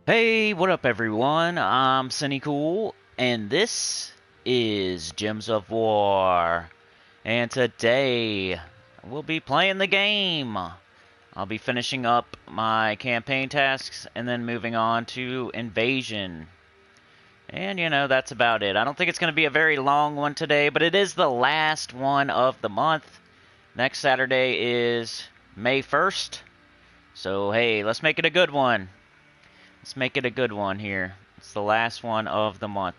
Hey, what up everyone? I'm Sinnycool, and this is Gems of War. And today, we'll be playing the game. I'll be finishing up my campaign tasks and then moving on to Invasion. And that's about it. I don't think it's going to be a very long one today, but it is the last one of the month. Next Saturday is May 1st. So hey, let's make it a good one. Let's make it a good one here. It's the last one of the month.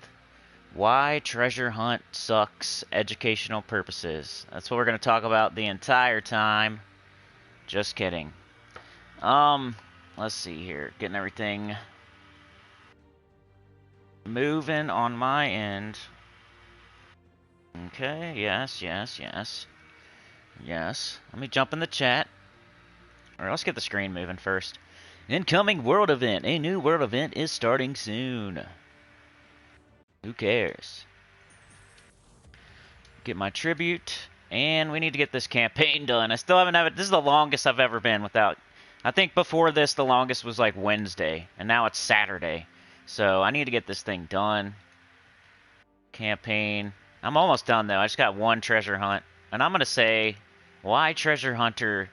Why treasure hunt sucks educational purposes. That's what we're going to talk about the entire time. Just kidding. Let's see here. Getting everything moving on my end. Okay, yes. Yes. Let me jump in the chat. Or let's get the screen moving first. Incoming world event. A new world event is starting soon. Who cares? Get my tribute. And we need to get this campaign done. I still haven't had it. This is the longest I've ever been without... I think before this, the longest was like Wednesday. And now it's Saturday. So I need to get this thing done. Campaign. I'm almost done, though. I just got one treasure hunt. And I'm going to say why treasure hunter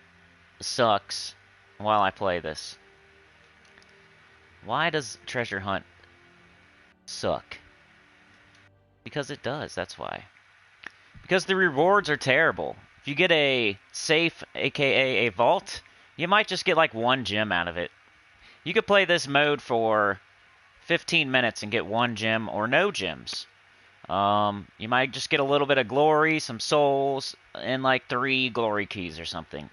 sucks while I play this. Why does treasure hunt suck? Because it does, that's why. Because the rewards are terrible. If you get a safe, aka a vault, you might just get like one gem out of it. You could play this mode for 15 minutes and get one gem or no gems. You might just get a little bit of glory, some souls, and like 3 glory keys or something.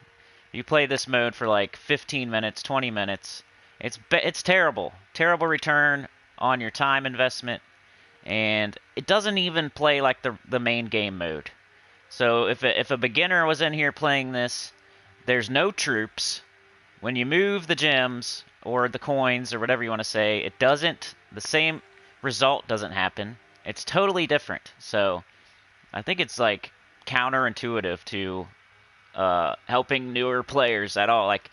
You play this mode for like 15 minutes, 20 minutes. It's terrible. Terrible return on your time investment. And it doesn't even play like the main game mode. So if a beginner was in here playing this, there's no troops. When you move the gems or the coins or whatever you want to say, the same result doesn't happen. It's totally different. So I think it's like counterintuitive to helping newer players at all. Like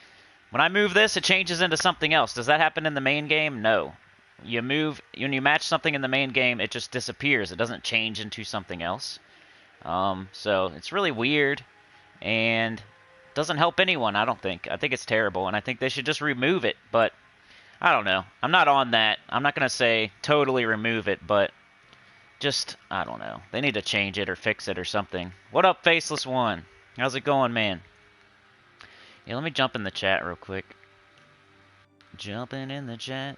when I move this, it changes into something else. Does that happen in the main game? No. When you match something in the main game, it just disappears. It doesn't change into something else. So it's really weird and doesn't help anyone, I don't think. I think it's terrible, and I think they should just remove it, but I don't know. I'm not on that. I'm not going to say totally remove it, but just, I don't know. They need to change it or fix it or something. What up, Faceless One? How's it going, man? Yeah, let me jump in the chat real quick. Jumping in the chat.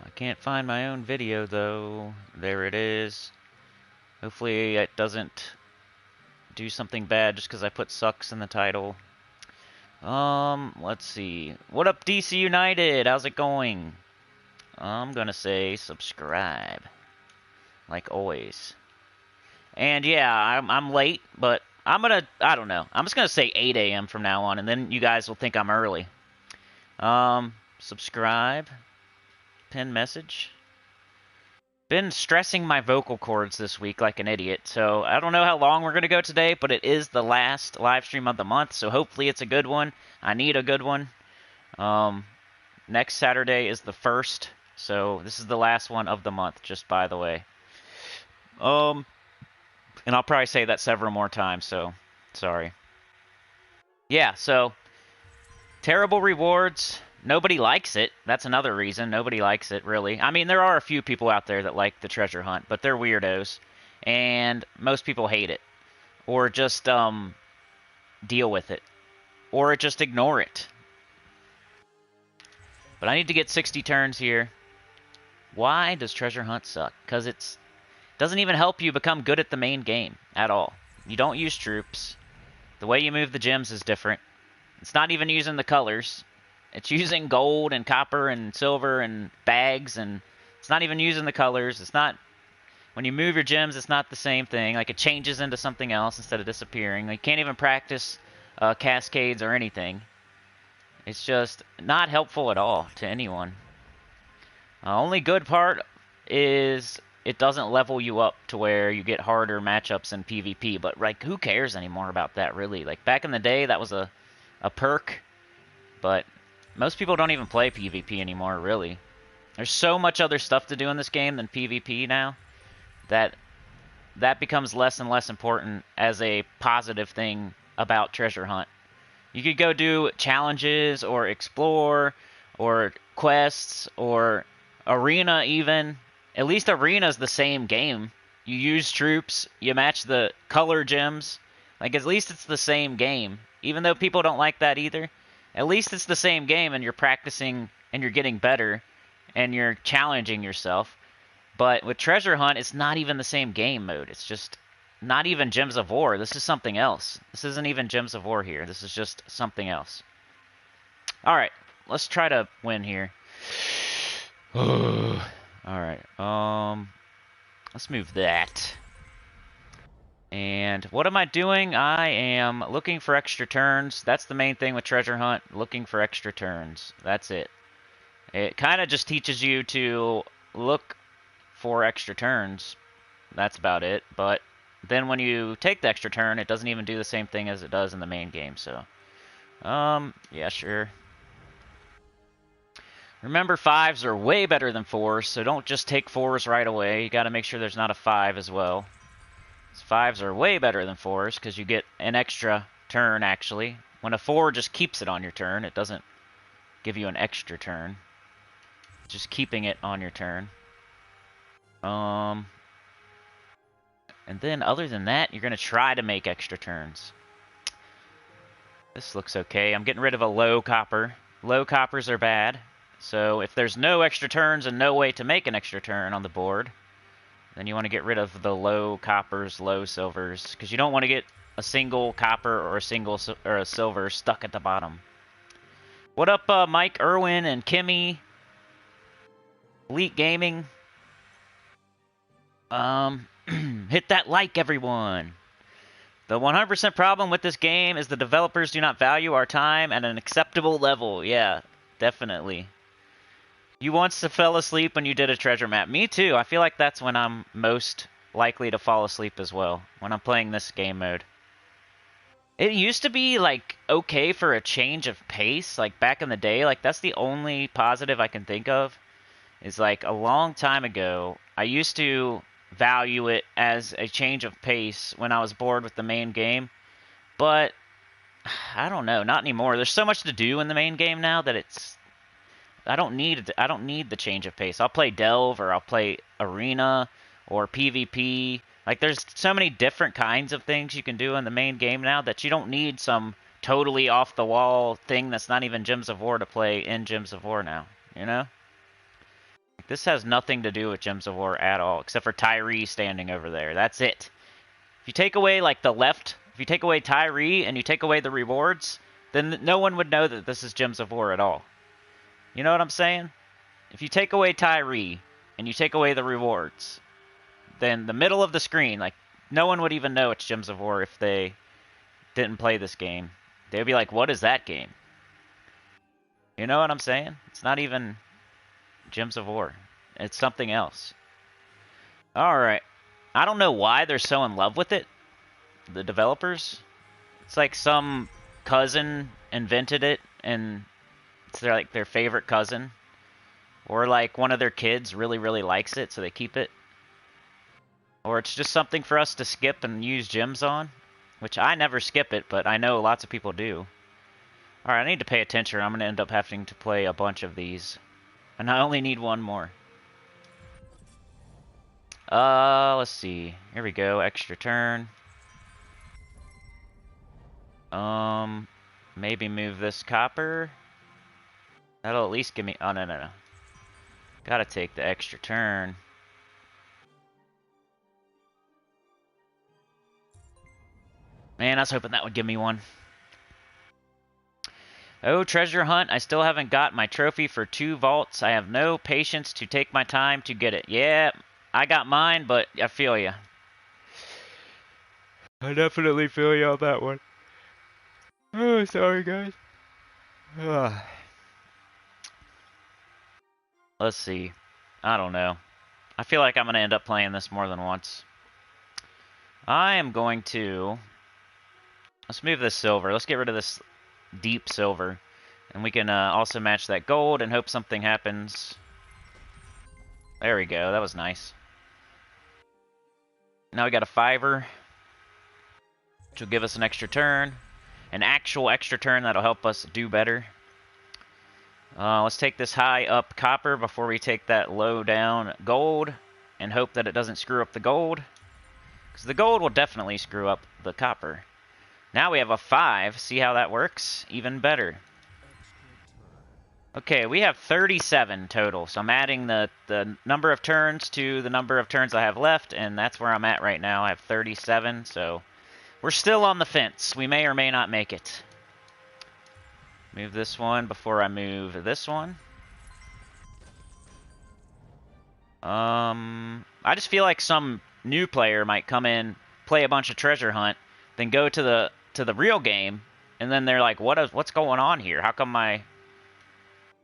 I can't find my own video, though. There it is. Hopefully it doesn't do something bad just because I put SUX in the title. Let's see. What up, DC United? How's it going? I'm gonna say subscribe. Like always. And yeah, I'm late, but I don't know. I'm just gonna say 8 a.m. from now on, and then you guys will think I'm early. Subscribe. Pin message. Been stressing my vocal cords this week like an idiot, so I don't know how long we're going to go today, but it is the last live stream of the month, so hopefully it's a good one. I need a good one. Next Saturday is the 1st, so this is the last one of the month, just by the way. And I'll probably say that several more times, so sorry. Yeah, so terrible rewards. Nobody likes it. That's another reason. Nobody likes it, really. I mean, there are a few people out there that like the treasure hunt, but they're weirdos. And most people hate it. Or just deal with it. Or just ignore it. But I need to get 60 turns here. Why does treasure hunt suck? Because it doesn't even help you become good at the main game at all. You don't use troops. The way you move the gems is different. It's not even using the colors. It's using gold and copper and silver and bags, and it's not even using the colors. It's not... When you move your gems, it's not the same thing. Like, it changes into something else instead of disappearing. Like, you can't even practice cascades or anything. It's just not helpful at all to anyone. Only good part is it doesn't level you up to where you get harder matchups in PvP. But, like, who cares anymore about that, really? Like, back in the day, that was a perk. But... most people don't even play PvP anymore, really. There's so much other stuff to do in this game than PvP now that becomes less and less important as a positive thing about Treasure Hunt. You could go do challenges or explore or quests or arena even. At least arena's the same game. You use troops, you match the color gems. Like, at least it's the same game. Even though people don't like that either. At least it's the same game and you're practicing and you're getting better and you're challenging yourself. But with Treasure Hunt, it's not even the same game mode. It's just not even Gems of War. This is something else. This isn't even Gems of War here. This is just something else. Alright, let's try to win here. Alright, let's move that. And what am I doing? I am looking for extra turns. That's the main thing with Treasure Hunt, looking for extra turns. That's it. It kind of just teaches you to look for extra turns. That's about it. But then when you take the extra turn, it doesn't even do the same thing as it does in the main game. So, yeah, sure. Remember, 5s are way better than 4s, so don't just take 4s right away. You got to make sure there's not a 5 as well. 5s are way better than 4s because you get an extra turn, actually. When a 4 just keeps it on your turn, it doesn't give you an extra turn. It's just keeping it on your turn. And then other than that, you're going to try to make extra turns. This looks okay. I'm getting rid of a low copper. Low coppers are bad. So if there's no extra turns and no way to make an extra turn on the board, then you want to get rid of the low coppers, low silvers, because you don't want to get a single copper or a silver stuck at the bottom. What up, Mike, Irwin, and Kimmy? Elite Gaming. Hit that like, everyone. The 100% problem with this game is the developers do not value our time at an acceptable level. Yeah, definitely. You once fell asleep when you did a treasure map. Me too. I feel like that's when I'm most likely to fall asleep as well, when I'm playing this game mode. It used to be, like, okay for a change of pace, like, back in the day. Like, that's the only positive I can think of. Is, like, a long time ago, I used to value it as a change of pace when I was bored with the main game. But, I don't know, not anymore. There's so much to do in the main game now that it's... I don't need the change of pace. I'll play Delve, or I'll play Arena, or PvP. Like, there's so many different kinds of things you can do in the main game now that you don't need some totally off-the-wall thing that's not even Gems of War to play in Gems of War now, you know? This has nothing to do with Gems of War at all, except for Tyree standing over there. That's it. If you take away, like, the left, if you take away Tyree and you take away the rewards, then no one would know that this is Gems of War at all. You know what I'm saying? If you take away Tyree and you take away the rewards, then the middle of the screen, like, no one would even know it's Gems of War if they didn't play this game. They'd be like, what is that game? You know what I'm saying? It's not even Gems of War. It's something else. Alright. I don't know why they're so in love with it, the developers. It's like some cousin invented it, and it's their favorite cousin. Or like one of their kids really, really likes it, so they keep it. Or it's just something for us to skip and use gems on. Which I never skip it, but I know lots of people do. Alright, I need to pay attention. I'm going to end up having to play a bunch of these. And I only need one more. Let's see. Here we go. Extra turn. Maybe move this copper. That'll at least give me... Oh, no. Gotta take the extra turn. Man, I was hoping that would give me one. Oh, treasure hunt. I still haven't got my trophy for 2 vaults. I have no patience to take my time to get it. Yeah, I got mine, but I feel ya. I definitely feel you on that one. Oh, sorry, guys. Ugh. Let's see. I don't know. I feel like I'm going to end up playing this more than once. I am going to... Let's move this silver. Let's get rid of this deep silver. And we can also match that gold and hope something happens. There we go. That was nice. Now we got a 5-er, which will give us an extra turn. An actual extra turn that'll help us do better. Let's take this high up copper before we take that low down gold and hope that it doesn't screw up the gold. Because the gold will definitely screw up the copper. Now we have a 5. See how that works? Even better. Okay, we have 37 total. So I'm adding the number of turns to the number of turns I have left, and that's where I'm at right now. I have 37, so we're still on the fence. We may or may not make it. Move this one before I move this one. I just feel like some new player might come in, play a bunch of treasure hunt, then go to the real game, and then they're like, what's going on here? How come my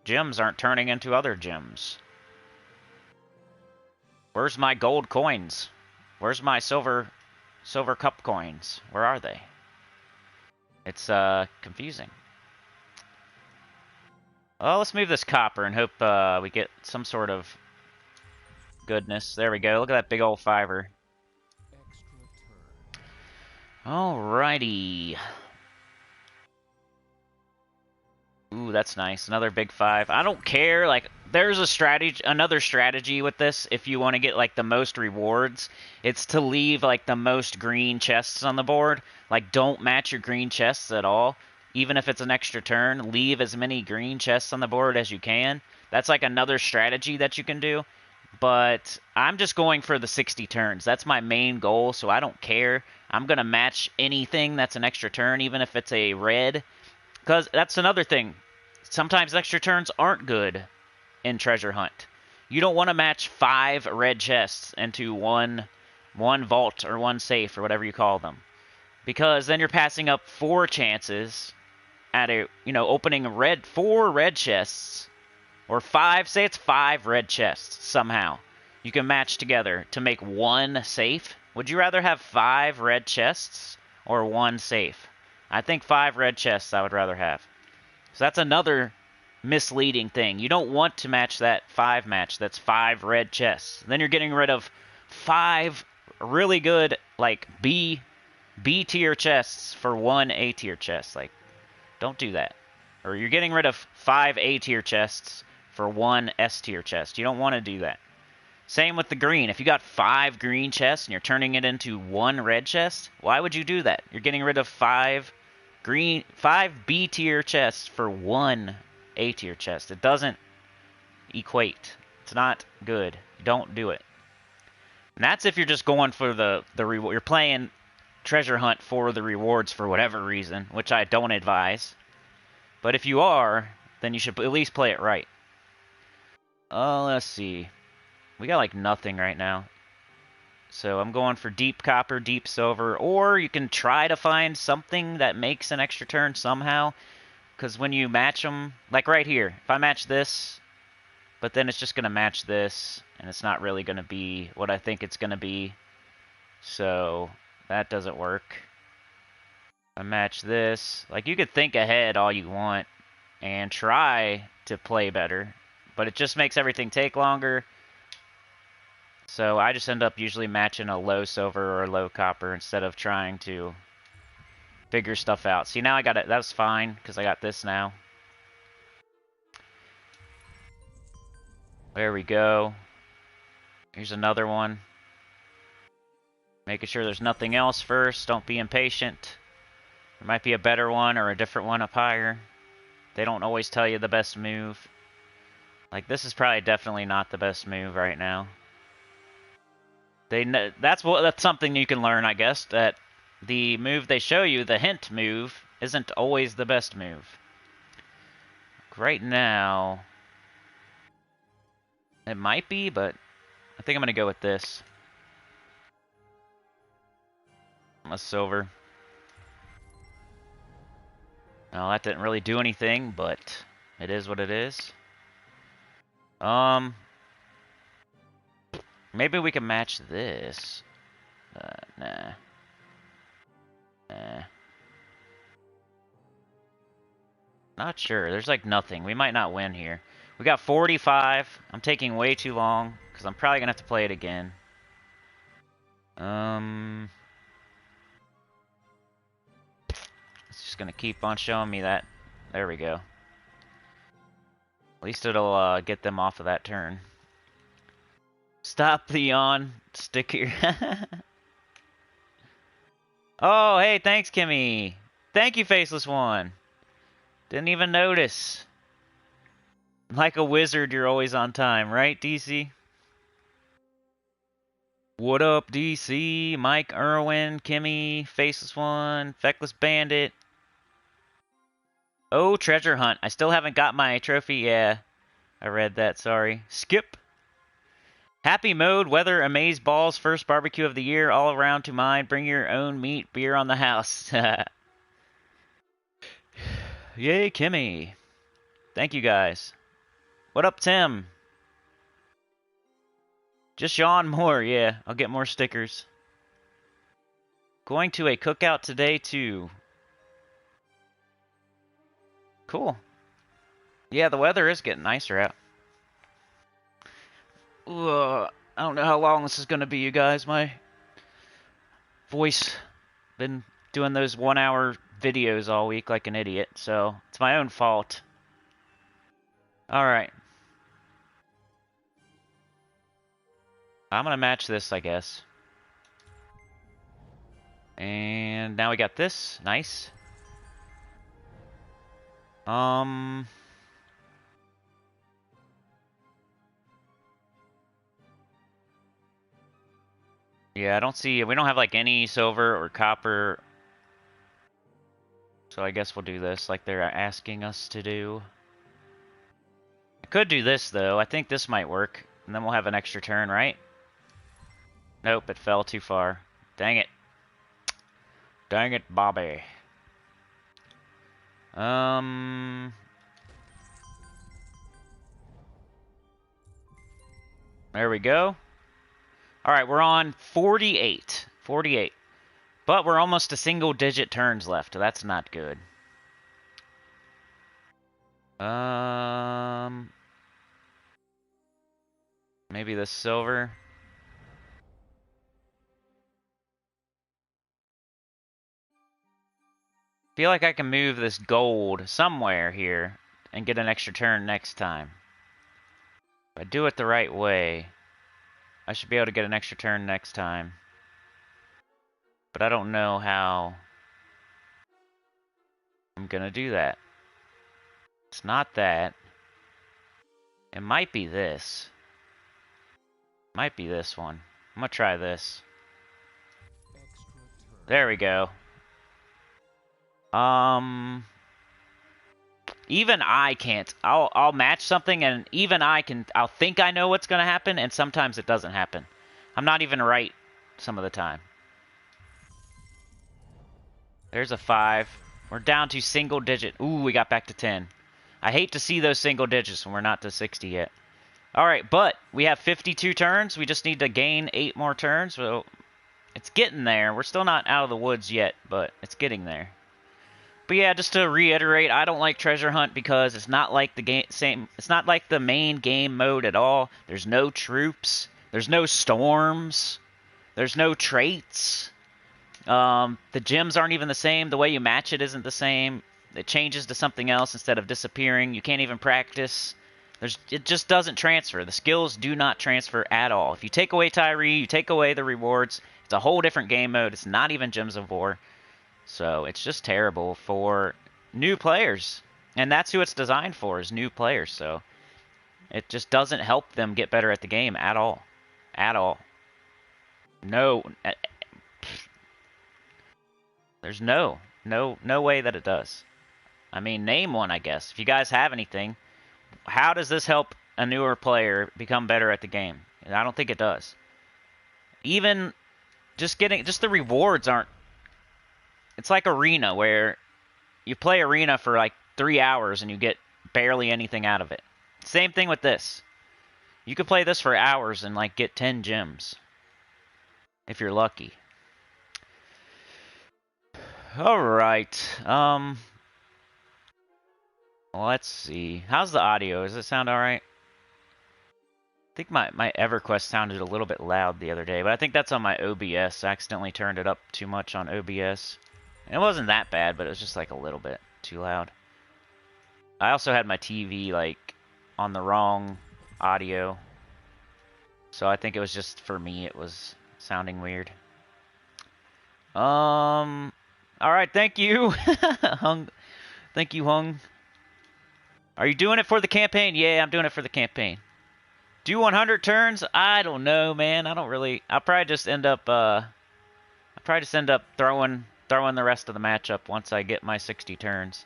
gems aren't turning into other gems? Where's my gold coins? Where's my silver cup coins? Where are they? It's confusing. Well, let's move this copper and hope we get some sort of goodness. There we go. Look at that big old 5-er. Alrighty. Ooh, that's nice. Another big 5. I don't care. Like, there's another strategy with this. If you want to get like the most rewards, it's to leave like the most green chests on the board. Like, don't match your green chests at all. Even if it's an extra turn, leave as many green chests on the board as you can. That's like another strategy that you can do. But I'm just going for the 60 turns. That's my main goal, so I don't care. I'm going to match anything that's an extra turn, even if it's a red. Because that's another thing. Sometimes extra turns aren't good in Treasure Hunt. You don't want to match 5 red chests into one vault or one safe or whatever you call them. Because then you're passing up 4 chances at opening 4 red chests. Or 5, say it's 5 red chests somehow. You can match together to make 1 safe. Would you rather have 5 red chests or 1 safe? I think 5 red chests I would rather have. So that's another misleading thing. You don't want to match that 5 match that's 5 red chests. Then you're getting rid of 5 really good, like, B tier chests for 1 A tier chest. Like, don't do that. Or you're getting rid of 5 A tier chests for 1 S tier chest. You don't want to do that. Same with the green. If you got 5 green chests and you're turning it into 1 red chest, why would you do that? You're getting rid of 5 B tier chests for 1 A tier chest. It doesn't equate. It's not good. Don't do it. And that's if you're just going for the reward. You're playing Treasure Hunt for the rewards for whatever reason, which I don't advise. But if you are, then you should at least play it right. Let's see. We got like nothing right now. So I'm going for deep copper, deep silver, or you can try to find something that makes an extra turn somehow. Because when you match them, like right here, if I match this, but then it's just going to match this, and it's not really going to be what I think it's going to be. So that doesn't work. I match this. Like, you could think ahead all you want and try to play better, but it just makes everything take longer. So I just end up usually matching a low silver or a low copper instead of trying to figure stuff out. See, now I got it. That's fine because I got this now. There we go. Here's another one. Making sure there's nothing else first. Don't be impatient. There might be a better one or a different one up higher. They don't always tell you the best move. Like, this is probably definitely not the best move right now. That's something you can learn, I guess, that the move they show you, the hint move, isn't always the best move. Right now, it might be, but I think I'm going to go with this. A silver. Well, that didn't really do anything, but it is what it is. Maybe we can match this. Nah. Not sure. There's like nothing. We might not win here. We got 45. I'm taking way too long because I'm probably going to have to play it again. It's just going to keep on showing me that. There we go. At least it'll get them off of that turn. Stop, Leon. Stick here. Oh, hey, thanks, Kimmy. Thank you, Faceless One. Didn't even notice. Like a wizard, you're always on time, right, DC? What up, DC? Mike, Irwin, Kimmy, Faceless One, Feckless Bandit. Oh, treasure hunt. I still haven't got my trophy. Yeah, I read that. Sorry. Skip. Happy mode, weather, amaze balls, first barbecue of the year, all around to mine. Bring your own meat, beer on the house. Yay, Kimmy. Thank you, guys. What up, Tim? Just yawn more, yeah. I'll get more stickers. Going to a cookout today, too. Cool. Yeah, the weather is getting nicer out. I don't know how long this is going to be, you guys. My voice been doing those 1-hour videos all week like an idiot, so it's my own fault. Alright. I'm going to match this, I guess. And now we got this. Nice. Yeah, I don't see... We don't have, like, any silver or copper. So I guess we'll do this like they're asking us to do. I could do this, though. I think this might work. And then we'll have an extra turn, right? Nope, it fell too far. Dang it. Dang it, Bobby. There we go. Alright, we're on 48. 48. But we're almost to single-digit turns left. That's not good. Maybe the silver. Feel like I can move this gold somewhere here and get an extra turn next time. If I do it the right way, I should be able to get an extra turn next time. But I don't know how I'm gonna do that. It's not that. It might be this. Might be this one. I'm gonna try this. There we go. Even I can't. I'll match something and even I'll think I know what's gonna happen and sometimes it doesn't happen. I'm not even right some of the time. There's a 5. We're down to single digit. Ooh, we got back to 10. I hate to see those single digits when we're not to 60 yet. Alright, but we have 52 turns. We just need to gain 8 more turns. So it's getting there. We're still not out of the woods yet, but it's getting there. But yeah, just to reiterate, I don't like Treasure Hunt because it's not like the it's not like the main game mode at all. There's no troops. There's no storms. There's no traits. The gems aren't even the same. The way you match it isn't the same. It changes to something else instead of disappearing. You can't even practice. It just doesn't transfer. The skills do not transfer at all. If you take away Tyree, you take away the rewards, it's a whole different game mode. It's not even Gems of War. So it's just terrible for new players. And that's who it's designed for, is new players. So it just doesn't help them get better at the game at all. At all. No. There's no way that it does. I mean, name one, I guess. If you guys have anything, how does this help a newer player become better at the game? I don't think it does. Even just the rewards aren't. It's like Arena, where you play Arena for like 3 hours and you get barely anything out of it. Same thing with this. You could play this for hours and like get 10 gems. If you're lucky. Alright. Let's see. How's the audio? Does it sound alright? I think my EverQuest sounded a little bit loud the other day, but I think that's on my OBS. I accidentally turned it up too much on OBS. And it wasn't that bad, but it was just like a little bit too loud. I also had my TV like on the wrong audio. So I think it was just for me it was sounding weird. Alright, thank you. Hung. Thank you, Hung. Are you doing it for the campaign? Yeah, I'm doing it for the campaign. Do 100 turns? I don't know, man. I don't really. I'll probably just end up. Throwing the rest of the matchup once I get my 60 turns.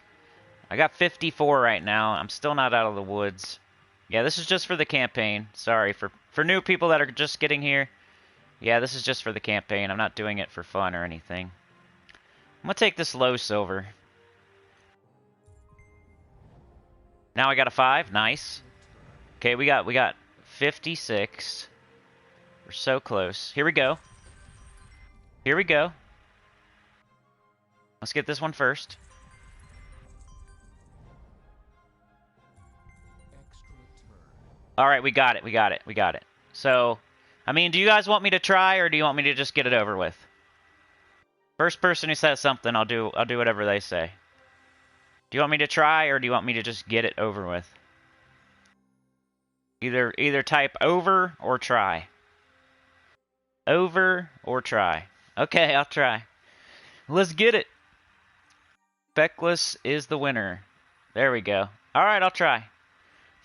I got 54 right now. I'm still not out of the woods. Yeah, this is just for the campaign. Sorry for new people that are just getting here. Yeah, this is just for the campaign. I'm not doing it for fun or anything. I'm gonna take this low silver. Now I got a 5. Nice. Okay, we got 56. We're so close. Here we go. Here we go. Let's get this one first. Alright, we got it. We got it. We got it. So, I mean, do you guys want me to try, or do you want me to just get it over with? First person who says something, I'll do whatever they say. Do you want me to try, or do you want me to just get it over with? Either type over or try. Over or try. Okay, I'll try. Let's get it. Feckless is the winner. There we go. Alright, I'll try.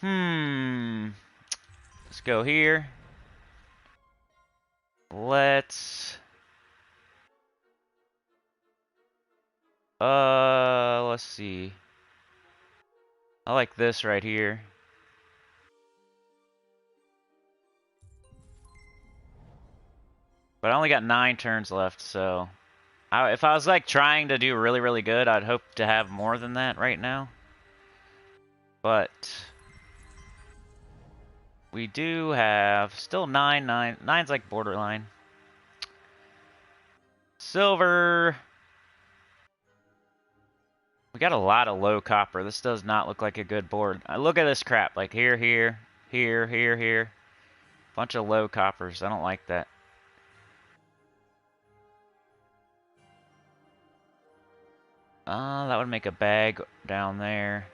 Let's go here. Let's see. I like this right here. But I only got 9 turns left, so if I was like trying to do really, really good, I'd hope to have more than that right now. But we do have still 9. 9's like borderline. Silver. We got a lot of low copper. This does not look like a good board. Look at this crap. Like here, here, here, here, here. Bunch of low coppers. I don't like that. That would make a bag down there.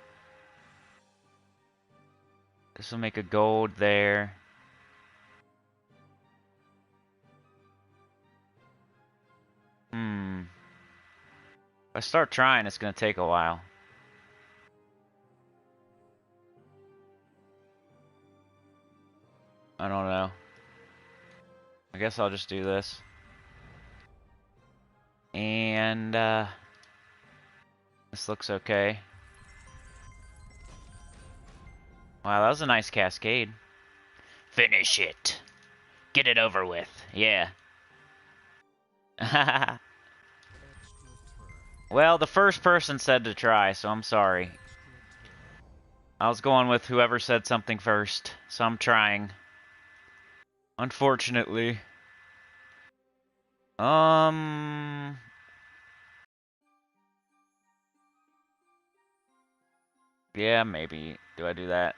This will make a gold there. If I start trying, it's going to take a while. I don't know. I guess I'll just do this. And, this looks okay. Wow, that was a nice cascade. Finish it. Get it over with. Yeah. Well, the first person said to try, so I'm sorry. I was going with whoever said something first, so I'm trying. Unfortunately. Yeah, maybe. Do I do that?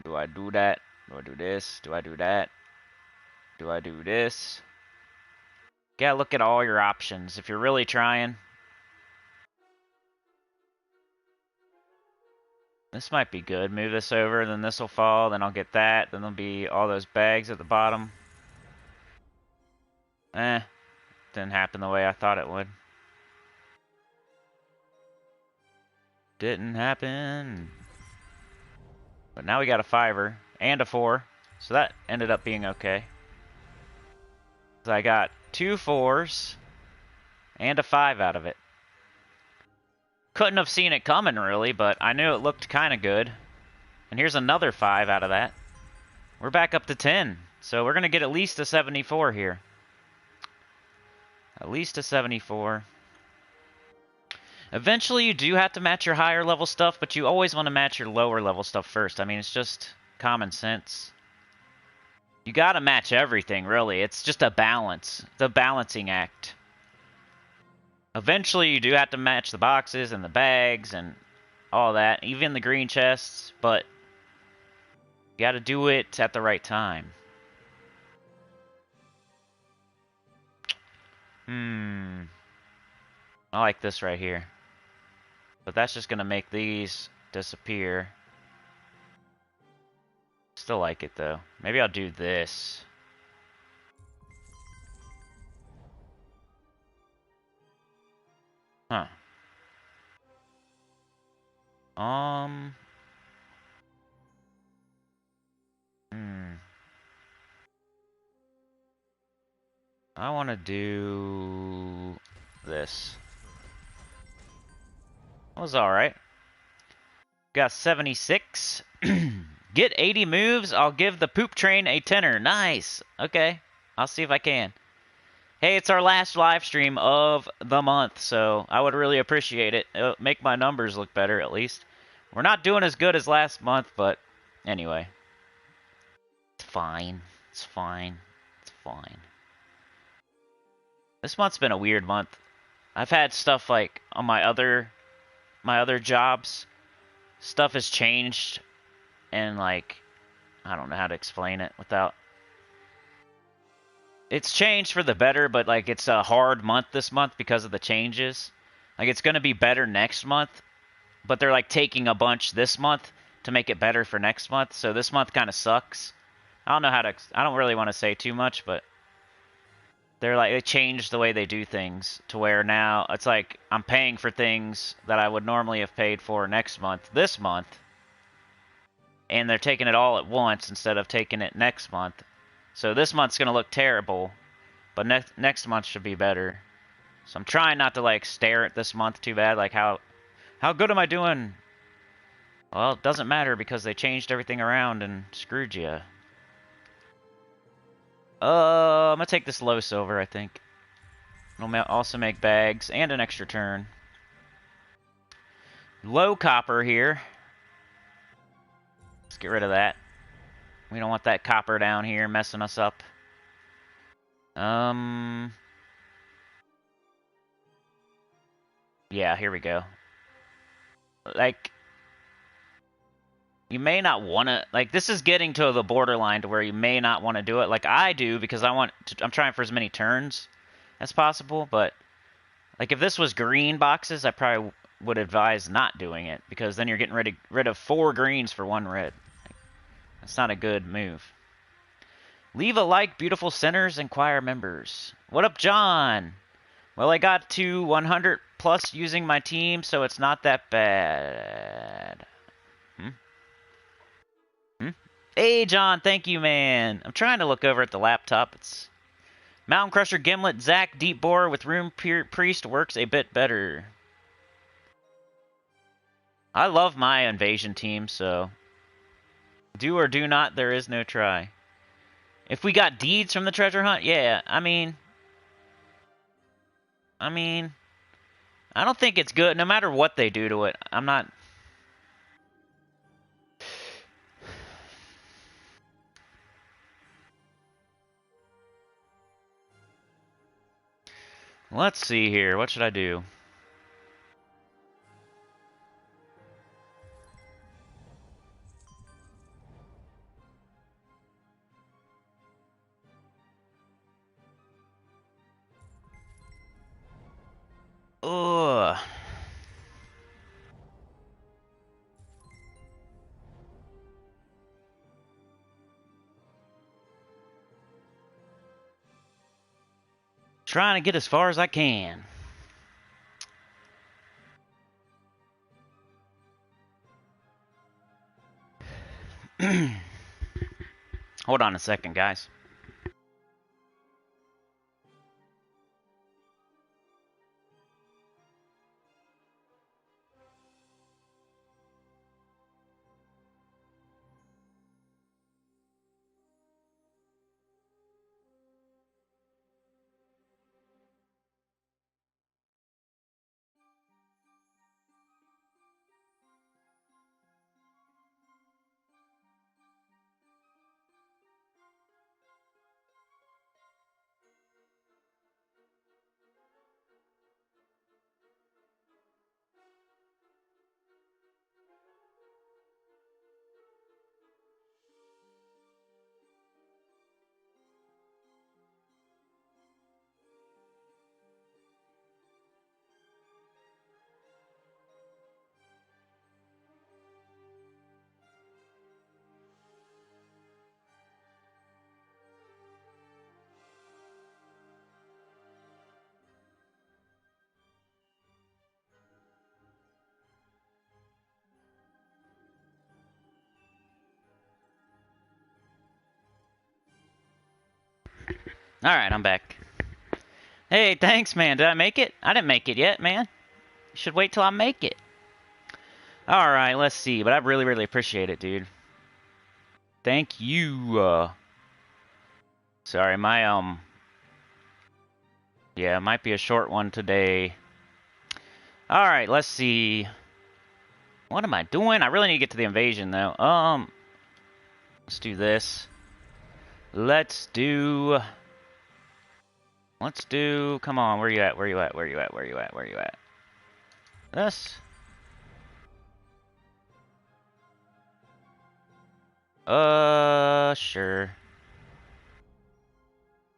Do I do that? Do I do this? Do I do that? Do I do this? You gotta look at all your options if you're really trying. This might be good. Move this over, then this will fall, then I'll get that, then there'll be all those bags at the bottom. Didn't happen the way I thought it would. Didn't happen. But now we got a 5-er and a 4, so that ended up being okay. So I got 2 4s and a 5 out of it. Couldn't have seen it coming, really, but I knew it looked kind of good. And here's another 5 out of that. We're back up to 10, so we're going to get at least a 74 here. At least a 74. Eventually, you do have to match your higher level stuff, but you always want to match your lower level stuff first. I mean, it's just common sense. You got to match everything, really. It's just a balance. The balancing act. Eventually, you do have to match the boxes and the bags and all that, even the green chests, but You gotta do it at the right time. I like this right here. But that's just gonna make these disappear. Still like it though. Maybe I'll do this. Huh. Um. Hmm. I want to do this. That was alright. Got 76. Get 80 moves. I'll give the poop train a tenner. Nice. Okay. I'll see if I can. Hey, it's our last live stream of the month, so I would really appreciate it. It'll make my numbers look better, at least. We're not doing as good as last month, but anyway. It's fine. It's fine. It's fine. This month's been a weird month. I've had stuff like on my other jobs. Stuff has changed, and like I don't know how to explain it without. It's changed for the better, but like it's a hard month this month because of the changes. Like it's gonna be better next month, but they're like taking a bunch this month to make it better for next month. So this month kind of sucks. I don't know how to. I don't really want to say too much, but they changed the way they do things to where now it's like I'm paying for things that I would normally have paid for next month, this month, and they're taking it all at once instead of taking it next month. So this month's gonna look terrible, but next month should be better. So I'm trying not to like stare at this month too bad. Like how good am I doing? Well, it doesn't matter because they changed everything around and screwed you. I'm gonna take this low silver, I think. It'll also make bags and an extra turn. Low copper here. Let's get rid of that. We don't want that copper down here messing us up. Yeah, here we go. Like, you may not want to, like, this is getting to the borderline to where you may not want to do it. Like I do, because I'm trying for as many turns as possible, but like if this was green boxes, I probably would advise not doing it, because then you're getting rid of 4 greens for 1 red. That's not a good move. Leave a like, beautiful sinners and choir members. What up, John? Well, I got to 100 plus using my team, so it's not that bad. Hey, John, thank you, man. I'm trying to look over at the laptop. It's Mountain Crusher, Gimlet, Zac, Deep Bore with Rune Priest works a bit better. I love my invasion team, so do or do not, there is no try. If we got deeds from the treasure hunt, yeah, I mean, I don't think it's good, no matter what they do to it. I'm not... Let's see here. What should I do? Ugh. Trying to get as far as I can. Hold on a second, guys. Alright, I'm back. Hey, thanks, man. Did I make it? I didn't make it yet, man. You should wait till I make it. Alright, let's see. But I really, really appreciate it, dude. Thank you. Sorry, my, yeah, it might be a short one today. Alright, let's see. What am I doing? I really need to get to the invasion, though. Let's do this. Let's do... Come on, where you at? Where you at? Where you at? Where you at? Where you at? This. Sure.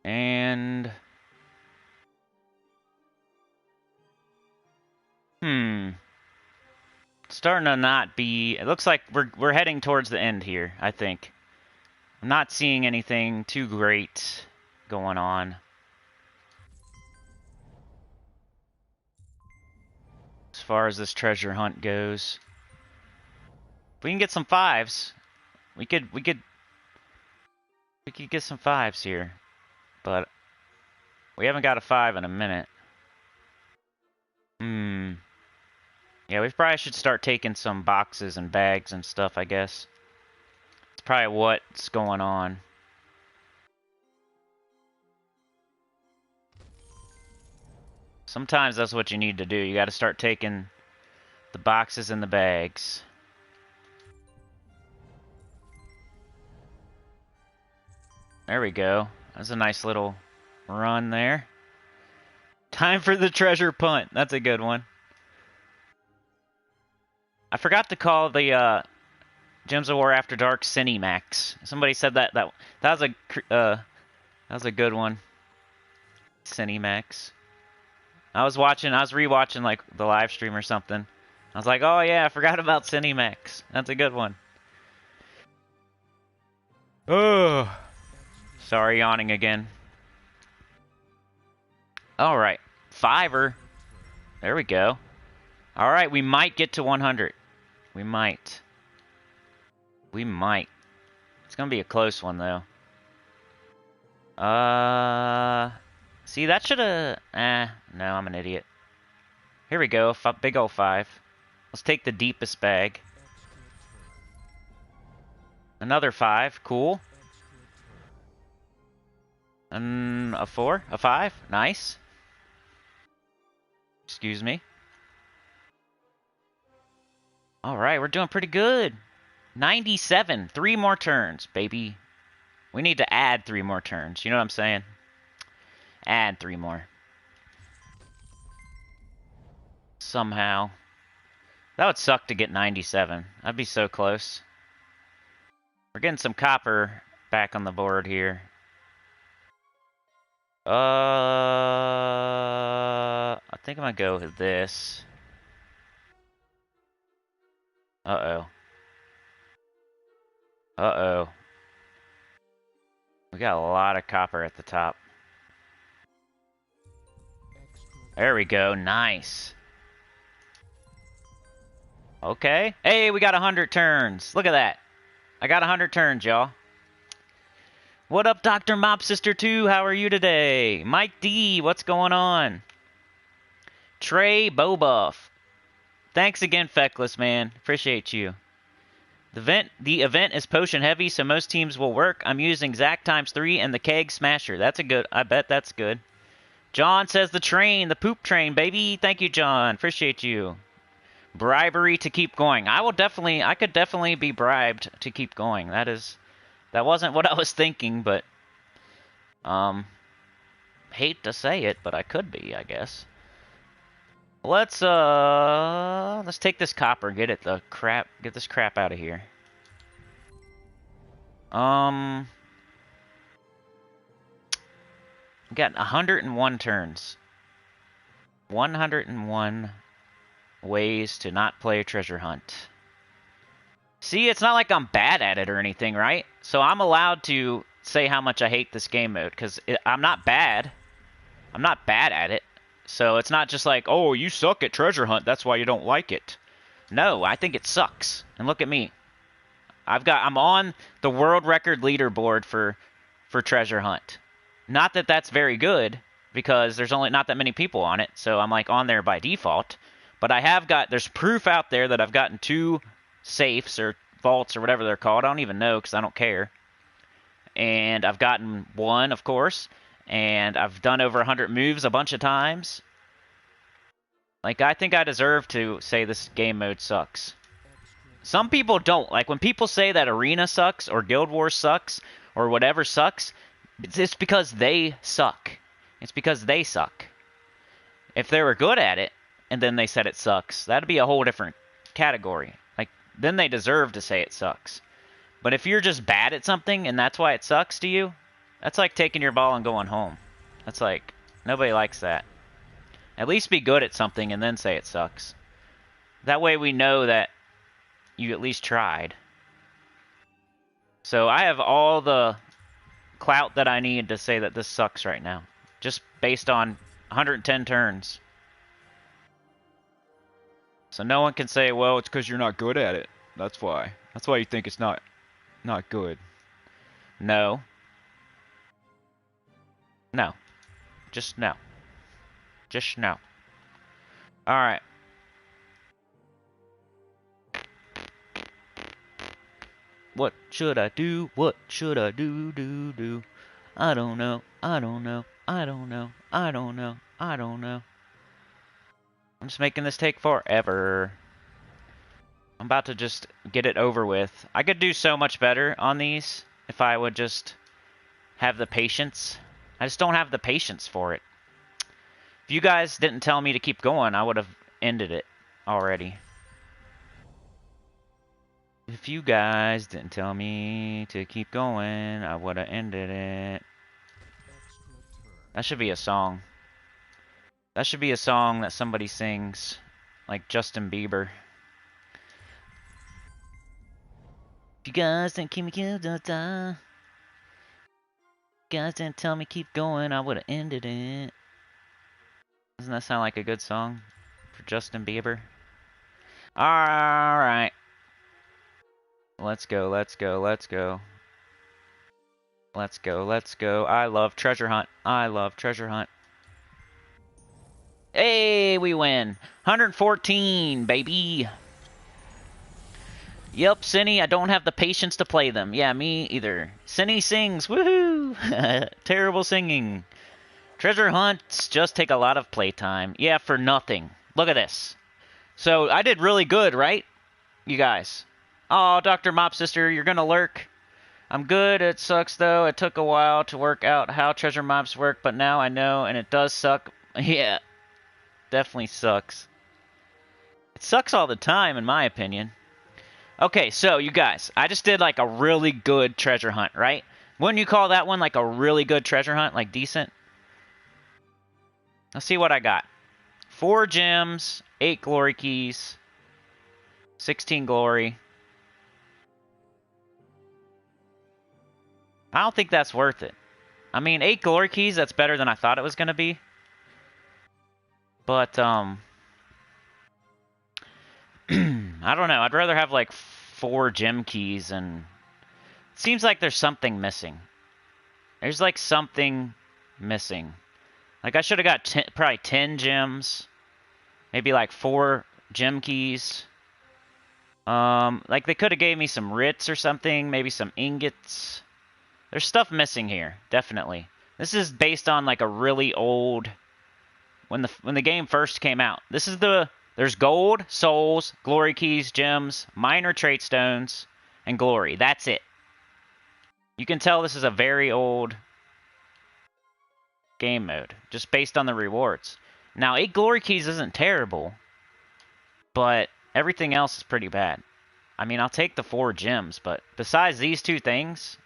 And... Starting to not be... It looks like we're heading towards the end here, I think. I'm not seeing anything too great going on. As far as this treasure hunt goes. If we can get some 5s, we could get some 5s here. But we haven't got a 5 in a minute. Yeah, we probably should start taking some boxes and bags and stuff, I guess. It's probably what's going on. Sometimes that's what you need to do. You got to start taking the boxes and the bags. There we go. That's a nice little run there. Time for the treasure punt. That's a good one. I forgot to call the Gems of War After Dark Cinemax. Somebody said that was a good one. Cinemax. I was rewatching like the live stream or something. I was like, oh yeah, I forgot about Cinemax. That's a good one. Oh, sorry, yawning again. All right, 5er. There we go. All right, we might get to 100. We might. It's gonna be a close one though. See, that should've... no, I'm an idiot. Here we go, big ol' 5. Let's take the deepest bag. Another 5, cool. And a 4, a 5, nice. Excuse me. Alright, we're doing pretty good. 97, 3 more turns, baby. We need to add 3 more turns, you know what I'm saying? Add 3 more. Somehow. That would suck to get 97. That'd be so close. We're getting some copper back on the board here. I think I'm gonna go with this. Uh-oh. Uh-oh. We got a lot of copper at the top. There we go. Nice. Okay. Hey, we got 100 turns. Look at that. I got 100 turns, y'all. What up, Dr. Mop Sister 2? How are you today? Mike D, what's going on? Trey Bobuff. Thanks again, Feckless, man. Appreciate you. The event is potion heavy, so most teams will work. I'm using Zac ×3 and the Keg Smasher. That's a good... I bet that's good. John says the train, the poop train, baby. Thank you, John. Appreciate you. Bribery to keep going. I could definitely be bribed to keep going. That wasn't what I was thinking, but hate to say it, but I could be, I guess. Let's take this copper, get this crap out of here. Got 101 turns. 101 ways to not play a treasure hunt. See, it's not like I'm bad at it or anything, right? So I'm allowed to say how much I hate this game mode, because I'm not bad. I'm not bad at it. So it's not just like, oh, you suck at treasure hunt, that's why you don't like it. No, I think it sucks. And look at me. I'm on the world record leaderboard for treasure hunt. Not that that's very good, because there's only not that many people on it, so I'm like on there by default. But I have got, there's proof out there that I've gotten 2 safes or vaults or whatever they're called. I don't even know because I don't care. And I've gotten 1, of course, and I've done over 100 moves a bunch of times. Like, I think I deserve to say this game mode sucks. Some people don't. Like, when people say that Arena sucks or Guild Wars sucks or whatever sucks, it's because they suck. It's because they suck. If they were good at it, and then they said it sucks, that'd be a whole different category. Like, then they deserve to say it sucks. But if you're just bad at something and that's why it sucks to you, that's like taking your ball and going home. That's like, nobody likes that. At least be good at something and then say it sucks. That way we know that you at least tried. So I have all the clout that I need to say that this sucks right now. Just based on 110 turns. So no one can say, well, it's because you're not good at it. That's why. That's why you think it's not good. No. No. Just no. Just no. Alright. What should I do? What should I do? I don't know. I don't know. I don't know. I don't know. I don't know. I'm just making this take forever. I'm about to just get it over with. I could do so much better on these if I would just have the patience. I just don't have the patience for it. If you guys didn't tell me to keep going, I would have ended it already. If you guys didn't tell me to keep going, I would have ended it. That should be a song. That should be a song that somebody sings, like Justin Bieber. If you guys didn't keep me guys didn't tell me keep going, I would have ended it. Doesn't that sound like a good song for Justin Bieber? Alright. Let's go, let's go, let's go. Let's go, let's go. I love treasure hunt. I love treasure hunt. Hey, we win. 114, baby. Yep, Sinny, I don't have the patience to play them. Yeah, me either. Sinny sings, woohoo! Terrible singing. Treasure hunts just take a lot of playtime. Yeah, for nothing. Look at this. So, I did really good, right? You guys. Oh, Dr. Mop Sister, you're gonna lurk. I'm good. It sucks, though. It took a while to work out how treasure mobs work, but now I know, and it does suck. Yeah. Definitely sucks. It sucks all the time, in my opinion. Okay, so, you guys. I just did, like, a really good treasure hunt, right? Wouldn't you call that one, like, a really good treasure hunt? Like, decent? Let's see what I got. 4 gems, 8 glory keys, 16 glory. I don't think that's worth it. I mean, 8 glory keys, that's better than I thought it was going to be. But, I don't know. I'd rather have, like, 4 gem keys, and it seems like there's something missing. There's, like, something missing. Like, I should have got probably 10 gems. Maybe, like, 4 gem keys. Like, they could have gave me some writs or something. Maybe some ingots. There's stuff missing here, definitely. This is based on, like, a really old... When the game first came out. This is the... There's gold, souls, glory keys, gems, minor trait stones, and glory. That's it. You can tell this is a very old game mode, just based on the rewards. Now, 8 glory keys isn't terrible, but everything else is pretty bad. I mean, I'll take the 4 gems, but besides these 2 things,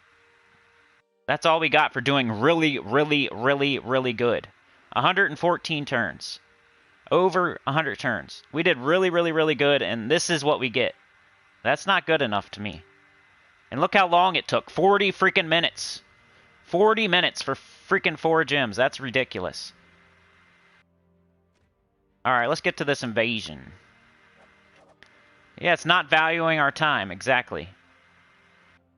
that's all we got for doing really, really, really, really good. 114 turns. Over 100 turns. We did really, really, really good, and this is what we get. That's not good enough to me. And look how long it took. 40 freaking minutes. 40 minutes for freaking 4 gems. That's ridiculous. Alright, let's get to this invasion. Yeah, it's not valuing our time. Exactly.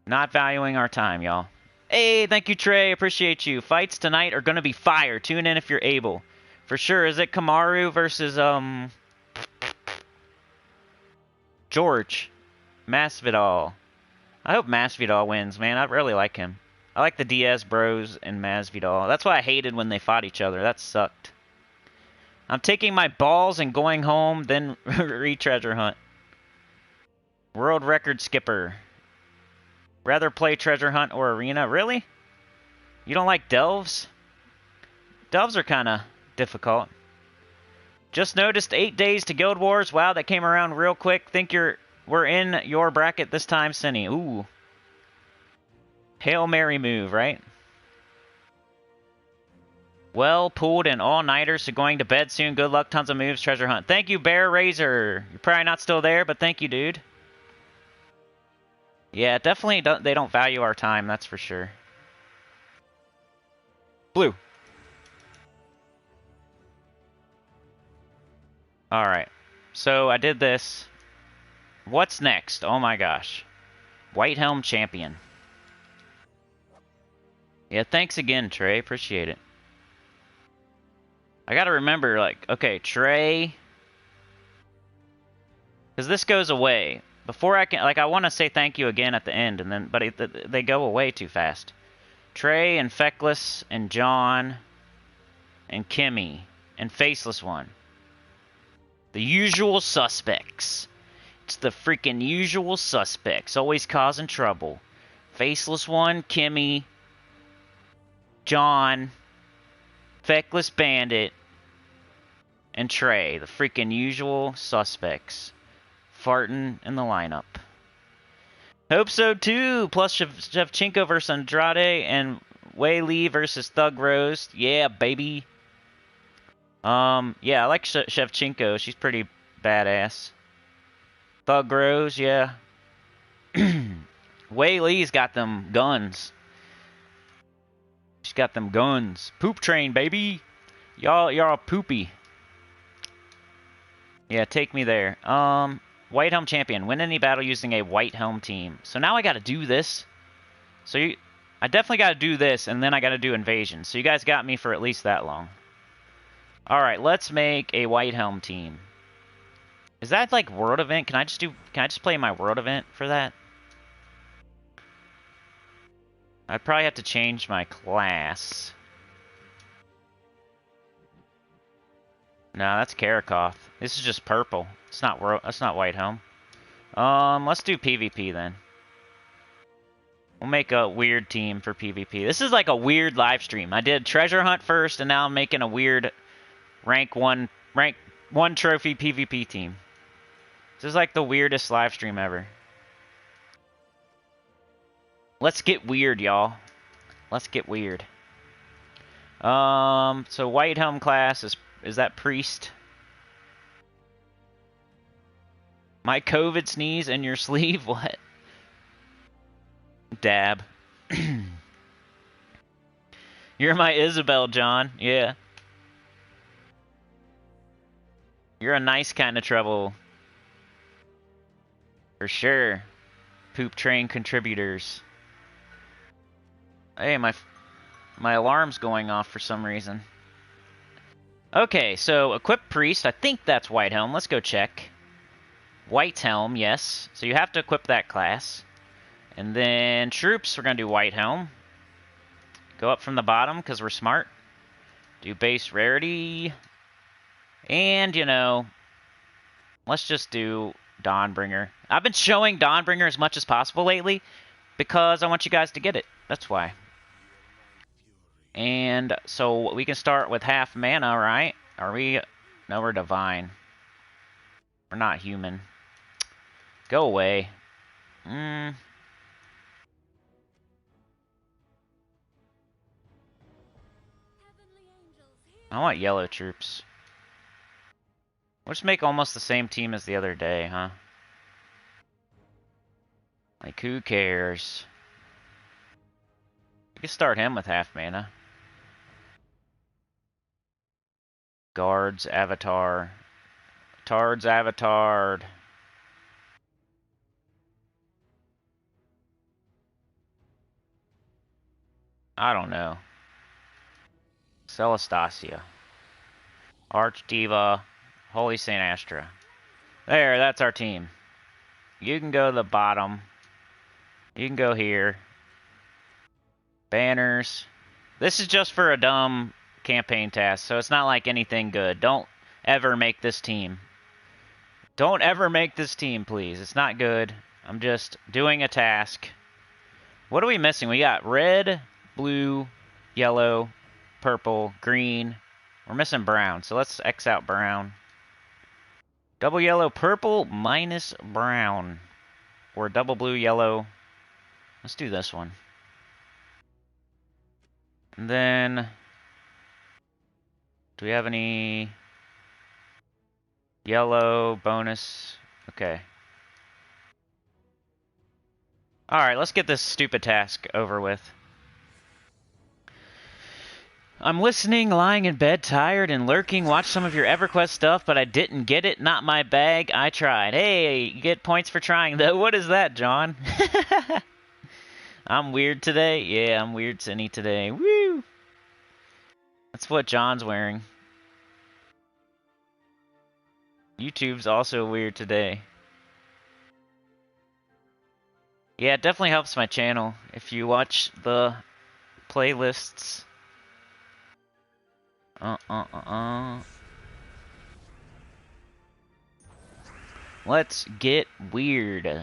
Not valuing our time, y'all. Hey, thank you, Trey. Appreciate you. Fights tonight are going to be fire. Tune in if you're able. For sure. Is it Kamaru versus, George? Masvidal. I hope Masvidal wins, man. I really like him. I like the Diaz bros and Masvidal. That's why I hated when they fought each other. That sucked. I'm taking my balls and going home, then re-treasure hunt. World record skipper. Rather play treasure hunt or arena? Really? You don't like delves? Delves are kind of difficult. Just noticed 8 days to Guild Wars. Wow, that came around real quick. Think we're in your bracket this time, Cinny. Ooh. Hail Mary move, right? Well pulled and all-nighters, so going to bed soon. Good luck, tons of moves, treasure hunt. Thank you, Bear Razor. You're probably not still there, but thank you, dude. Yeah, definitely they don't value our time, that's for sure. Blue. Alright, so I did this. What's next? Oh my gosh. White Helm Champion. Yeah, thanks again, Trey. Appreciate it. I gotta remember, like, okay, Trey. Because this goes away. Before I can, like, I want to say thank you again at the end, and then, but they go away too fast. Trey and Feckless and John and Kimmy and Faceless One. The usual suspects. It's the freaking usual suspects, always causing trouble. Faceless One, Kimmy, John, Feckless Bandit, and Trey, the freaking usual suspects. Farting in the lineup. Hope so too. Plus Shevchenko versus Andrade and Wei Li versus Thug Rose. Yeah, baby. Yeah, I like Shevchenko. She's pretty badass. Thug Rose, yeah. Wei Li's got them guns. She's got them guns. Poop train, baby. Y'all poopy. Yeah, take me there. White Helm Champion. Win any battle using a White Helm team. So now I gotta do this. So I definitely gotta do this, and then I gotta do Invasion. So you guys got me for at least that long. Alright, let's make a White Helm team. Is that like World Event? Can I just play my World Event for that? I'd probably have to change my class. No, that's Karakoth. This is just purple. That's not White Helm. Let's do PvP then. We'll make a weird team for PvP. This is like a weird live stream. I did treasure hunt first, and now I'm making a weird rank one trophy PvP team. This is like the weirdest live stream ever. Let's get weird, y'all. Let's get weird. So White Helm class is that Priest? My COVID sneeze in your sleeve? What? Dab. You're my Isabel, John. Yeah. You're a nice kind of trouble. For sure. Poop train contributors. Hey, my alarm's going off for some reason. Okay, so equip Priest. I think that's White Helm. Let's go check. White Helm, yes. So you have to equip that class. And then Troops, we're going to do White Helm. Go up from the bottom because we're smart. Do base rarity. And, you know, let's just do Dawnbringer. I've been showing Dawnbringer as much as possible lately because I want you guys to get it. That's why. And so we can start with half mana, right? Are we? No, we're divine. We're not human. Go away. I want yellow troops. We'll just make almost the same team as the other day, huh? Like, who cares? We can start him with half mana. Guards, Avatar. Tard's Avatared. I don't know. Celastasia. Archdiva. Holy Saint Astra. There, that's our team. You can go to the bottom. You can go here. Banners. This is just for a dumb campaign task, so it's not like anything good. Don't ever make this team. Don't ever make this team, please. It's not good. I'm just doing a task. What are we missing? We got red, blue, yellow, purple, green. We're missing brown, so let's X out brown. Double yellow, purple, minus brown. Or double blue, yellow. Let's do this one. And then, do we have any yellow bonus? Okay. Alright, let's get this stupid task over with. I'm listening, lying in bed, tired and lurking. Watch some of your EverQuest stuff, but I didn't get it. Not my bag. I tried. Hey, you get points for trying, though. What is that, John? I'm weird today? Yeah, I'm weird, Cinny, today. Woo! That's what John's wearing. YouTube's also weird today. Yeah, it definitely helps my channel if you watch the playlists. Let's get weird.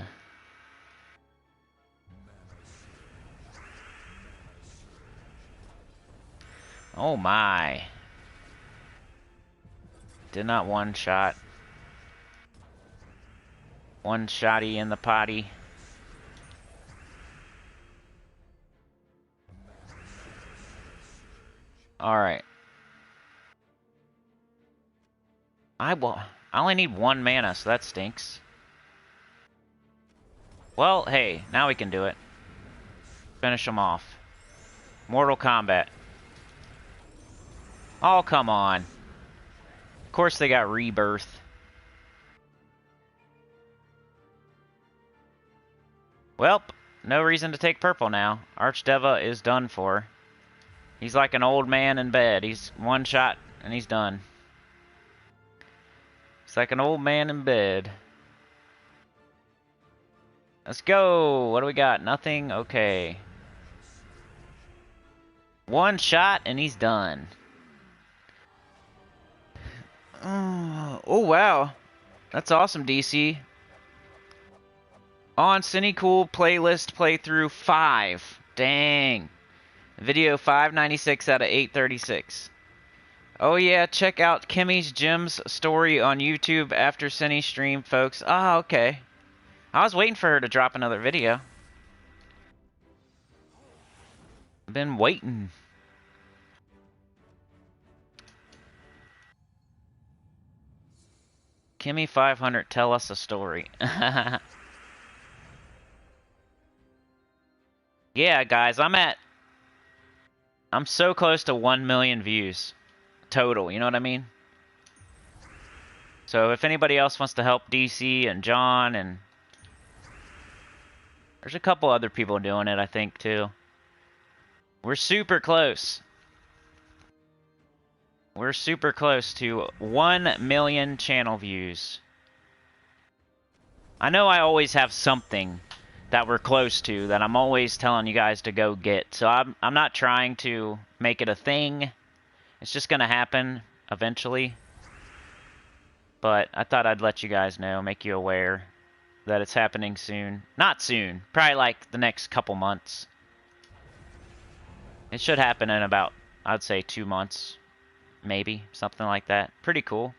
Oh my. Did not one shot. One shotty in the potty. Alright. I only need 1 mana, so that stinks. Well, hey, now we can do it. Finish them off. Mortal Kombat. Oh, come on. Of course they got Rebirth. Well, no reason to take purple now. Archdeva is done for. He's like an old man in bed. He's one shot and he's done. It's like an old man in bed. Let's go. What do we got? Nothing? Okay. One shot and he's done. Oh, wow. That's awesome, DC. On Sinnycool playlist playthrough 5. Dang. Video 596 out of 836. Oh yeah, check out Kimmy's Gym's story on YouTube after Cinny stream, folks. Ah, okay. I was waiting for her to drop another video. I've been waiting. Kimmy 500, tell us a story. Yeah, guys, I'm so close to 1 million views. Total, you know what I mean? So if anybody else wants to help DC and John, and there's a couple other people doing it, I think, too. We're super close. We're super close to 1 million channel views. I know I always have something that we're close to that I'm always telling you guys to go get. So I'm not trying to make it a thing. It's just going to happen eventually. But I thought I'd let you guys know, make you aware that it's happening soon. Not soon. Probably like the next couple months. It should happen in about, I'd say, 2 months. Maybe. Something like that. Pretty cool.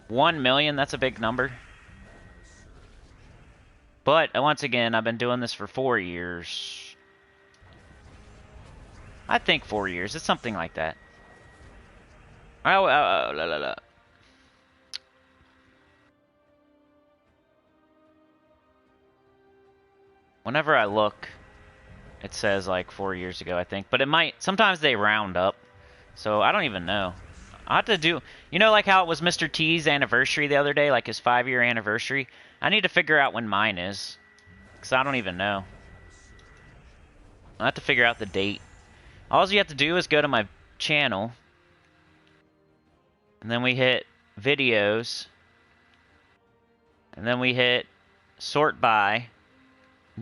1 million, that's a big number. But, once again, I've been doing this for 4 years. I think 4 years. It's something like that. Whenever I look, it says like 4 years ago, I think. But it might, sometimes they round up. So I don't even know. I have to do, you know, like how it was Mr. T's anniversary the other day, like his 5-year anniversary? I need to figure out when mine is. Because I don't even know. I have to figure out the date. All you have to do is go to my channel, and then we hit videos, and then we hit sort by,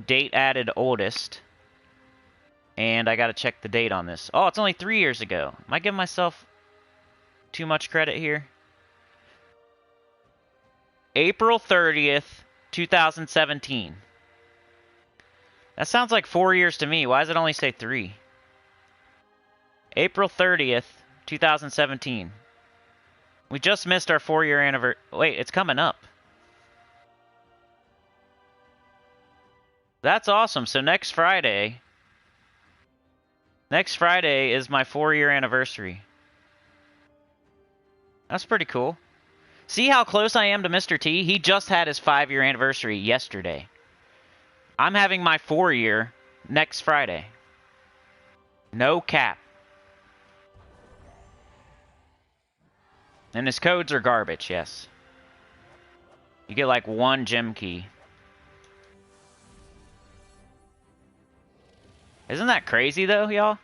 date added oldest, and I gotta check the date on this. Oh, it's only 3 years ago. Am I giving myself too much credit here? April 30th, 2017. That sounds like 4 years to me. Why does it only say 3? April 30th, 2017. We just missed our 4-year anniversary. Wait, it's coming up. That's awesome. So next Friday is my 4-year anniversary. That's pretty cool. See how close I am to Mr. T? He just had his 5-year anniversary yesterday. I'm having my 4-year next Friday. No cap. And his codes are garbage, yes. You get like 1 gem key. Isn't that crazy though, y'all?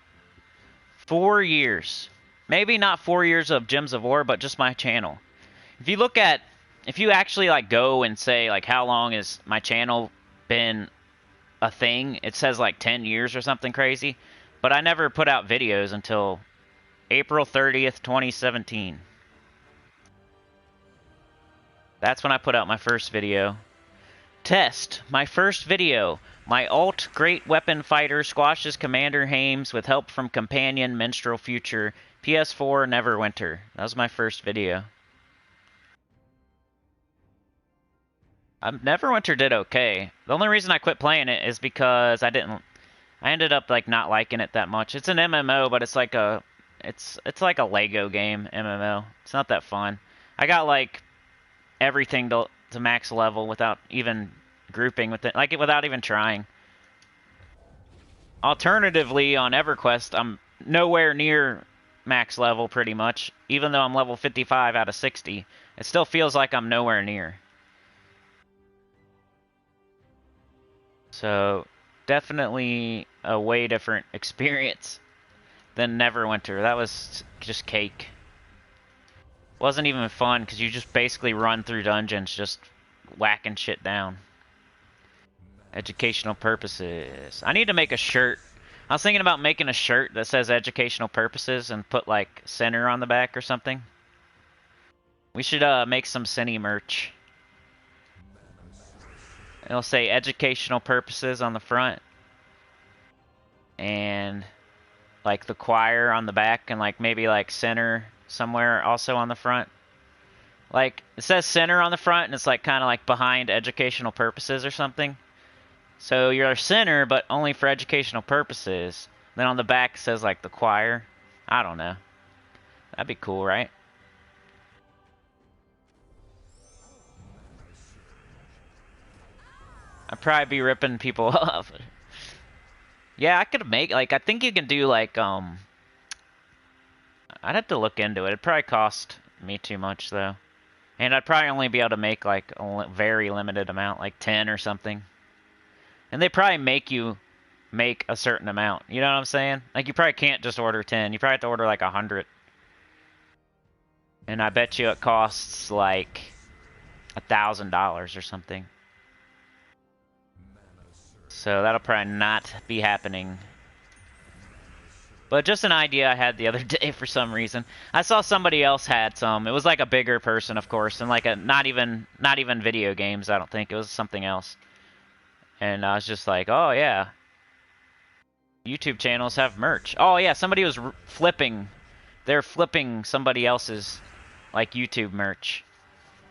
4 years. Maybe not 4 years of Gems of War, but just my channel. If you actually like go and say like how long has my channel been a thing, it says like 10 years or something crazy. But I never put out videos until April 30th, 2017. That's when I put out my first video. Test. My first video. My alt great weapon fighter squashes Commander Hames with help from companion Minstrel Future. PS4 Neverwinter. That was my first video. Neverwinter did okay. The only reason I quit playing it is because I ended up like not liking it that much. It's an MMO, but it's like a Lego game MMO. It's not that fun. I got like everything to max level without even grouping with it, like without even trying. Alternatively, on EverQuest, I'm nowhere near max level pretty much. Even though I'm level 55 out of 60, it still feels like I'm nowhere near. So, definitely a way different experience than Neverwinter. That was just cake. Wasn't even fun because you just basically run through dungeons just whacking shit down. Educational purposes. I need to make a shirt. I was thinking about making a shirt that says educational purposes and put like center on the back or something. We should make some Sinny merch. It'll say educational purposes on the front. And like the choir on the back, and like maybe like center somewhere also on the front. Like it says center on the front and it's like kind of like behind educational purposes or something. So you're a center but only for educational purposes. Then on the back it says like the choir. I don't know. That'd be cool, right? I'd probably be ripping people off. Yeah, I could make, like, I think you can do, like, I'd have to look into it. It'd probably cost me too much, though. And I'd probably only be able to make, like, a very limited amount, like 10 or something. And they probably make you make a certain amount. You know what I'm saying? Like, you probably can't just order 10. You probably have to order, like, 100. And I bet you it costs, like, $1,000 or something. So that'll probably not be happening. But just an idea I had the other day for some reason. I saw somebody else had some. It was like a bigger person, of course, and like a not even video games, I don't think. It was something else. And I was just like, "Oh yeah. YouTube channels have merch." Oh yeah, somebody was flipping. They're flipping somebody else's like YouTube merch.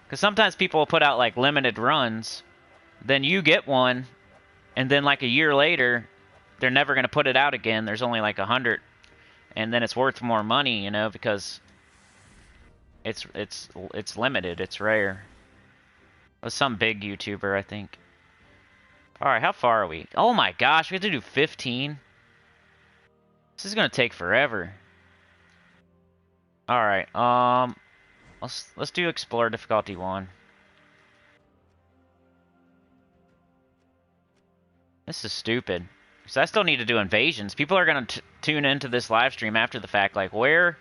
Cuz sometimes people will put out like limited runs, then you get one. And then like a year later, they're never going to put it out again. There's only like 100. And then it's worth more money, you know, because it's limited. It's rare. It was some big YouTuber, I think. Alright, how far are we? Oh my gosh, we have to do 15? This is going to take forever. Alright, let's do Explore difficulty 1. This is stupid. So I still need to do invasions. People are going to tune into this live stream after the fact, like, where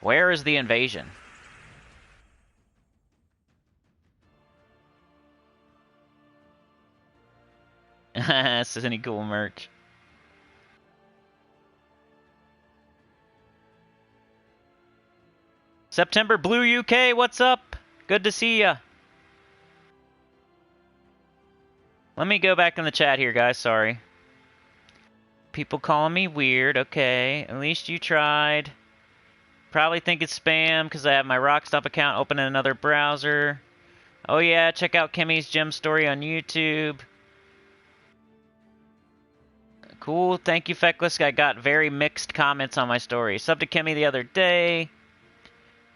is the invasion? Sinnycool merch. September Blue UK, what's up? Good to see ya. Let me go back in the chat here, guys. Sorry. People calling me weird. Okay, at least you tried. Probably think it's spam because I have my Rockstop account open in another browser. Oh yeah, check out Kimmy's gem story on YouTube. Cool, thank you, Feckless. I got very mixed comments on my story. Sub to Kimmy the other day.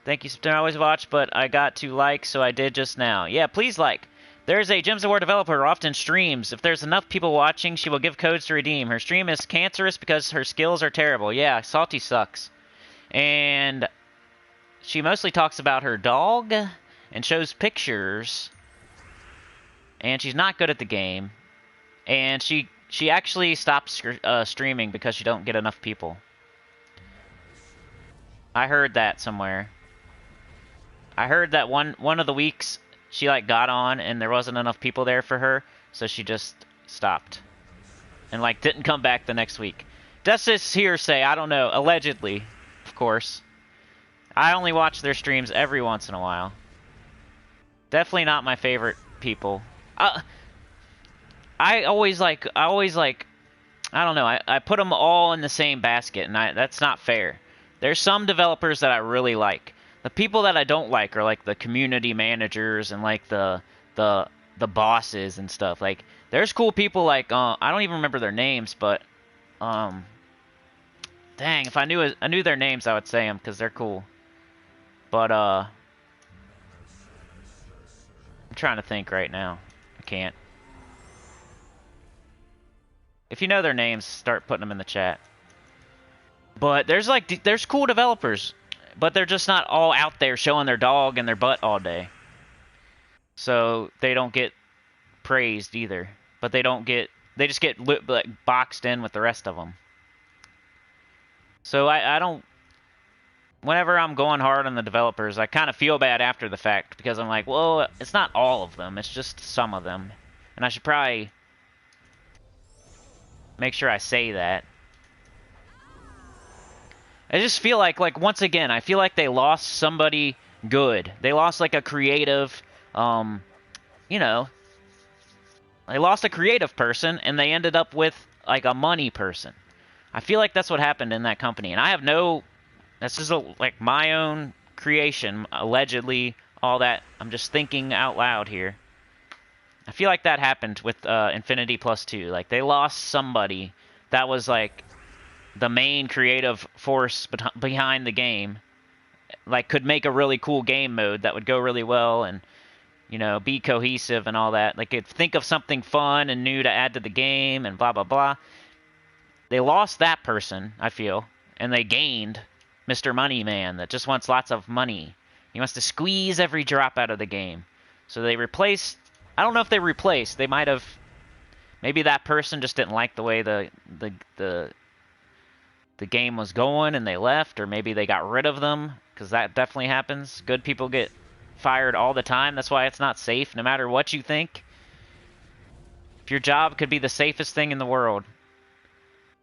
Thank you, September. I always watch, but I got to like, so I did just now. Yeah, please like. There's a Gems of War developer who often streams. If there's enough people watching, she will give codes to redeem. Her stream is cancerous because her skills are terrible. Yeah, Salty sucks. And she mostly talks about her dog and shows pictures. And she's not good at the game. And she actually stopped streaming because she don't get enough people. I heard that somewhere. I heard that one of the weeks she like got on and there wasn't enough people there for her, so she just stopped. And like didn't come back the next week. That's just hearsay, I don't know. Allegedly, of course. I only watch their streams every once in a while. Definitely not my favorite people. I always like, I don't know, I put them all in the same basket, and that's not fair. There's some developers that I really like. The people that I don't like are like the community managers and like the bosses and stuff. Like there's cool people like I don't even remember their names, but dang, if I knew their names, I would say them because they're cool. But I'm trying to think right now. I can't. If you know their names, start putting them in the chat. But there's cool developers, but they're just not all out there showing their dog and their butt all day. So they don't get praised either. But they just get like boxed in with the rest of them. So I don't. Whenever I'm going hard on the developers, I kind of feel bad after the fact because I'm like, well, it's not all of them, it's just some of them, and I should probably make sure I say that. I just feel like once again, I feel like they lost somebody good. They lost like a creative, you know, they lost a creative person and they ended up with like a money person. I feel like that's what happened in that company, and I have no. This is like my own creation, allegedly. All that. I'm just thinking out loud here. I feel like that happened with Infinity Plus 2. Like, they lost somebody that was, like, the main creative force behind the game. Like, could make a really cool game mode that would go really well and, you know, be cohesive and all that. Like, think of something fun and new to add to the game and blah, blah, blah. They lost that person, I feel, and they gained Mr. Money Man that just wants lots of money. He wants to squeeze every drop out of the game. So they replaced... I don't know if they replaced. They might have... Maybe that person just didn't like the way the game was going and they left, or maybe they got rid of them, because that definitely happens. Good people get fired all the time. That's why it's not safe, no matter what you think. If your job could be the safest thing in the world,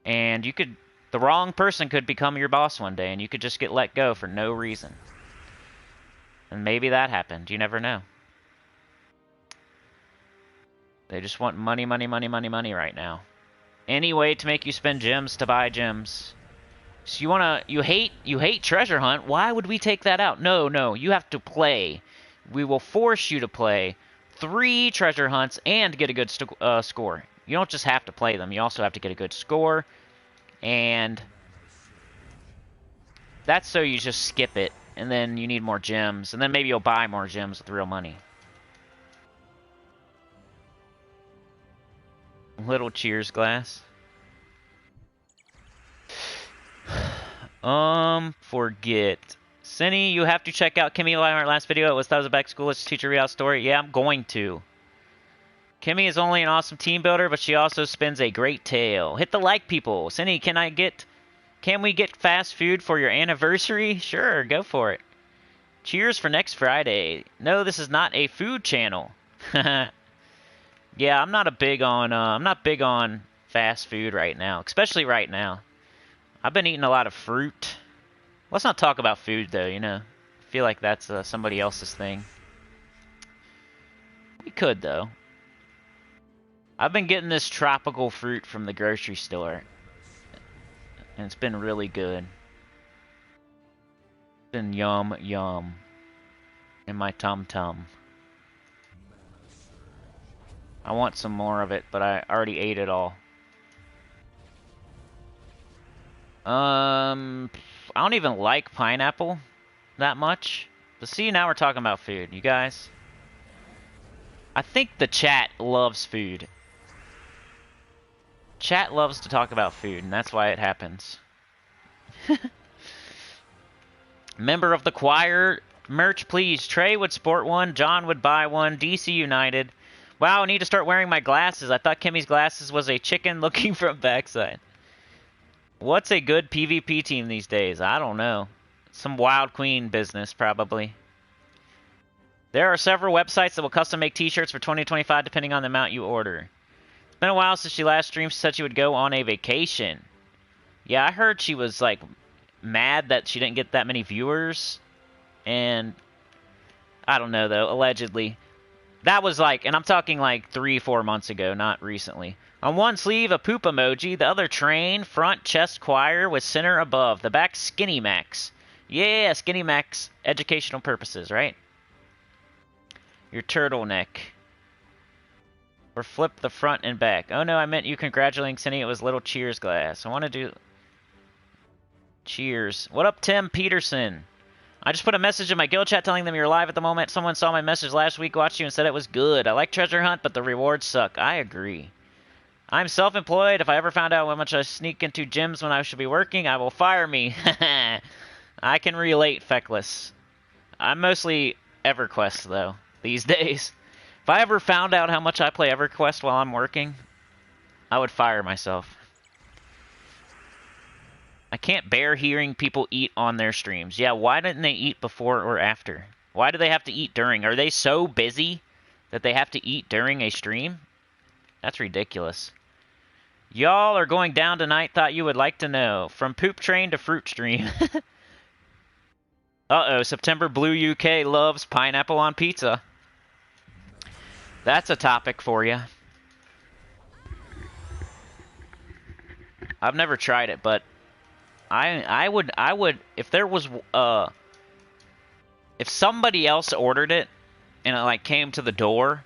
and you could... The wrong person could become your boss one day, and you could just get let go for no reason. And maybe that happened. You never know. They just want money, money, money, money, money right now. Any way to make you spend gems to buy gems. So you hate treasure hunt. Why would we take that out? No, you have to play. We will force you to play 3 treasure hunts and get a good score. You don't just have to play them. You also have to get a good score. And that's so you just skip it, and then you need more gems, and then maybe you'll buy more gems with real money. Little cheers glass. Forget. Cinny, you have to check out Kimmy Lionheart last video. It was 1000 back to school. Let's teach a real story. Yeah, I'm going to. Kimmy is only an awesome team builder, but she also spins a great tale. Hit the like, people. Cindy, can we get fast food for your anniversary? Sure, go for it. Cheers for next Friday. No, this is not a food channel. Yeah, I'm not big on fast food right now, especially right now. I've been eating a lot of fruit. Let's not talk about food though, you know. I feel like that's somebody else's thing. We could though. I've been getting this tropical fruit from the grocery store, and it's been really good. It's been yum yum in my tum-tum. I want some more of it, but I already ate it all. I don't even like pineapple that much. But see, now we're talking about food, you guys. I think the chat loves food. Chat loves to talk about food, and that's why it happens. Member of the choir, merch please. Trey would sport one, John would buy one, DC United. Wow, I need to start wearing my glasses. I thought Kimmy's glasses was a chicken looking from backside. What's a good PvP team these days? I don't know. Some Wild Queen business, probably. There are several websites that will custom make t-shirts for 2025 depending on the amount you order. It's been a while since she last streamed. She said she would go on a vacation. Yeah, I heard she was, like, mad that she didn't get that many viewers. And I don't know, though, allegedly. That was, like, and I'm talking, like, 3-4 months ago, not recently. On one sleeve, a poop emoji. The other, train, front, chest, choir, with center above. The back, Skinny Max. Yeah, Skinny Max. Educational purposes, right? Your turtleneck. Or flip the front and back. Oh no, I meant you congratulating Cindy. It was little cheers glass. I want to do... Cheers. What up, Tim Peterson? I just put a message in my guild chat telling them you're live at the moment. Someone saw my message last week, watched you, and said it was good. I like Treasure Hunt, but the rewards suck. I agree. I'm self-employed. If I ever found out how much I sneak into gyms when I should be working, I will fire me. I can relate, Feckless. I'm mostly EverQuest, though, these days. If I ever found out how much I play EverQuest while I'm working, I would fire myself. I can't bear hearing people eat on their streams. Yeah, why didn't they eat before or after? Why do they have to eat during? Are they so busy that they have to eat during a stream? That's ridiculous. Y'all are going down tonight, thought you would like to know. From poop train to fruit stream. Uh-oh, September Blue UK loves pineapple on pizza. That's a topic for you. I've never tried it, but I would if there was if somebody else ordered it and it like came to the door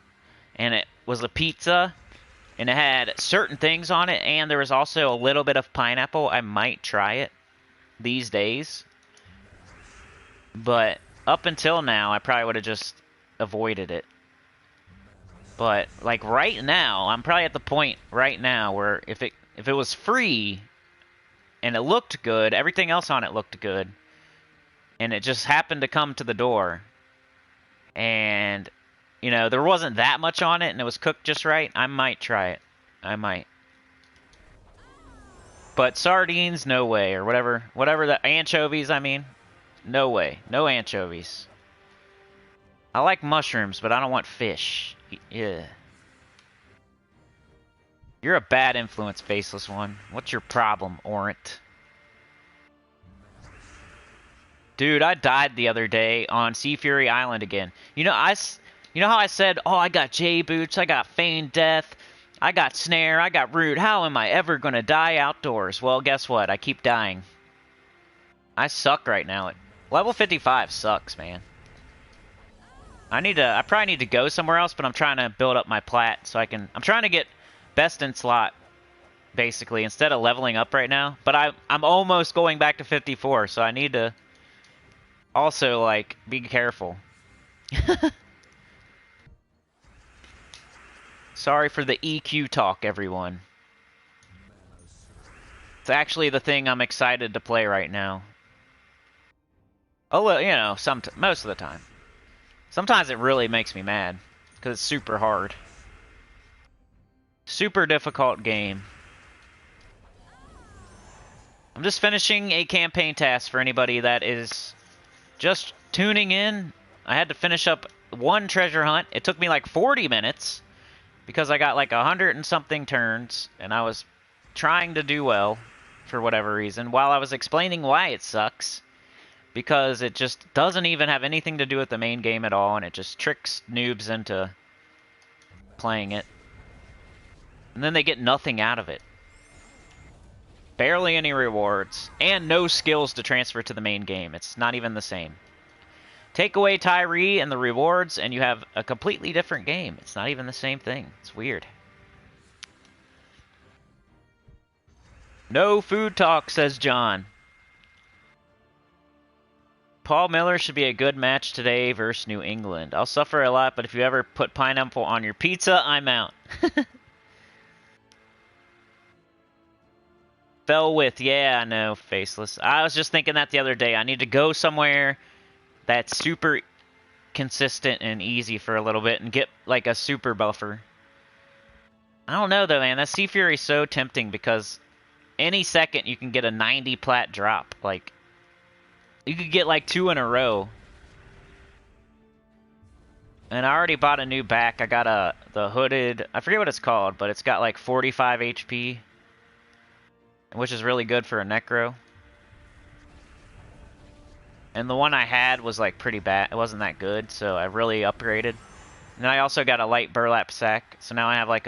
and it was a pizza and it had certain things on it and there was also a little bit of pineapple, I might try it these days. But up until now, I probably would have just avoided it. But like right now, I'm probably at the point right now where if it was free and it looked good, everything else on it looked good, and it just happened to come to the door, and you know there wasn't that much on it and it was cooked just right, I might try it. I might. But sardines, no way, or whatever the anchovies, I mean, no way, no anchovies. I like mushrooms, but I don't want fish. Yeah. You're a bad influence, Faceless One. What's your problem, Orant? Dude, I died the other day on Sea Fury Island again. You know how I said, oh, I got J-Boots, I got Feigned Death, I got Snare, I got Root. How am I ever going to die outdoors? Well, guess what? I keep dying. I suck right now. Level 55 sucks, man. I probably need to go somewhere else, but I'm trying to build up my plat so I'm trying to get best in slot, basically, instead of leveling up right now. But I'm almost going back to 54, so I need to also, like, be careful. Sorry for the EQ talk, everyone. It's actually the thing I'm excited to play right now. Oh, well, you know, most of the time. Sometimes it really makes me mad, because it's super hard. Super difficult game. I'm just finishing a campaign task for anybody that is just tuning in. I had to finish up one treasure hunt. It took me like 40 minutes because I got like 100 and something turns, and I was trying to do well for whatever reason while I was explaining why it sucks, because it just doesn't even have anything to do with the main game at all, and it just tricks noobs into playing it. And then they get nothing out of it. Barely any rewards, and no skills to transfer to the main game. It's not even the same. Take away Tyree and the rewards, and you have a completely different game. It's not even the same thing. It's weird. No food talk, says John. Paul Miller should be a good match today versus New England. I'll suffer a lot, but if you ever put pineapple on your pizza, I'm out. Fell with, yeah, I know, Faceless. I was just thinking that the other day. I need to go somewhere that's super consistent and easy for a little bit and get like a super buffer. I don't know though, man. That Sea Fury is so tempting because any second you can get a 90 plat drop. Like, you could get like 2 in a row. And I already bought a new back. I got the hooded, I forget what it's called, but it's got like 45 HP. Which is really good for a necro. And the one I had was like pretty bad. It wasn't that good, so I really upgraded. And then I also got a light burlap sack. So now I have like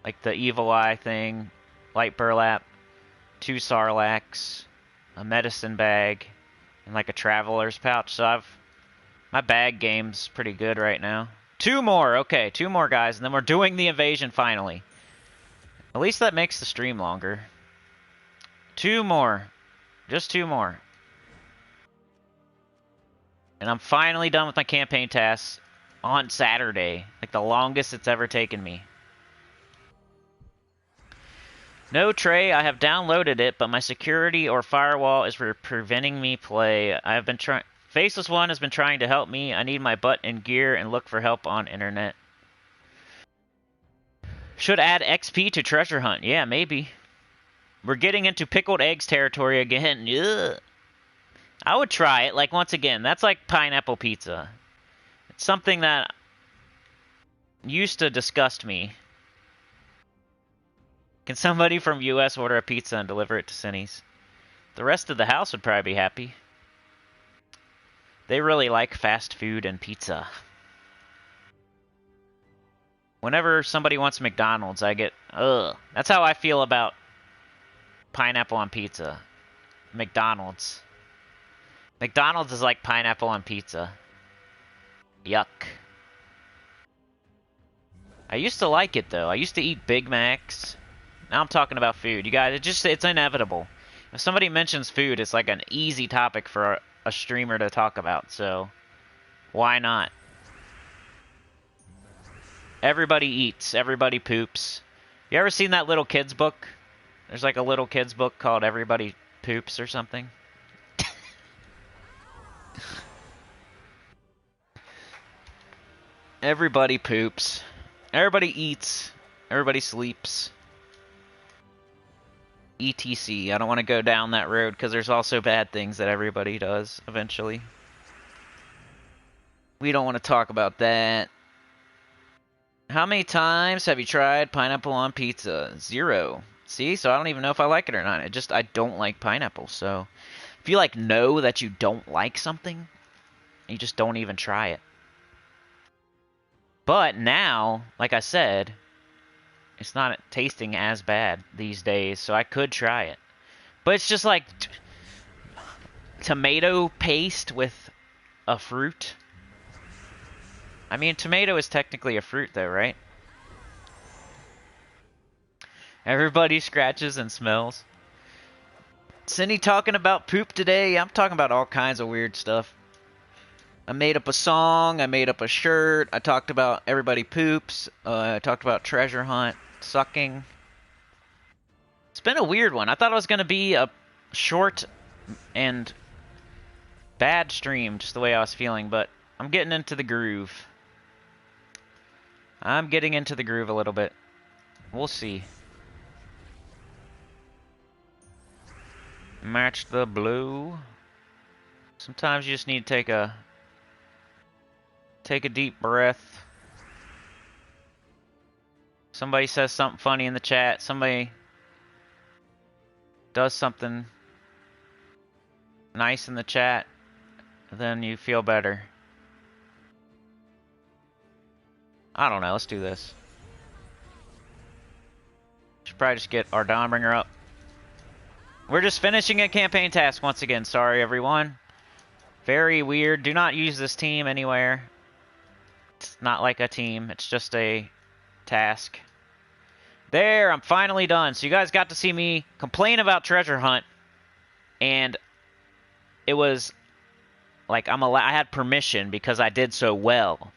like the evil eye thing, light burlap, 2 sarlaccs, a medicine bag, and like a traveler's pouch. So my bag game's pretty good right now. 2 more, okay, 2 more guys, and then we're doing the invasion finally. At least that makes the stream longer. 2 more. Just 2 more. And I'm finally done with my campaign tasks on Saturday. Like the longest it's ever taken me. No, Trey, I have downloaded it, but my security or firewall is preventing me play. I have been trying... Faceless One has been trying to help me. I need my butt in gear and look for help on internet. Should add XP to treasure hunt. Yeah, maybe. We're getting into pickled eggs territory again. Ugh. I would try it. Like, once again, that's like pineapple pizza. It's something that used to disgust me. Can somebody from US order a pizza and deliver it to Sinny's? The rest of the house would probably be happy. They really like fast food and pizza. Whenever somebody wants McDonald's, I get, ugh. That's how I feel about pineapple on pizza. McDonald's. McDonald's is like pineapple on pizza. Yuck. I used to like it, though. I used to eat Big Macs. Now I'm talking about food. You guys, it's inevitable. If somebody mentions food, it's like an easy topic for a streamer to talk about, so why not? Everybody eats. Everybody poops. You ever seen that little kid's book? There's like a little kid's book called Everybody Poops or something. Everybody poops. Everybody eats. Everybody sleeps. ETC. I don't want to go down that road because there's also bad things that everybody does eventually. We don't want to talk about that. How many times have you tried pineapple on pizza? 0. See, so I don't even know if I like it or not. I don't like pineapple. So if you like know that you don't like something, you just don't even try it. But now, like I said, it's not tasting as bad these days, so I could try it. But it's just like tomato paste with a fruit. I mean, tomato is technically a fruit, though, right? Everybody scratches and smells. Cindy talking about poop today? I'm talking about all kinds of weird stuff. I made up a song. I made up a shirt. I talked about everybody poops. I talked about treasure hunt, sucking. It's been a weird one. I thought it was going to be a short and bad stream, just the way I was feeling, but I'm getting into the groove. I'm getting into the groove a little bit. We'll see. Match the blue. Sometimes you just need to take a deep breath. Somebody says something funny in the chat. Somebody does something nice in the chat. Then you feel better. I don't know. Let's do this. Should probably just get our Dawnbringer up. We're just finishing a campaign task once again. Sorry, everyone. Very weird. Do not use this team anywhere. It's not like a team. It's just a task. There, I'm finally done. So you guys got to see me complain about Treasure Hunt. And it was like I had permission because I did so well.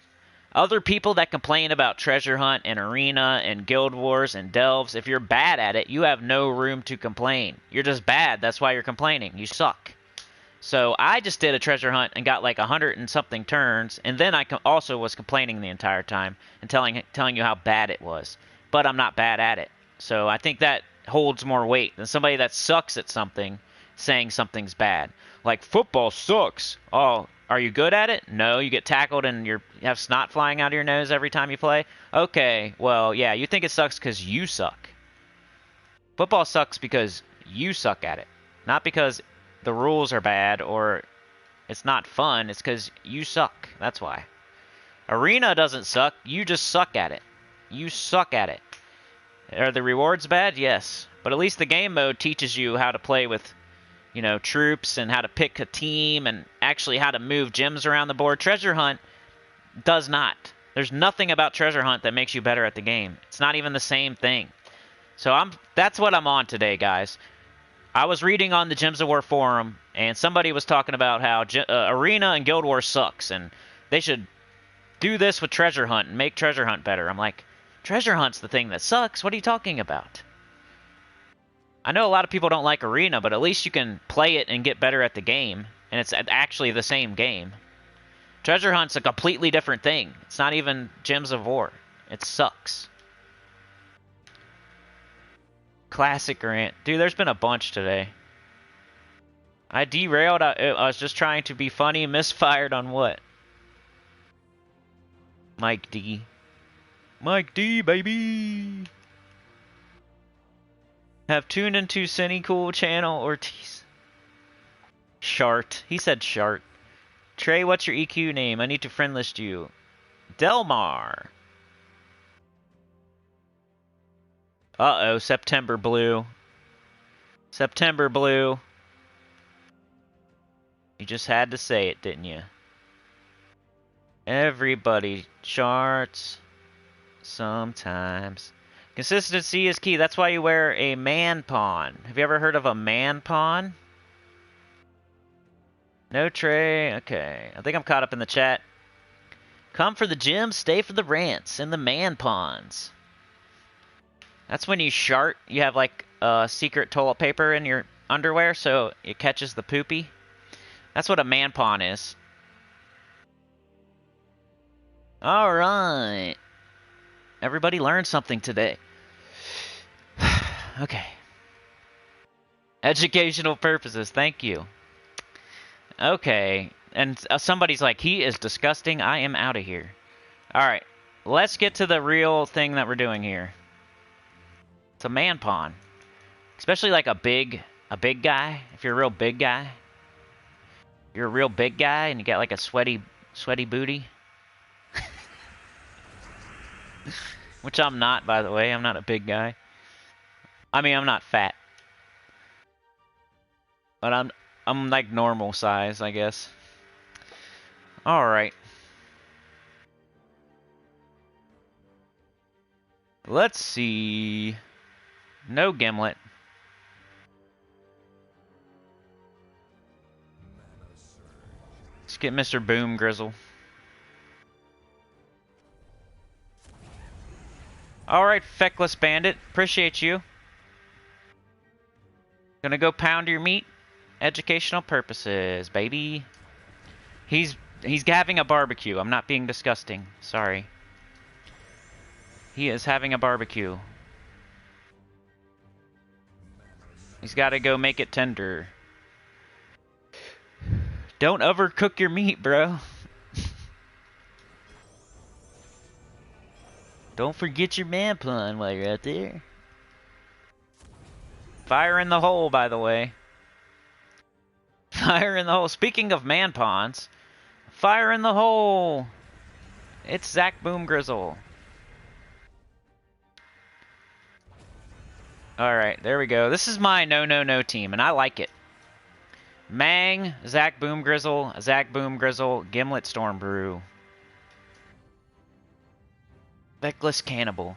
Other people that complain about Treasure Hunt and Arena and Guild Wars and Delves, if you're bad at it, you have no room to complain. You're just bad. That's why you're complaining. You suck. So I just did a Treasure Hunt and got like 100 and something turns, and then I also was complaining the entire time and telling you how bad it was. But I'm not bad at it. So I think that holds more weight than somebody that sucks at something saying something's bad. Like, football sucks. Oh, are you good at it? No, you get tackled and you have snot flying out of your nose every time you play? Okay, well, yeah, you think it sucks because you suck. Football sucks because you suck at it. Not because the rules are bad or it's not fun. It's because you suck. That's why. Arena doesn't suck. You just suck at it. You suck at it. Are the rewards bad? Yes. But at least the game mode teaches you how to play with, you know, troops and how to pick a team and actually how to move gems around the board. Treasure Hunt does not. There's nothing about Treasure Hunt that makes you better at the game. It's not even the same thing. So that's what I'm on today, guys. I was reading on the Gems of War forum, and somebody was talking about how Arena and Guild Wars sucks, and they should do this with Treasure Hunt and make Treasure Hunt better. I'm like, Treasure Hunt's the thing that sucks. What are you talking about? I know a lot of people don't like Arena, but at least you can play it and get better at the game, and it's actually the same game. Treasure Hunt's a completely different thing. It's not even Gems of War. It sucks. Classic rant. Dude, there's been a bunch today. I derailed. I was just trying to be funny. Misfired on what? Mike D. Mike D, baby! Have tuned into Sinnycool channel Ortiz. Shart. He said Shart. Trey, what's your EQ name? I need to friend list you. Delmar. Uh-oh, September Blue. September Blue. You just had to say it, didn't you? Everybody charts sometimes. Consistency is key. That's why you wear a man pawn. Have you ever heard of a man pawn? No Trey. Okay. I think I'm caught up in the chat. Come for the gym, stay for the rants and the man pawns. That's when you shart. You have like secret toilet paper in your underwear so it catches the poopy. That's what a man pawn is. Alright. Everybody learned something today. Okay. Educational purposes, thank you. Okay. And somebody's like, he is disgusting. I am out of here. Alright. Let's get to the real thing that we're doing here. It's a man pawn. Especially like a big guy. If you're a real big guy. You're a real big guy and you got like a sweaty booty. Which I'm not, by the way. I'm not a big guy. I mean, I'm not fat. But I'm like normal size, I guess. Alright. Let's see. No Gimlet. Let's get Mr. Boom Grizzle. Alright, Feckless Bandit. Appreciate you. Gonna go pound your meat. Educational purposes, baby. He's having a barbecue. I'm not being disgusting. Sorry. He is having a barbecue. He's got to go make it tender. Don't overcook your meat, bro. Don't forget your man pun while you're out there. Fire in the hole, by the way. Fire in the hole. Speaking of man pawns, fire in the hole. It's Zach Boom Grizzle. Alright, there we go. This is my no team, and I like it. Mang, Zach Boom Grizzle, Gimlet Storm Brew. Feckless Cannibal.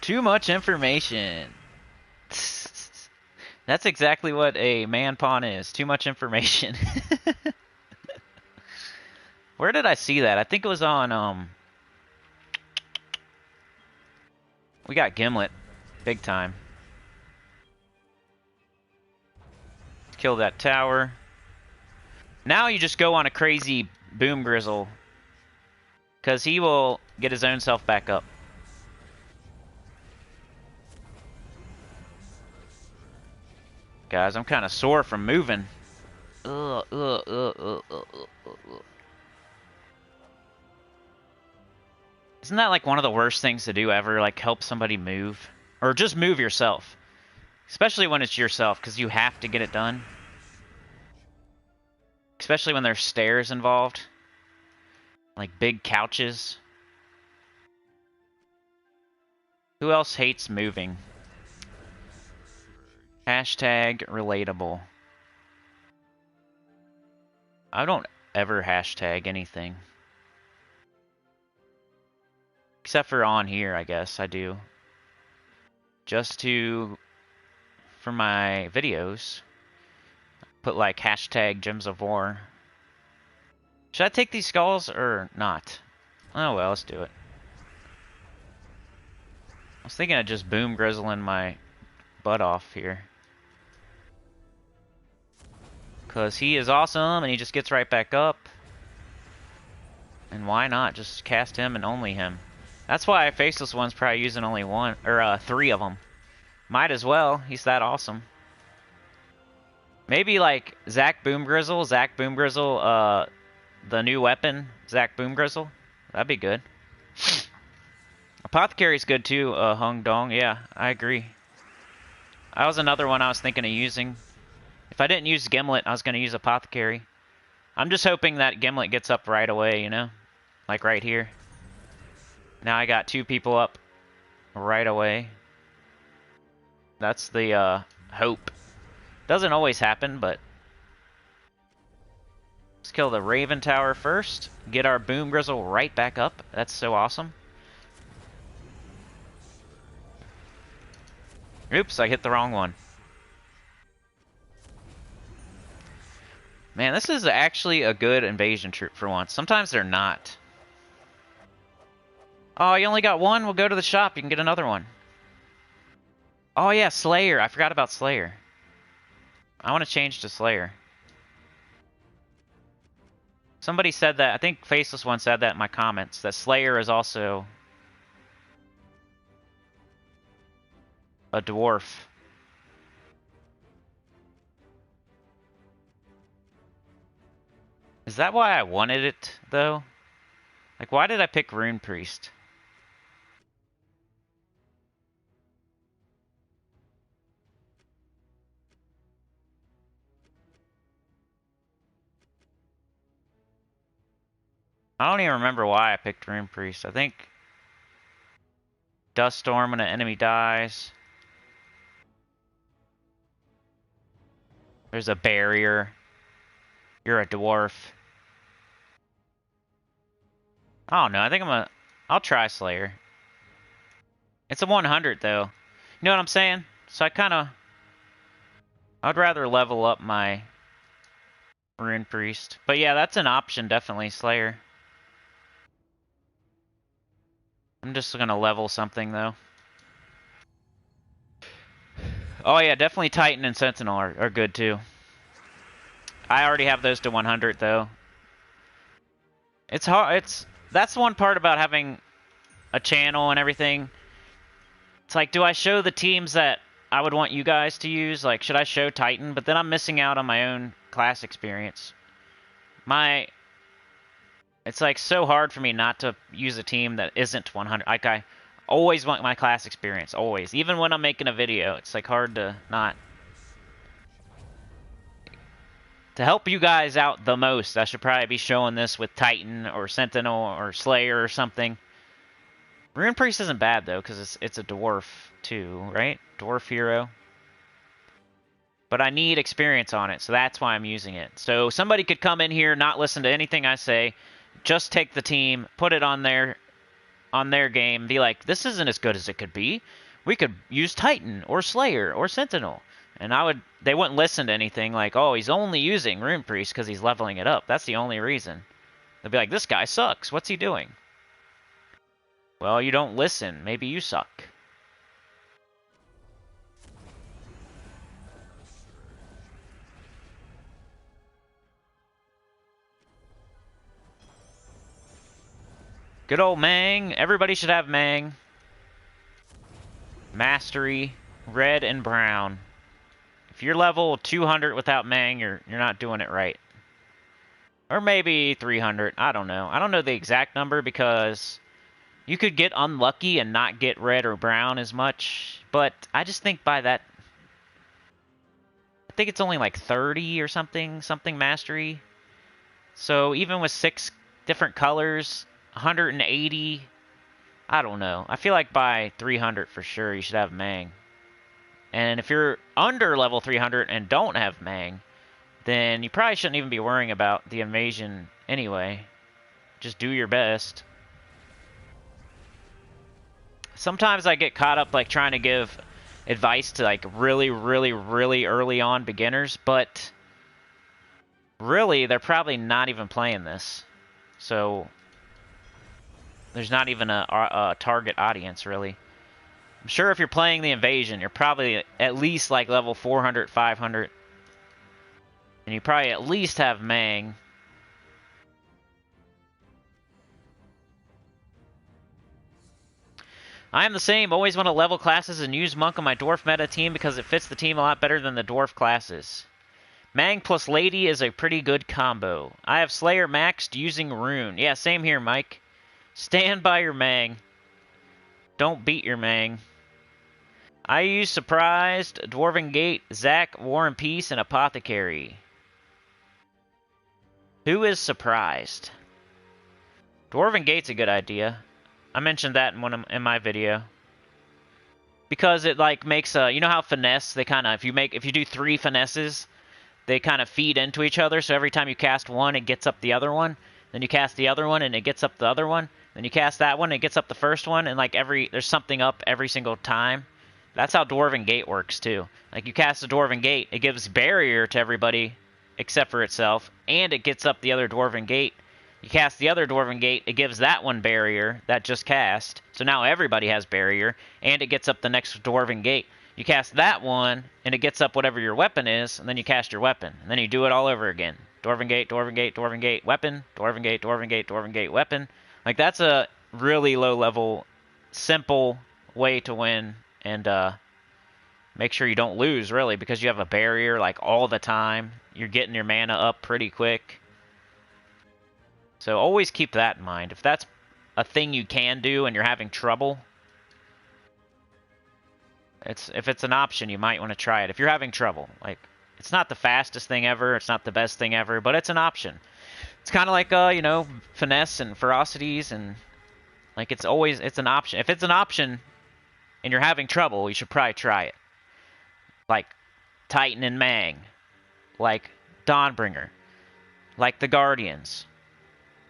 Too much information. That's exactly what a man pawn is. Too much information. Where did I see that? I think it was on, we got Gimlet. Big time. Kill that tower. Now you just go on a crazy Boom Grizzle. Because he will get his own self back up. Guys, I'm kind of sore from moving. Isn't that like one of the worst things to do ever? Like help somebody move? Or just move yourself. Especially when it's yourself, because you have to get it done. Especially when there's stairs involved. Like big couches. Who else hates moving? Hashtag relatable. I don't ever hashtag anything. Except for on here, I guess I do. Just for my videos, put like hashtag Gems of War. Should I take these skulls or not? Oh well, let's do it. I was thinking of just boom grizzling my butt off here. Because he is awesome and he just gets right back up. And why not just cast him and only him? That's why Faceless One's probably using only one, or 3 of them. Might as well, he's that awesome. Maybe like Zach Boom Grizzle, the new weapon, Zach Boom Grizzle. That'd be good. Apothecary's good too, Hung Dong. Yeah, I agree. That was another one I was thinking of using. If I didn't use Gimlet, I was going to use Apothecary. I'm just hoping that Gimlet gets up right away, you know? Like right here. Now I got 2 people up right away. That's the hope. Doesn't always happen, but... Let's kill the Raven Tower first. Get our Boom Grizzle right back up. That's so awesome. Oops, I hit the wrong one. Man, this is actually a good invasion troop for once. Sometimes they're not. Oh, you only got one? We'll go to the shop. You can get another one. Oh yeah, Slayer. I forgot about Slayer. I want to change to Slayer. Somebody said that. I think Faceless One said that in my comments. That Slayer is also a dwarf. Is that why I wanted it, though? Like, why did I pick Rune Priest? I don't even remember why I picked Rune Priest. I think Dust Storm when an enemy dies. There's a barrier. You're a dwarf. I don't know. I think I'll try Slayer. It's a 100 though. You know what I'm saying? So I'd rather level up my Rune Priest. But yeah, that's an option, definitely, Slayer. I'm just gonna level something though. Oh yeah, definitely Titan and Sentinel are good too. I already have those to 100 though. It's hard. that's one part about having a channel and everything. It's like, do I show the teams that I would want you guys to use? Like, should I show Titan? But then I'm missing out on my own class experience. It's like so hard for me not to use a team that isn't 100. Like, I always want my class experience, always. Even when I'm making a video, it's like hard to not. To help you guys out the most, I should probably be showing this with Titan or Sentinel or Slayer or something. Rune Priest isn't bad though, because it's a dwarf too, right? Dwarf hero. But I need experience on it, so that's why I'm using it. So somebody could come in here, not listen to anything I say, just take the team, put it on their game, be like, this isn't as good as it could be. We could use Titan or Slayer or Sentinel. And they wouldn't listen to anything like, oh, he's only using Rune Priest because he's leveling it up. That's the only reason. They'll be like, this guy sucks. What's he doing? Well, you don't listen. Maybe you suck. Good old Mang. Everybody should have Mang. Mastery, red and brown. If you're level 200 without Mang, you're not doing it right. Or maybe 300. I don't know. I don't know the exact number because you could get unlucky and not get red or brown as much. But I just think by that, I think it's only like 30 or something mastery. So even with 6 different colors, 180, I don't know. I feel like by 300 for sure you should have Mang. And if you're under level 300 and don't have Mang, then you probably shouldn't even be worrying about the invasion anyway. Just do your best. Sometimes I get caught up like trying to give advice to like really early on beginners, but really they're probably not even playing this. So there's not even a target audience really. I'm sure if you're playing the invasion, you're probably at least like level 400, 500. And you probably at least have Mang. I am the same. Always want to level classes and use Monk on my Dwarf meta team because it fits the team a lot better than the Dwarf classes. Mang plus Lady is a pretty good combo. I have Slayer maxed using Rune. Yeah, same here, Mike. Stand by your Mang. Don't beat your Mang. I use Surprised, Dwarven Gate, Zac, War and Peace, and Apothecary. Who is Surprised? Dwarven Gate's a good idea. I mentioned that in my video. Because it like makes you know how finesse they kind of if you do 3 finesses, they kind of feed into each other. So every time you cast one, it gets up the other one. Then you cast the other one, and it gets up the other one. Then you cast that one, and it gets up the first one. And like there's something up every single time. That's how Dwarven Gate works too. Like you cast a Dwarven Gate, it gives barrier to everybody except for itself, and it gets up the other Dwarven Gate. You cast the other Dwarven Gate, it gives that one barrier that just cast. So now everybody has barrier, and it gets up the next Dwarven Gate. You cast that one, and it gets up whatever your weapon is, and then you cast your weapon. And then you do it all over again. Dwarven Gate, Dwarven Gate, Dwarven Gate, weapon, Dwarven Gate, Dwarven Gate, Dwarven Gate, weapon. Like that's a really low level, simple way to win, and make sure you don't lose really, because you have a barrier like all the time. You're getting your mana up pretty quick. So always keep that in mind. If that's a thing you can do and you're having trouble, if it's an option, you might want to try it. If you're having trouble, like it's not the fastest thing ever, it's not the best thing ever, but it's an option. It's kind of like you know, finesse and ferocities, and like it's an option. If it's an option and you're having trouble, you should probably try it. Like Titan and Mang, like Dawnbringer, like the Guardians,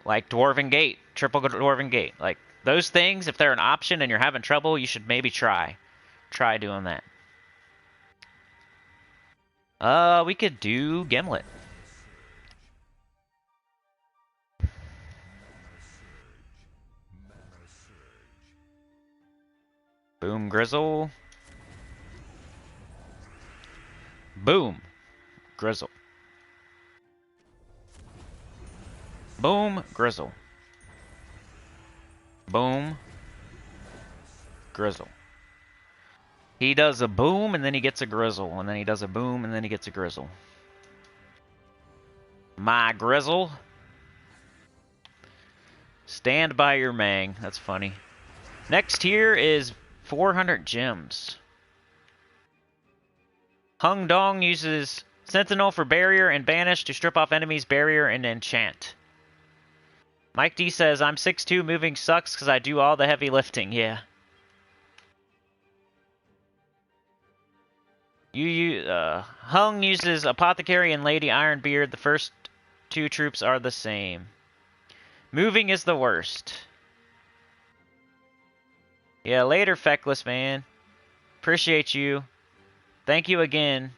like Dwarven Gate, triple Dwarven Gate. Like those things, if they're an option and you're having trouble, you should maybe try doing that. We could do Gimlet. Boom, Grizzle. Boom, Grizzle. Boom, Grizzle. Boom. Grizzle. He does a boom, and then he gets a grizzle. And then he does a boom, and then he gets a grizzle. My grizzle. Stand by your mang. That's funny. Next here is 400 gems. Hung Dong uses Sentinel for barrier and banish to strip off enemies, barrier, and enchant. Mike D says, I'm 6'2", moving sucks because I do all the heavy lifting. Yeah. Hung uses Apothecary and Lady Ironbeard. The first two troops are the same. Moving is the worst. Yeah, later, Feckless man. Appreciate you. Thank you again.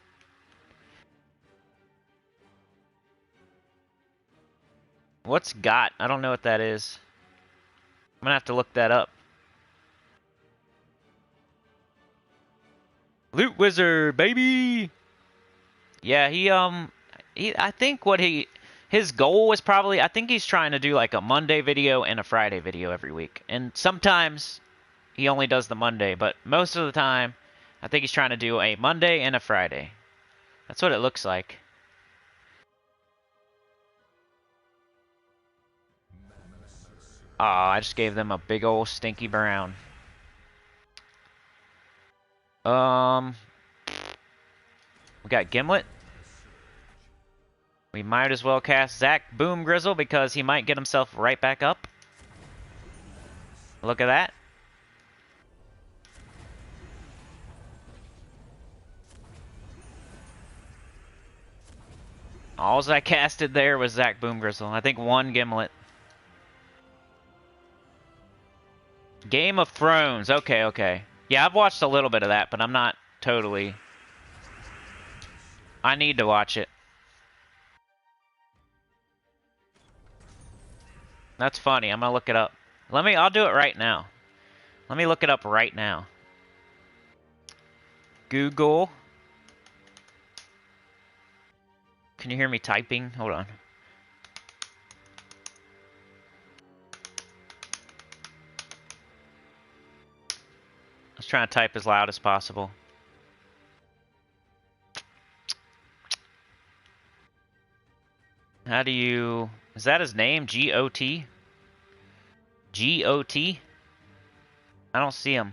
What's got? I don't know what that is. I'm gonna have to look that up. Loot Wizard, baby! Yeah, I think his goal was probably, I think he's trying to do like a Monday video and a Friday video every week. And sometimes he only does the Monday, but most of the time, I think he's trying to do a Monday and a Friday. That's what it looks like. Aw, I just gave them a big old stinky brown. We got Gimlet. We might as well cast Zach Boom Grizzle because he might get himself right back up. Look at that. All I casted there was Zach Boom Grizzle. I think one Gimlet. Game of Thrones. Okay, okay. Yeah, I've watched a little bit of that, but I'm not totally... I need to watch it. That's funny. I'm gonna look it up. I'll do it right now. Let me look it up right now. Google. Can you hear me typing? Hold on. I was trying to type as loud as possible. How do you... Is that his name? G-O-T? G-O-T? I don't see him.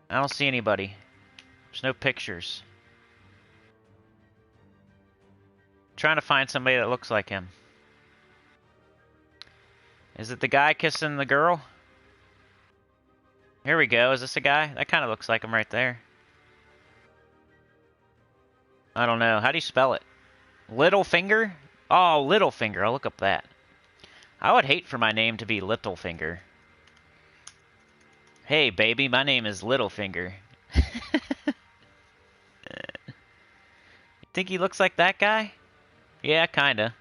I don't see anybody. There's no pictures. Trying to find somebody that looks like him. Is it the guy kissing the girl? Here we go. Is this a guy? That kind of looks like him right there. I don't know. How do you spell it? Littlefinger? Oh, Littlefinger. I'll look up that. I would hate for my name to be Littlefinger. Hey, baby, my name is Littlefinger. You think he looks like that guy? Yeah, kinda.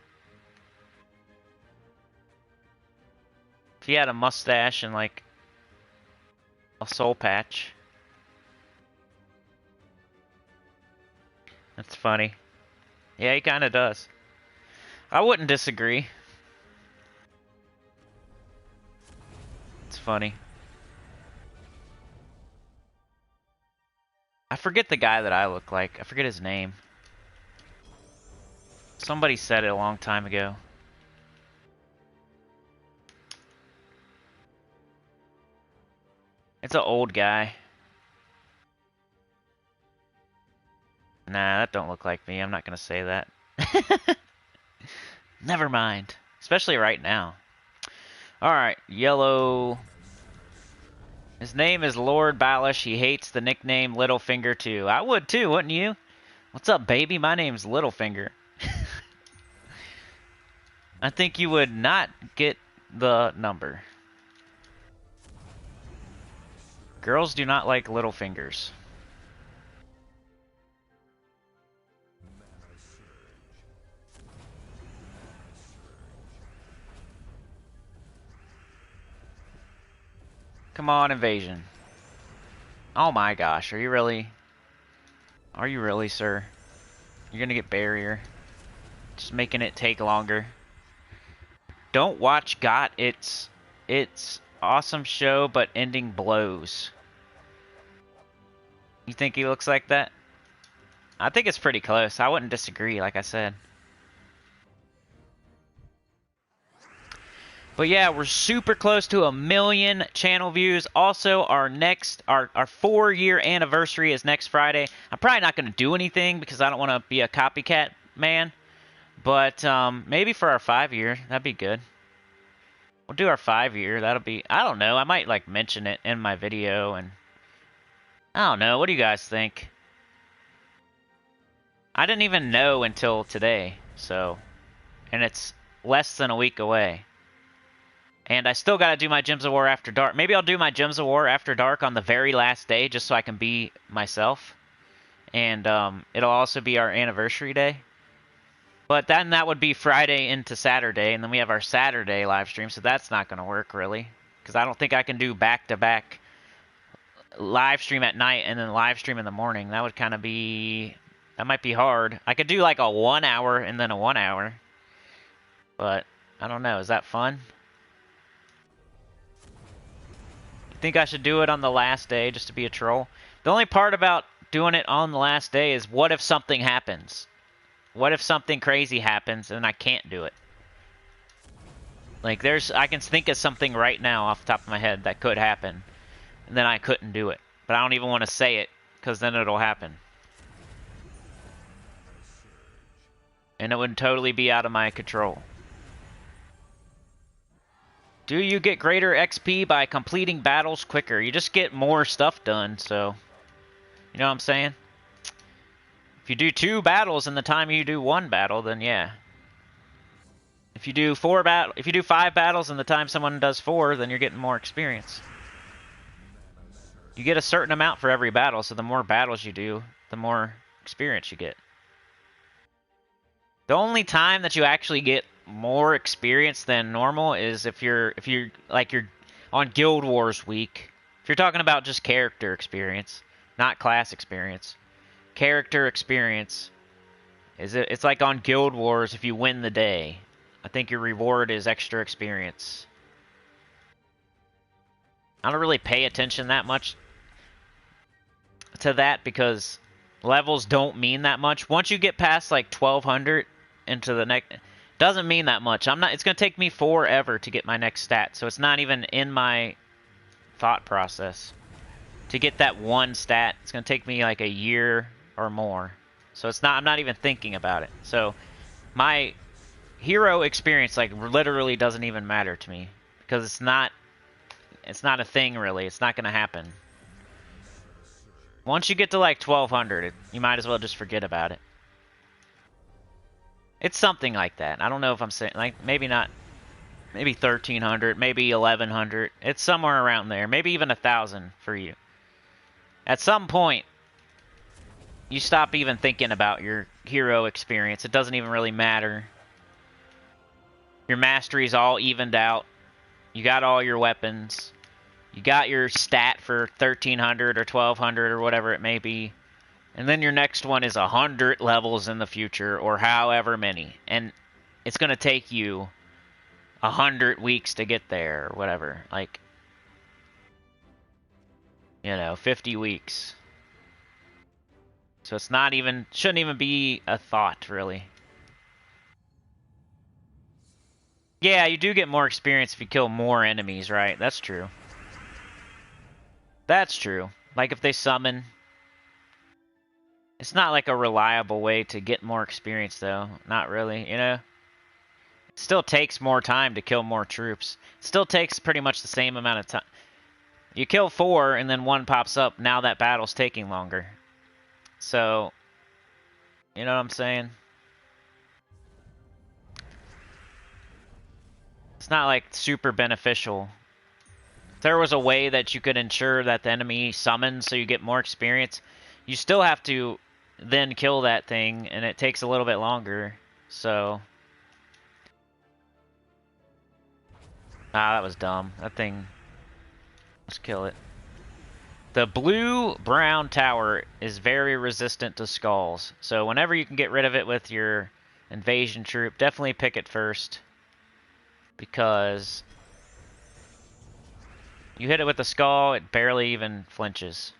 If he had a mustache and, like, a soul patch. That's funny. Yeah, he kinda does. I wouldn't disagree. It's funny. I forget the guy that I look like. I forget his name. Somebody said it a long time ago. It's an old guy. Nah, that don't look like me. I'm not gonna say that. Never mind. Especially right now. Alright, yellow. His name is Lord Balish. He hates the nickname Littlefinger too. I would too, wouldn't you? What's up, baby? My name's Littlefinger. I think you would not get the number. Girls do not like little fingers. Come on, invasion. Oh my gosh, are you really? Are you really, sir? You're gonna get barrier. Just making it take longer. Don't watch GOT, it's It's awesome show, but ending blows. You think he looks like that? I think it's pretty close. I wouldn't disagree, like I said. But yeah, we're super close to 1 million channel views. Also, our 4-year anniversary is next Friday. I'm probably not going to do anything because I don't want to be a copycat man. But maybe for our 5-year, that'd be good. We'll do our 5-year. That'll be, I don't know. I might like mention it in my video, and I don't know. What do you guys think? I didn't even know until today, so, and it's less than a week away. And I still got to do my Gems of War After Dark. Maybe I'll do my Gems of War After Dark on the very last day just so I can be myself. And it'll also be our anniversary day. But then that would be Friday into Saturday, and then we have our Saturday live stream, so that's not going to work, really. Because I don't think I can do back-to-back live stream at night and then live stream in the morning. That would kind of be... That might be hard. I could do like a 1 hour and then a 1 hour. But, I don't know. Is that fun? You think I should do it on the last day just to be a troll? The only part about doing it on the last day is what if something happens? What if something crazy happens and I can't do it? Like, I can think of something right now off the top of my head that could happen. And then I couldn't do it. But I don't even want to say it, because then it'll happen. And it would totally be out of my control. Do you get greater XP by completing battles quicker? You just get more stuff done, so... You know what I'm saying? If you do 2 battles in the time you do 1 battle, then yeah. If you do 5 battles in the time someone does 4, then you're getting more experience. You get a certain amount for every battle, so the more battles you do, the more experience you get. The only time that you actually get more experience than normal is if you're on Guild Wars week. If you're talking about just character experience, not class experience. Character experience it's like on Guild Wars. If you win the day, I think your reward is extra experience. I don't really pay attention that much to that because levels don't mean that much. Once you get past like 1200 into the next, doesn't mean that much. It's going to take me forever to get my next stat, so it's not even in my thought process to get that one stat. It's going to take me like a year or more. So I'm not even thinking about it. So my hero experience like literally doesn't even matter to me because it's not a thing really. It's not going to happen. Once you get to like 1200, you might as well just forget about it. It's something like that. I don't know if I'm saying like maybe not, maybe 1300, maybe 1100. It's somewhere around there. Maybe even 1000 for you. At some point, you stop even thinking about your hero experience. It doesn't even really matter. Your mastery's all evened out. You got all your weapons. You got your stat for 1300 or 1200 or whatever it may be. And then your next one is 100 levels in the future or however many. And it's going to take you 100 weeks to get there or whatever. Like, 50 weeks. So it's not even, shouldn't even be a thought, really. Yeah, you do get more experience if you kill more enemies, right? That's true. That's true. Like if they summon. It's not like a reliable way to get more experience, though. Not really, It still takes more time to kill more troops. It still takes pretty much the same amount of time. You kill 4 and then 1 pops up. Now that battle's taking longer. So, you know what I'm saying? It's not like super beneficial. If there was a way that you could ensure that the enemy summons so you get more experience, you still have to then kill that thing, and it takes a little bit longer. So, that was dumb. That thing, let's kill it. The blue-brown tower is very resistant to skulls. So whenever you can get rid of it with your invasion troop, definitely pick it first. Because You hit it with the skull, it barely even flinches.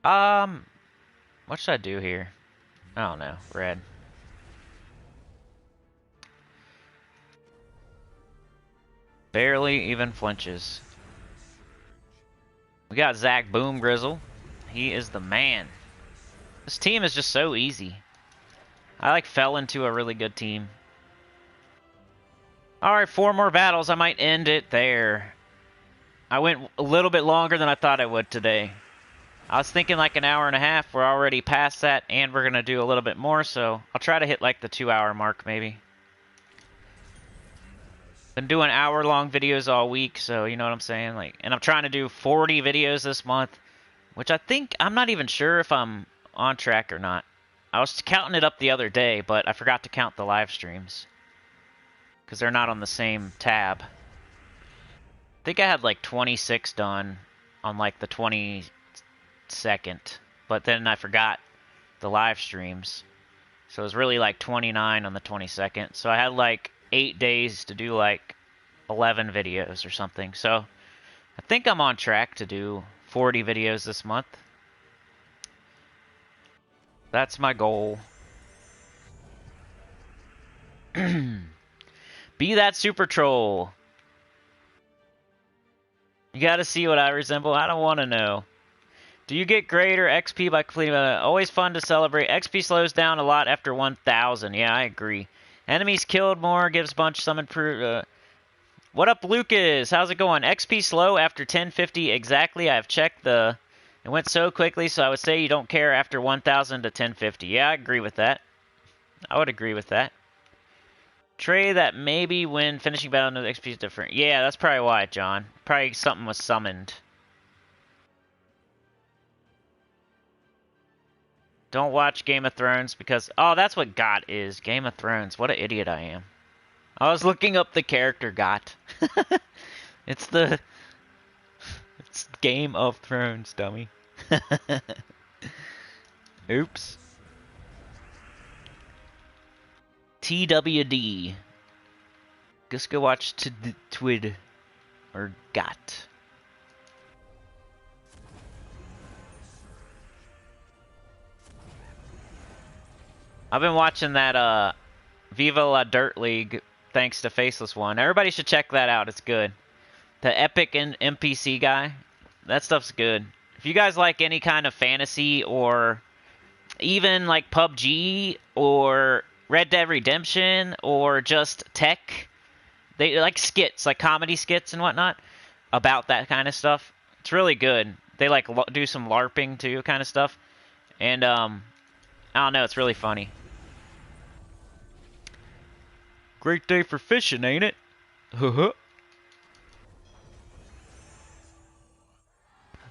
What should I do here? I don't know. Red. Barely even flinches. We got Zach Boom Grizzle. He is the man. This team is just so easy. I like fell into a really good team. Alright, 4 more battles. I might end it there. I went a little bit longer than I thought I would today. I was thinking like an hour and a half. We're already past that, and we're going to do a little bit more, so I'll try to hit like the 2-hour mark maybe. Been doing hour-long videos all week, so you know what I'm saying? Like, and I'm trying to do 40 videos this month, which I think, I'm not even sure if I'm on track or not. I was counting it up the other day, but I forgot to count the live streams. Because they're not on the same tab. I think I had like 26 done on like the 22nd, but then I forgot the live streams. So it was really like 29 on the 22nd. So I had like 8 days to do like 11 videos or something. So I think I'm on track to do 40 videos this month. That's my goal. Be that super troll. You gotta see what I resemble. I don't want to know. Do you get greater XP by completing always fun to celebrate. XP slows down a lot after 1,000. Yeah, I agree. Enemies killed more, gives bunch some improve. What up, Lucas? How's it going? XP slow after 1050 exactly. I've checked the... It went so quickly, so I would say you don't care after 1,000 to 1050. Yeah, I agree with that. I would agree with that. Trey, that maybe when finishing battle, no XP is different. Yeah, that's probably why, John. Probably something was summoned. Don't watch Game of Thrones because... Oh, that's what GOT is. Game of Thrones. What an idiot I am. I was looking up the character GOT. It's the... It's Game of Thrones, dummy. Oops. TWD. Just go watch Twid. Or GOT. I've been watching that Viva La Dirt League thanks to Faceless One. Everybody should check that out. It's good. The Epic and NPC guy. That stuff's good. If you guys like any kind of fantasy or even like PUBG or Red Dead Redemption or just tech, they like skits, like comedy skits and whatnot about that kind of stuff. It's really good. They like do some LARPing too, kind of stuff. And I don't know, it's really funny. Great day for fishing, ain't it?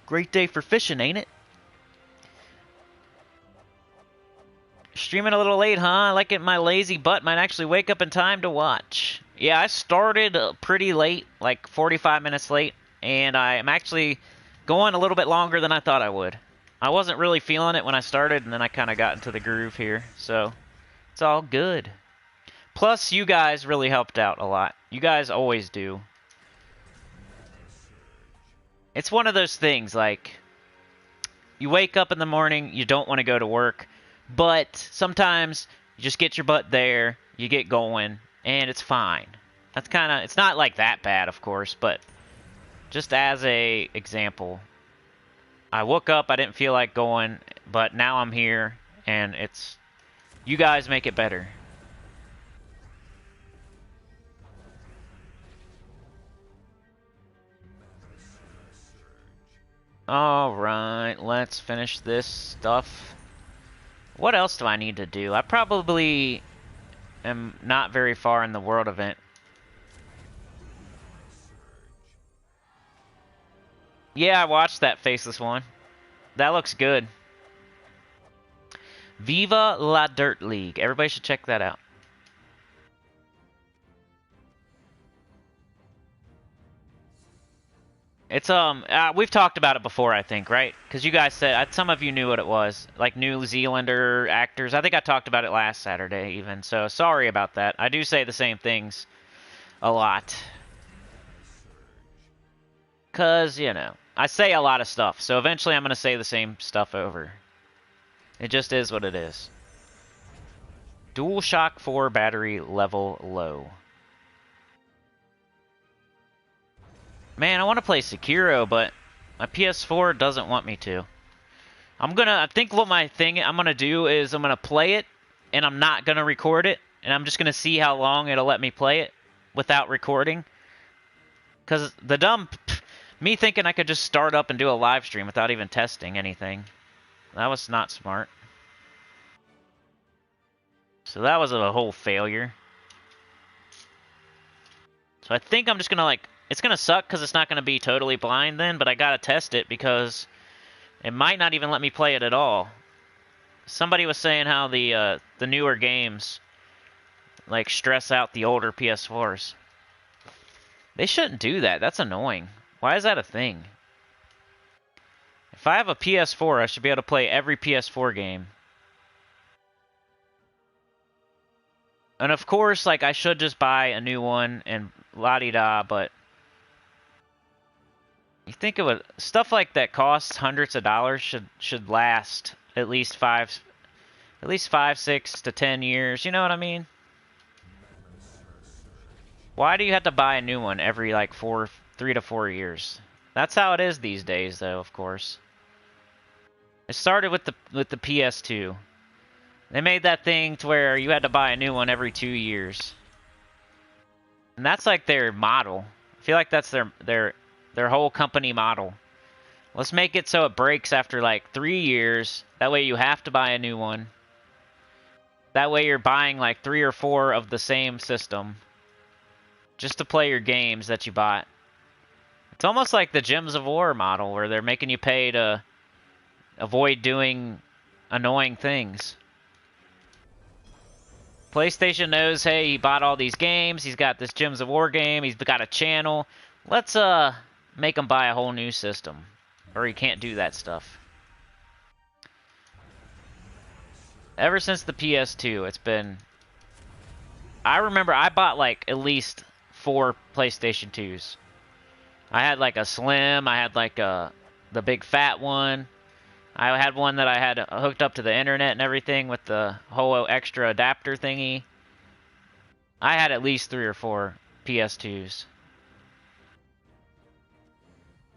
Great day for fishing, ain't it? Streaming a little late, huh? I like it. My lazy butt might actually wake up in time to watch. Yeah, I started pretty late, like 45 minutes late, and I am actually going a little bit longer than I thought I would. I wasn't really feeling it when I started, and then I kind of got into the groove here, so it's all good. Plus, you guys really helped out a lot. You guys always do. It's one of those things, like, you wake up in the morning, you don't want to go to work, but sometimes you just get your butt there, you get going, and it's fine. That's kind of, it's not like that bad, of course, but just as a example, I woke up, I didn't feel like going, but now I'm here, and it's, you guys make it better. Alright, let's finish this stuff. What else do I need to do? I probably am not very far in the world event. Yeah, I watched that Faceless One. That looks good. Viva La Dirt League. Everybody should check that out. It's we've talked about it before, I think, right? Because you guys said some of you knew what it was, like New Zealander actors. I think I talked about it last Saturday, even. So sorry about that. I do say the same things a lot, cause you know I say a lot of stuff. So eventually, I'm gonna say the same stuff over. It just is what it is. DualShock 4 battery level low. Man, I want to play Sekiro, but my PS4 doesn't want me to. I think what my thing I'm gonna do is I'm gonna play it, and I'm not gonna record it, and I'm just gonna see how long it'll let me play it without recording. Cause me thinking I could just start up and do a live stream without even testing anything. That was not smart. So that was a whole failure. So I think I'm just gonna it's gonna suck because it's not gonna be totally blind then, but I gotta test it because it might not even let me play it at all. Somebody was saying how the newer games like stress out the older PS4s. They shouldn't do that. That's annoying. Why is that a thing? If I have a PS4, I should be able to play every PS4 game. And of course, like, I should just buy a new one and la-di-da, but you think it would, stuff like that costs hundreds of dollars should last at least 5, 6 to 10 years. You know what I mean? Why do you have to buy a new one every like 3 to 4 years? That's how it is these days, though. Of course, it started with the PS2. They made that thing to where you had to buy a new one every 2 years, and that's like their model. I feel like that's their whole company model. Let's make it so it breaks after like 3 years. That way you have to buy a new one. That way you're buying like 3 or 4 of the same system just to play your games that you bought. It's almost like the Gems of War model where they're making you pay to avoid doing annoying things. PlayStation knows, hey, he bought all these games, he's got this Gems of War game, he's got a channel. Let's make him buy a whole new system. Or he can't do that stuff. Ever since the PS2, it's been... I remember I bought like at least 4 PlayStation 2s. I had like a Slim, I had like the big fat one. I had one that I had hooked up to the internet and everything with the whole extra adapter thingy. I had at least 3 or 4 PS2s.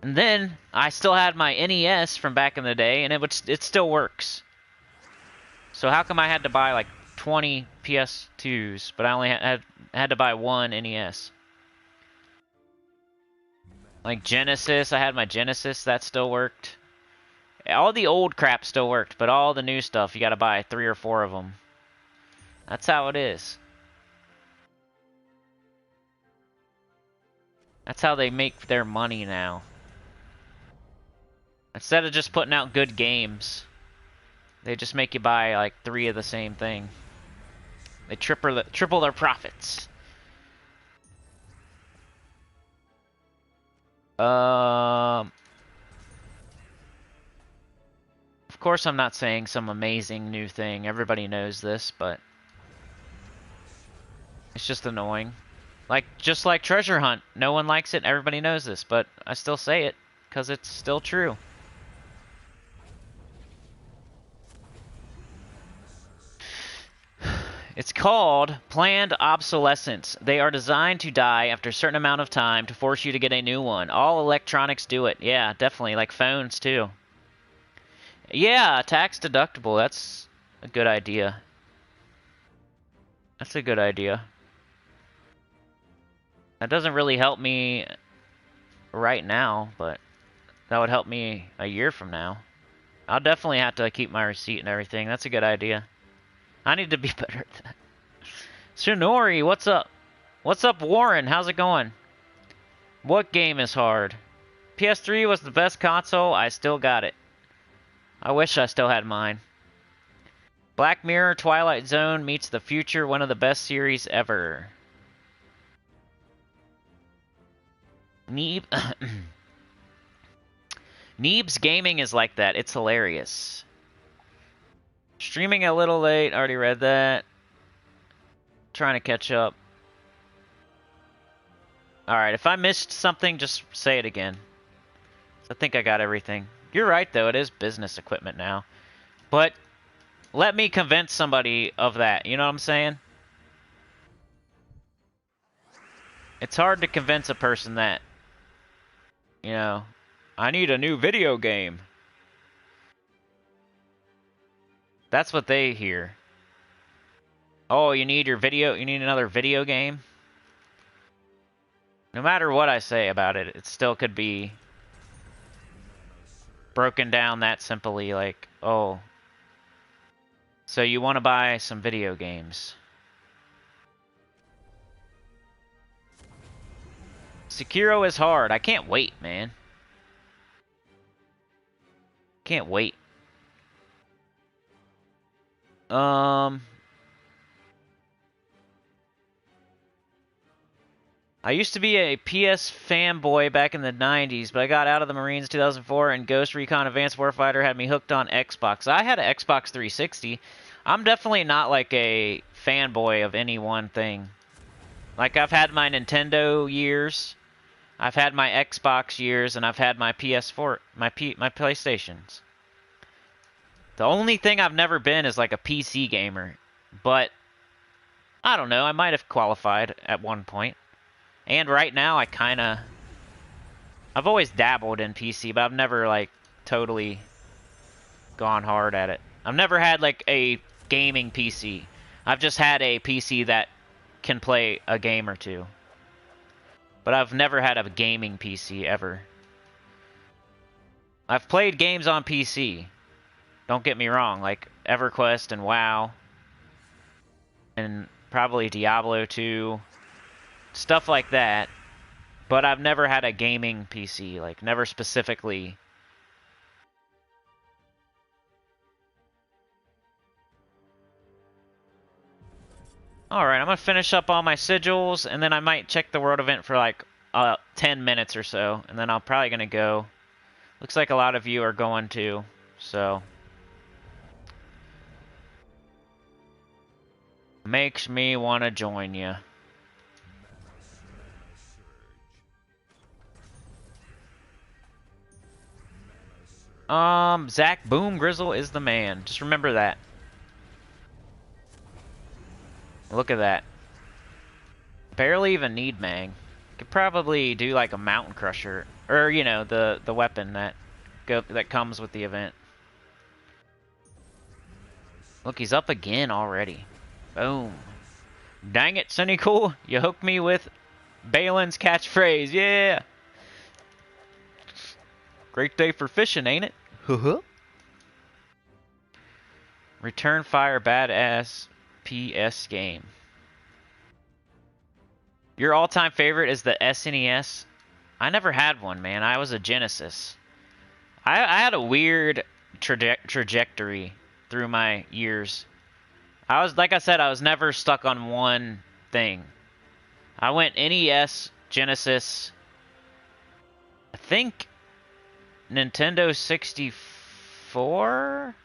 And then I still had my NES from back in the day, and it still works. So how come I had to buy like 20 PS2s, but I only had to buy 1 NES? Like Genesis, I had my Genesis, that still worked. All the old crap still worked, but all the new stuff, you gotta buy 3 or 4 of them. That's how it is. That's how they make their money now. Instead of just putting out good games, they just make you buy like 3 of the same thing. They triple their profits. Of course, I'm not saying some amazing new thing. Everybody knows this, but it's just annoying. Just like Treasure Hunt. No one likes it. Everybody knows this, but I still say it because it's still true. It's called planned obsolescence. They are designed to die after a certain amount of time to force you to get a new one. All electronics do it. Yeah, definitely. Like phones, too. Yeah, tax deductible. That's a good idea. That's a good idea. That doesn't really help me right now, but that would help me a year from now. I'll definitely have to keep my receipt and everything. That's a good idea. I need to be better at that. Shinori, what's up? What's up, Warren? How's it going? What game is hard? PS3 was the best console. I still got it. I wish I still had mine. Black Mirror Twilight Zone meets the future. One of the best series ever. Neebs Gaming is like that. It's hilarious. Streaming a little late. Already read that. Trying to catch up. Alright, if I missed something, just say it again. I think I got everything. You're right, though. It is business equipment now. But let me convince somebody of that. You know what I'm saying? It's hard to convince a person that, you know, I need a new video game. That's what they hear. Oh, you need another video game? No matter what I say about it, it still could be broken down that simply, like, oh, so you want to buy some video games. Sekiro is hard. I can't wait, man. Can't wait. I used to be a PS fanboy back in the 90s, but I got out of the Marines in 2004, and Ghost Recon Advanced Warfighter had me hooked on Xbox. I had an Xbox 360. I'm definitely not like a fanboy of any one thing. Like, I've had my Nintendo years, I've had my Xbox years, and I've had my PS4, my PlayStations. The only thing I've never been is like a PC gamer, but I don't know, I might have qualified at one point. And right now, I've always dabbled in PC, but I've never, like, totally gone hard at it. I've never had, like, a gaming PC. I've just had a PC that can play a game or two. But I've never had a gaming PC, ever. I've played games on PC. Don't get me wrong, like EverQuest and WoW. And probably Diablo 2. Stuff like that, but I've never had a gaming PC, like, never specifically. Alright, I'm gonna finish up all my sigils, and then I might check the world event for, like, 10 minutes or so, and then I'm probably gonna go. Looks like a lot of you are going to, so. Makes me want to join you. Zach Boom Grizzle is the man. Just remember that. Look at that. Barely even need Mang. Could probably do like a Mountain Crusher, or you know, the weapon that comes with the event. Look, he's up again already. Boom. Dang it, Sinnycool. You hooked me with Balin's catchphrase. Yeah. Great day for fishing, ain't it? Return Fire Badass PS game. Your all-time favorite is the SNES? I never had one, man. I was a Genesis. I had a weird trajectory through my years. Like I said, I was never stuck on one thing. I went NES, Genesis, I think Nintendo 64?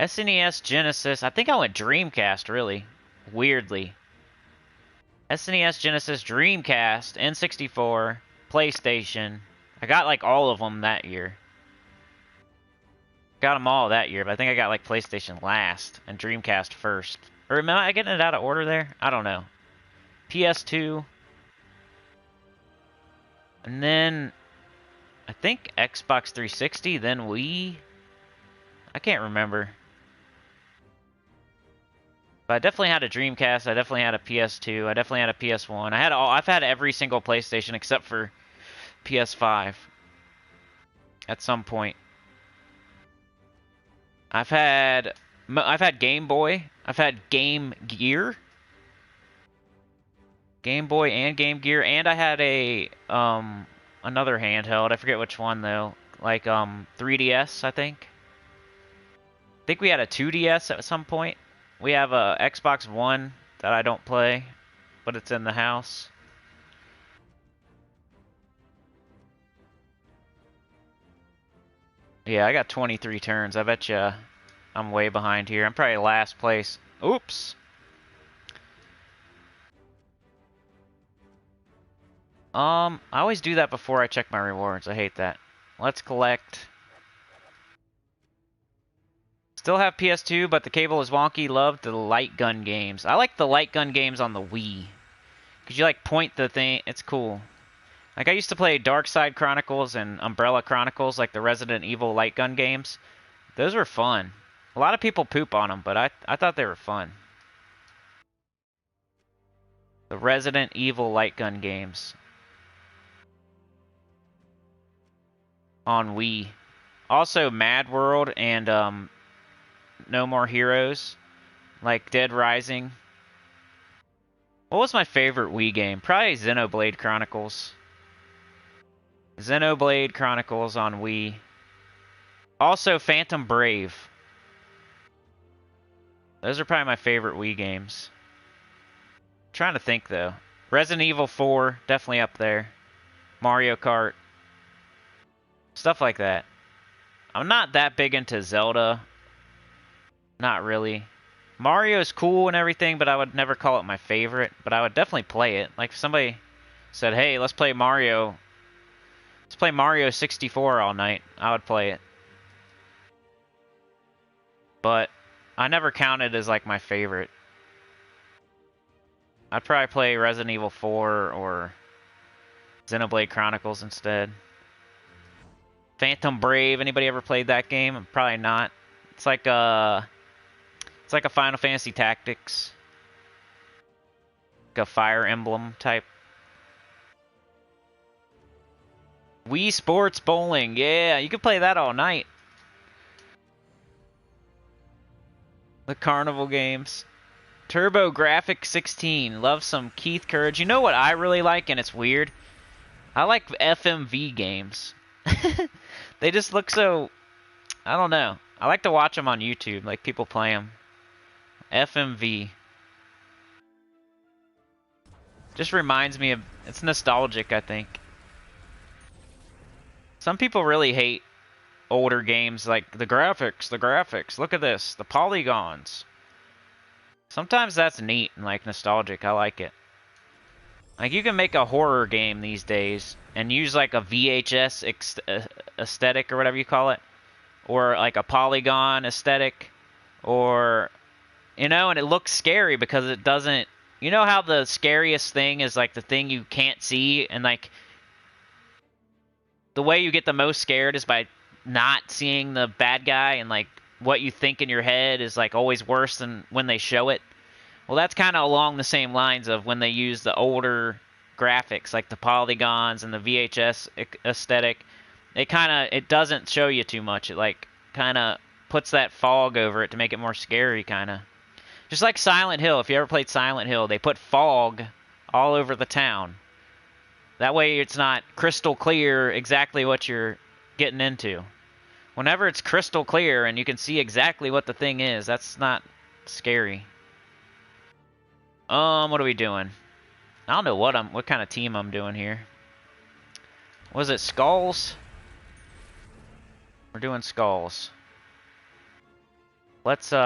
SNES, Genesis. I think I went Dreamcast, really. Weirdly. SNES, Genesis, Dreamcast, N64, PlayStation. I got like all of them that year. Got them all that year, but I think I got like PlayStation last and Dreamcast first. Or am I getting it out of order there? I don't know. PS2. And then I think Xbox 360, then Wii. I can't remember. But I definitely had a Dreamcast. I definitely had a PS2. I definitely had a PS1. I've had every single PlayStation except for PS5 at some point. I've had Game Boy. I've had Game Gear. Game Boy and Game Gear, and I had a another handheld. I forget which one though. Like 3DS, I think. I think we had a 2DS at some point. We have a Xbox One that I don't play, but it's in the house. Yeah, I got 23 turns. I bet you I'm way behind here. I'm probably last place. Oops. I always do that before I check my rewards. I hate that. Let's collect. Still have PS2, but the cable is wonky. Love the light gun games. I like the light gun games on the Wii. Because you, like, point the thing. It's cool. Like, I used to play Dark Side Chronicles and Umbrella Chronicles, like the Resident Evil light gun games. Those were fun. A lot of people poop on them, but I thought they were fun. The Resident Evil light gun games. On Wii. Also, Mad World and No More Heroes. Like Dead Rising. What was my favorite Wii game? Probably Xenoblade Chronicles. Xenoblade Chronicles on Wii. Also, Phantom Brave. Those are probably my favorite Wii games. I'm trying to think, though. Resident Evil 4, definitely up there. Mario Kart. Stuff like that. I'm not that big into Zelda. Not really. Mario's cool and everything, but I would never call it my favorite. But I would definitely play it. Like, if somebody said, hey, let's play Mario. Let's play Mario 64 all night. I would play it. But I never counted as, like, my favorite. I'd probably play Resident Evil 4 or Xenoblade Chronicles instead. Phantom Brave. Anybody ever played that game? Probably not. It's like a Final Fantasy Tactics. Like a Fire Emblem type. Wii Sports Bowling. Yeah, you could play that all night. The Carnival games. Turbo Graphic 16. Love some Keith Courage. You know what I really like, and it's weird? I like FMV games. They just look so... I don't know. I like to watch them on YouTube, like people play them. FMV. Just reminds me of... It's nostalgic, I think. Some people really hate older games, like the graphics. Look at this. The polygons. Sometimes that's neat and, like, nostalgic. I like it. Like, you can make a horror game these days and use, like, a VHS aesthetic or whatever you call it. Or, like, a polygon aesthetic. Or, you know, and it looks scary because it doesn't... You know how the scariest thing is, like, the thing you can't see? And, like, the way you get the most scared is by not seeing the bad guy. And, like, what you think in your head is, like, always worse than when they show it. Well, that's kind of along the same lines of when they use the older graphics, like the polygons and the VHS aesthetic. It doesn't show you too much. It, like, kind of puts that fog over it to make it more scary, kind of. Just like Silent Hill. If you ever played Silent Hill, they put fog all over the town. That way it's not crystal clear exactly what you're getting into. Whenever it's crystal clear and you can see exactly what the thing is, that's not scary. What are we doing? I don't know what kind of team I'm doing here. Was it Skulls? We're doing Skulls. Let's, this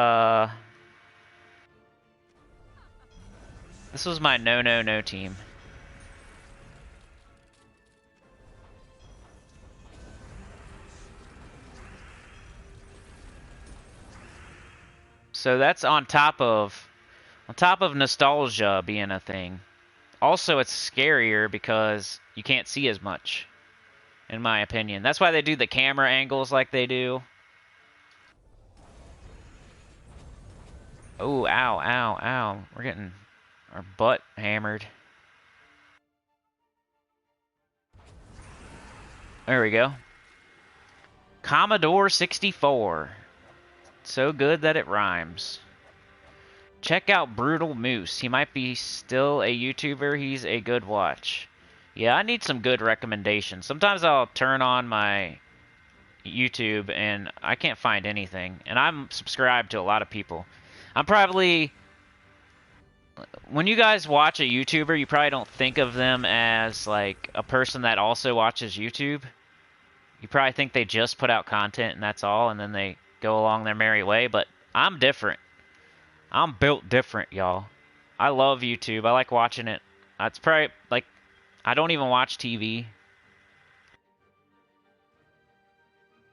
was my no team. So that's on top of nostalgia being a thing. Also, it's scarier because you can't see as much, in my opinion. That's why they do the camera angles like they do. Oh, ow, ow, ow. We're getting our butt hammered. There we go. Commodore 64. So good that it rhymes. Check out Brutal Moose. He might be still a YouTuber. He's a good watch. Yeah, I need some good recommendations. Sometimes I'll turn on my YouTube and I can't find anything. And I'm subscribed to a lot of people. I'm probably... When you guys watch a YouTuber, you probably don't think of them as, like, a person that also watches YouTube. You probably think they just put out content and that's all, and then they go along their merry way, but I'm different. I'm built different, y'all. I love YouTube. I like watching it. It's probably, like, I don't even watch TV.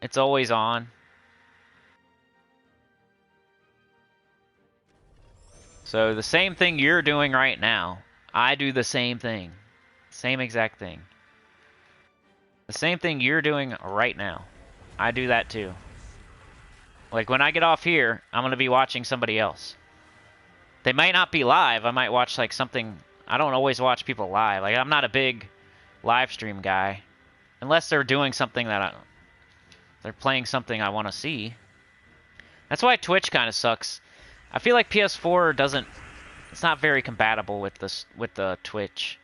It's always on. So the same thing you're doing right now, I do the same thing. Same exact thing. The same thing you're doing right now, I do that too. Like, when I get off here, I'm going to be watching somebody else. They might not be live. I might watch, like, something. I don't always watch people live. Like, I'm not a big live stream guy. Unless they're doing something that they're playing something I want to see. That's why Twitch kind of sucks. I feel like PS4 doesn't. It's not very compatible with the Twitch.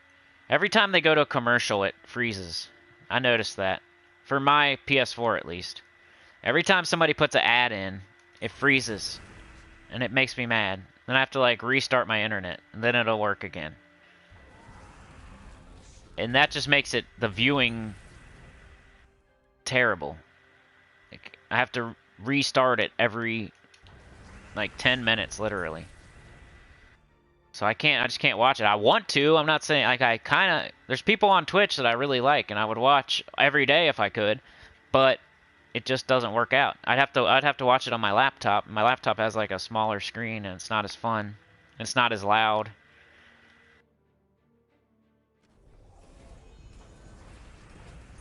Every time they go to a commercial, it freezes. I noticed that. For my PS4, at least. Every time somebody puts an ad in, it freezes. And it makes me mad. Then I have to, like, restart my internet. And then it'll work again. And that just makes it, the viewing, terrible. Like, I have to restart it every, like, 10 minutes, literally. So I just can't watch it. I want to. I'm not saying, like, I kind of, there's people on Twitch that I really like, and I would watch every day if I could, but it just doesn't work out. I'd have to watch it on my laptop. My laptop has, like, a smaller screen, and it's not as fun. It's not as loud.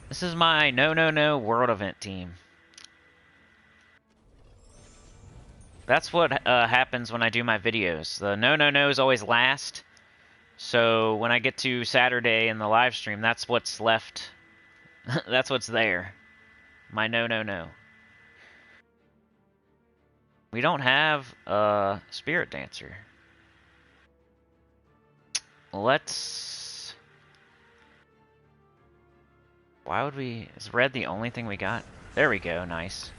This is my no world event team. That's what happens when I do my videos. The no is always last. So when I get to Saturday in the live stream, that's what's left. That's what's there. My no. We don't have a spirit dancer. Let's... Why would we... Is red the only thing we got? There we go, nice.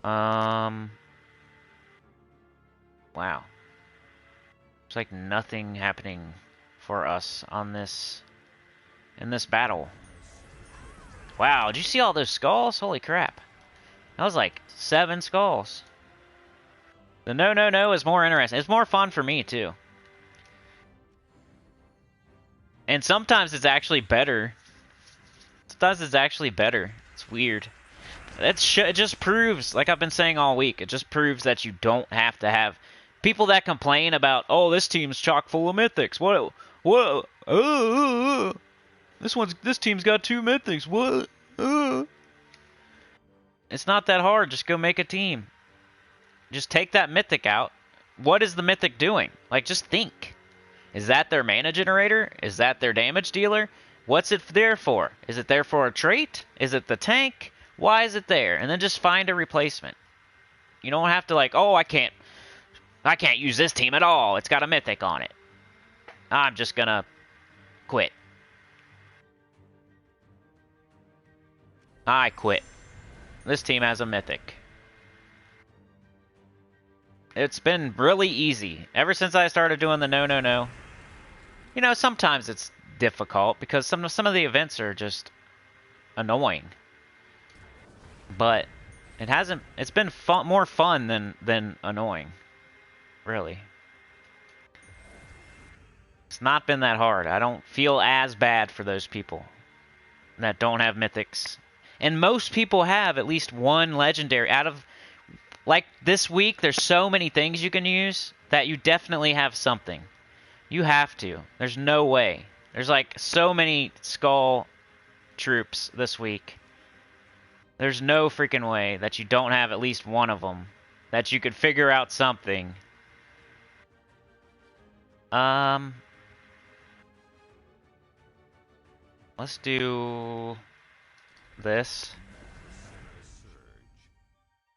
Wow. There's like nothing happening for us on this... in this battle. Wow, did you see all those skulls? Holy crap. That was like 7 skulls. The no is more interesting. It's more fun for me, too. And sometimes it's actually better. Sometimes it's actually better. It's weird. It just proves, like I've been saying all week, it just proves that you don't have to have... People that complain about, oh, this team's chock full of mythics. What? This team's got 2 mythics. What? It's not that hard. Just go make a team. Just take that mythic out. What is the mythic doing? Like, just think. Is that their mana generator? Is that their damage dealer? What's it there for? Is it there for a trait? Is it the tank? Why is it there? And then just find a replacement. You don't have to, like, oh, I can't use this team at all. It's got a mythic on it. I'm just gonna quit. I quit. This team has a mythic. It's been really easy. Ever since I started doing the no. You know, sometimes it's difficult because some of the events are just annoying. But it's been more fun than annoying. Really. It's not been that hard. I don't feel as bad for those people that don't have mythics. And most people have at least one legendary out of... Like, this week, there's so many things you can use that you definitely have something. You have to. There's no way. There's, like, so many skull troops this week. There's no freaking way that you don't have at least one of them. That you could figure out something. Let's do this.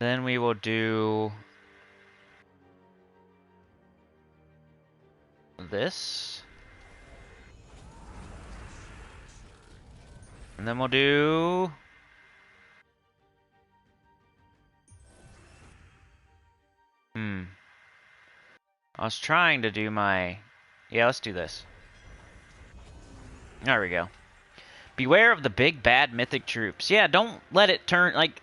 Then we will do this. And then we'll do I was trying to do my... Yeah, let's do this. There we go. Beware of the big bad mythic troops. Yeah, don't let it turn, like,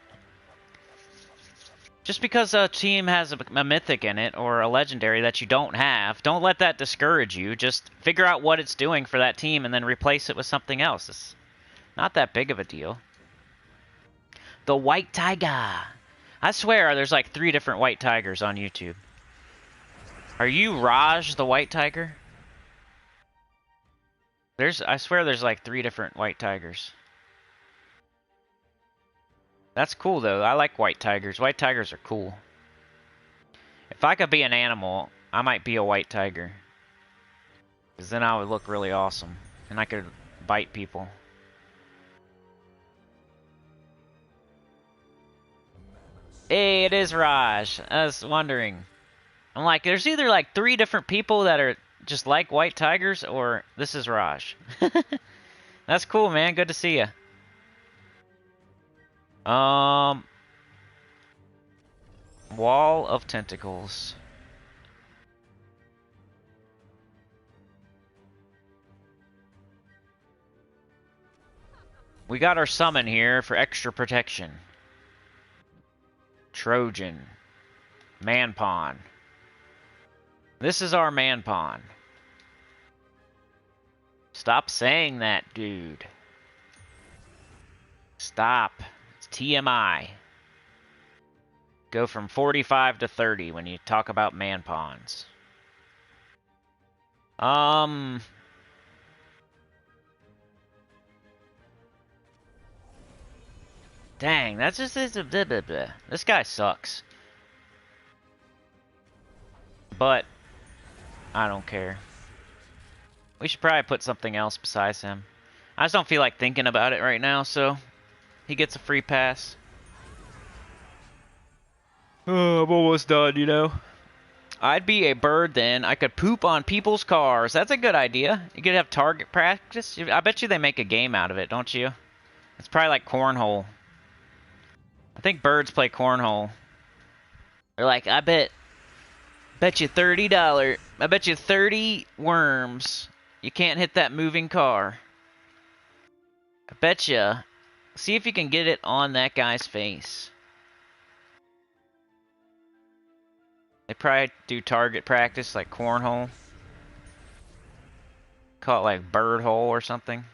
just because a team has a mythic in it or a legendary that you don't have, don't let that discourage you. Just figure out what it's doing for that team and then replace it with something else. It's not that big of a deal. The White Tiger. I swear there's like 3 different White Tigers on YouTube. Are you Raj the White Tiger? I swear there's like 3 different White Tigers. That's cool though. I like White Tigers. White Tigers are cool. If I could be an animal, I might be a White Tiger. Because then I would look really awesome. And I could bite people. Hey, it is Raj. I was wondering. I'm like, there's either like 3 different people that are just like White Tigers, or this is Raj. That's cool, man. Good to see you. Wall of Tentacles. We got our summon here for extra protection. Trojan. Man Pawn. This is our man pawn. Stop saying that, dude. Stop. It's TMI. Go from 45 to 30 when you talk about man pawns. Dang, that's just blah, blah, blah. This guy sucks. But I don't care. We should probably put something else besides him. I just don't feel like thinking about it right now, so he gets a free pass. Oh, I'm almost done, you know. I'd be a bird then. I could poop on people's cars. That's a good idea. You could have target practice. I bet you they make a game out of it, don't you? It's probably like cornhole. I think birds play cornhole. They're like, I bet you $30. I bet you 30 worms. You can't hit that moving car. I bet you. See if you can get it on that guy's face. They probably do target practice like cornhole. Call it like bird hole or something.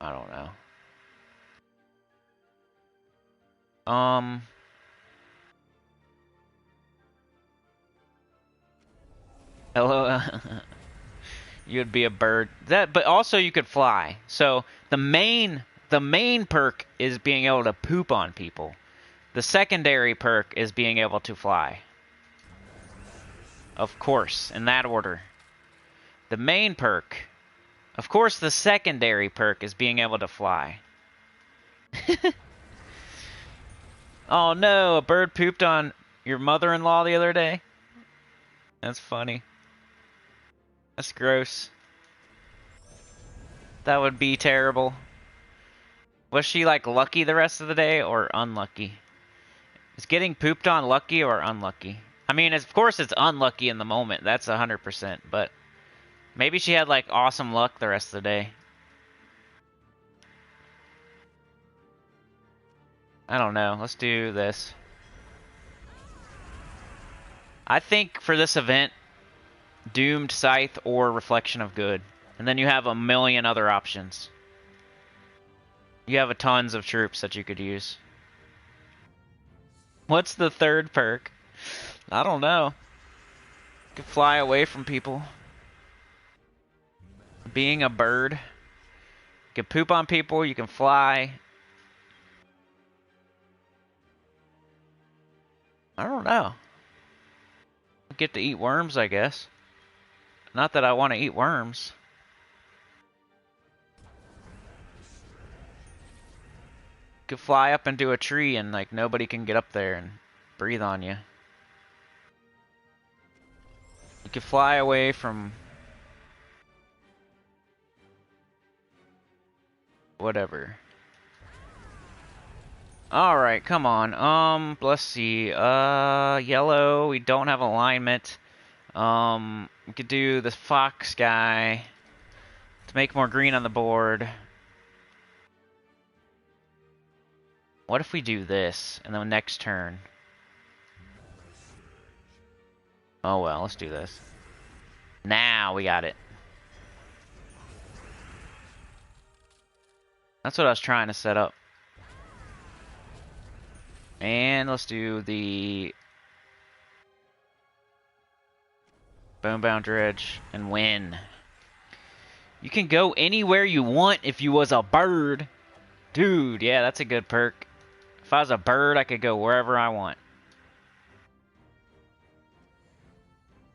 I don't know. Hello. You'd be a bird. But also you could fly. So the main perk is being able to poop on people. The secondary perk is being able to fly. Of course, in that order. The main perk. Of course, the secondary perk is being able to fly. Oh no, a bird pooped on your mother-in-law the other day? That's funny. That's gross. That would be terrible. Was she like lucky the rest of the day or unlucky? Is getting pooped on lucky or unlucky? I mean, of course it's unlucky in the moment. That's 100%. But maybe she had like awesome luck the rest of the day. I don't know. Let's do this. I think for this event, Doomed, Scythe, or Reflection of Good. And then you have a million other options. You have tons of troops that you could use. What's the third perk? I don't know. You can fly away from people. Being a bird. You can poop on people, you can fly. I don't know. Get to eat worms, I guess. Not that I want to eat worms. You could fly up into a tree and like nobody can get up there and breathe on you. You could fly away from whatever. Alright, come on. Let's see. Yellow, we don't have alignment. We could do the fox guy. to make more green on the board. What if we do this, and then next turn? Oh well, let's do this. Now we got it. That's what I was trying to set up. And let's do the Bonebound Dredge and win. You can go anywhere you want if you was a bird. Dude, yeah, that's a good perk. If I was a bird, I could go wherever I want.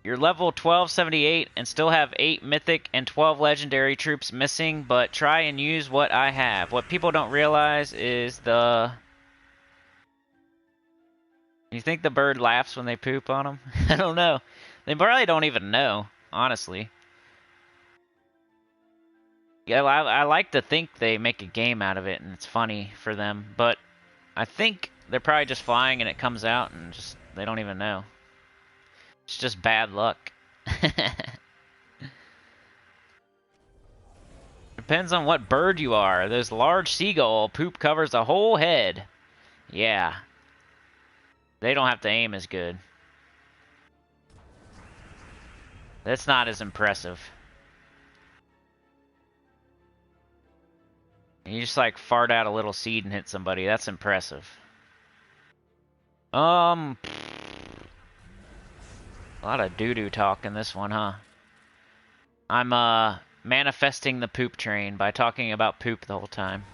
You're level 1278 and still have 8 mythic and 12 legendary troops missing, but try and use what I have. What people don't realize is the... You think the bird laughs when they poop on them? I don't know. They probably don't even know, honestly. Yeah, I like to think they make a game out of it and it's funny for them, but I think they're probably just flying and it comes out and just they don't even know. It's just bad luck. Depends on what bird you are. Those large seagull poop covers a whole head. Yeah. They don't have to aim as good. That's not as impressive. You just like fart out a little seed and hit somebody. That's impressive. A lot of doo-doo talk in this one, huh? I'm manifesting the poop train by talking about poop the whole time.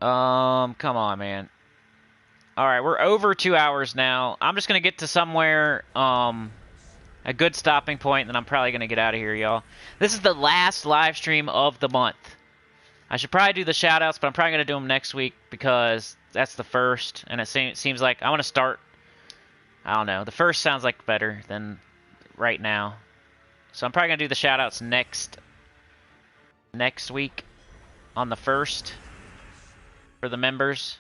Come on, man. Alright, we're over 2 hours now. I'm just gonna get to somewhere, a good stopping point, and then I'm probably gonna get out of here, y'all. This is the last live stream of the month. I should probably do the shoutouts, but I'm probably gonna do them next week because that's the first, and it seems like I want to start. I don't know. The first sounds like better than right now, so I'm probably gonna do the shoutouts next week on the first for the members.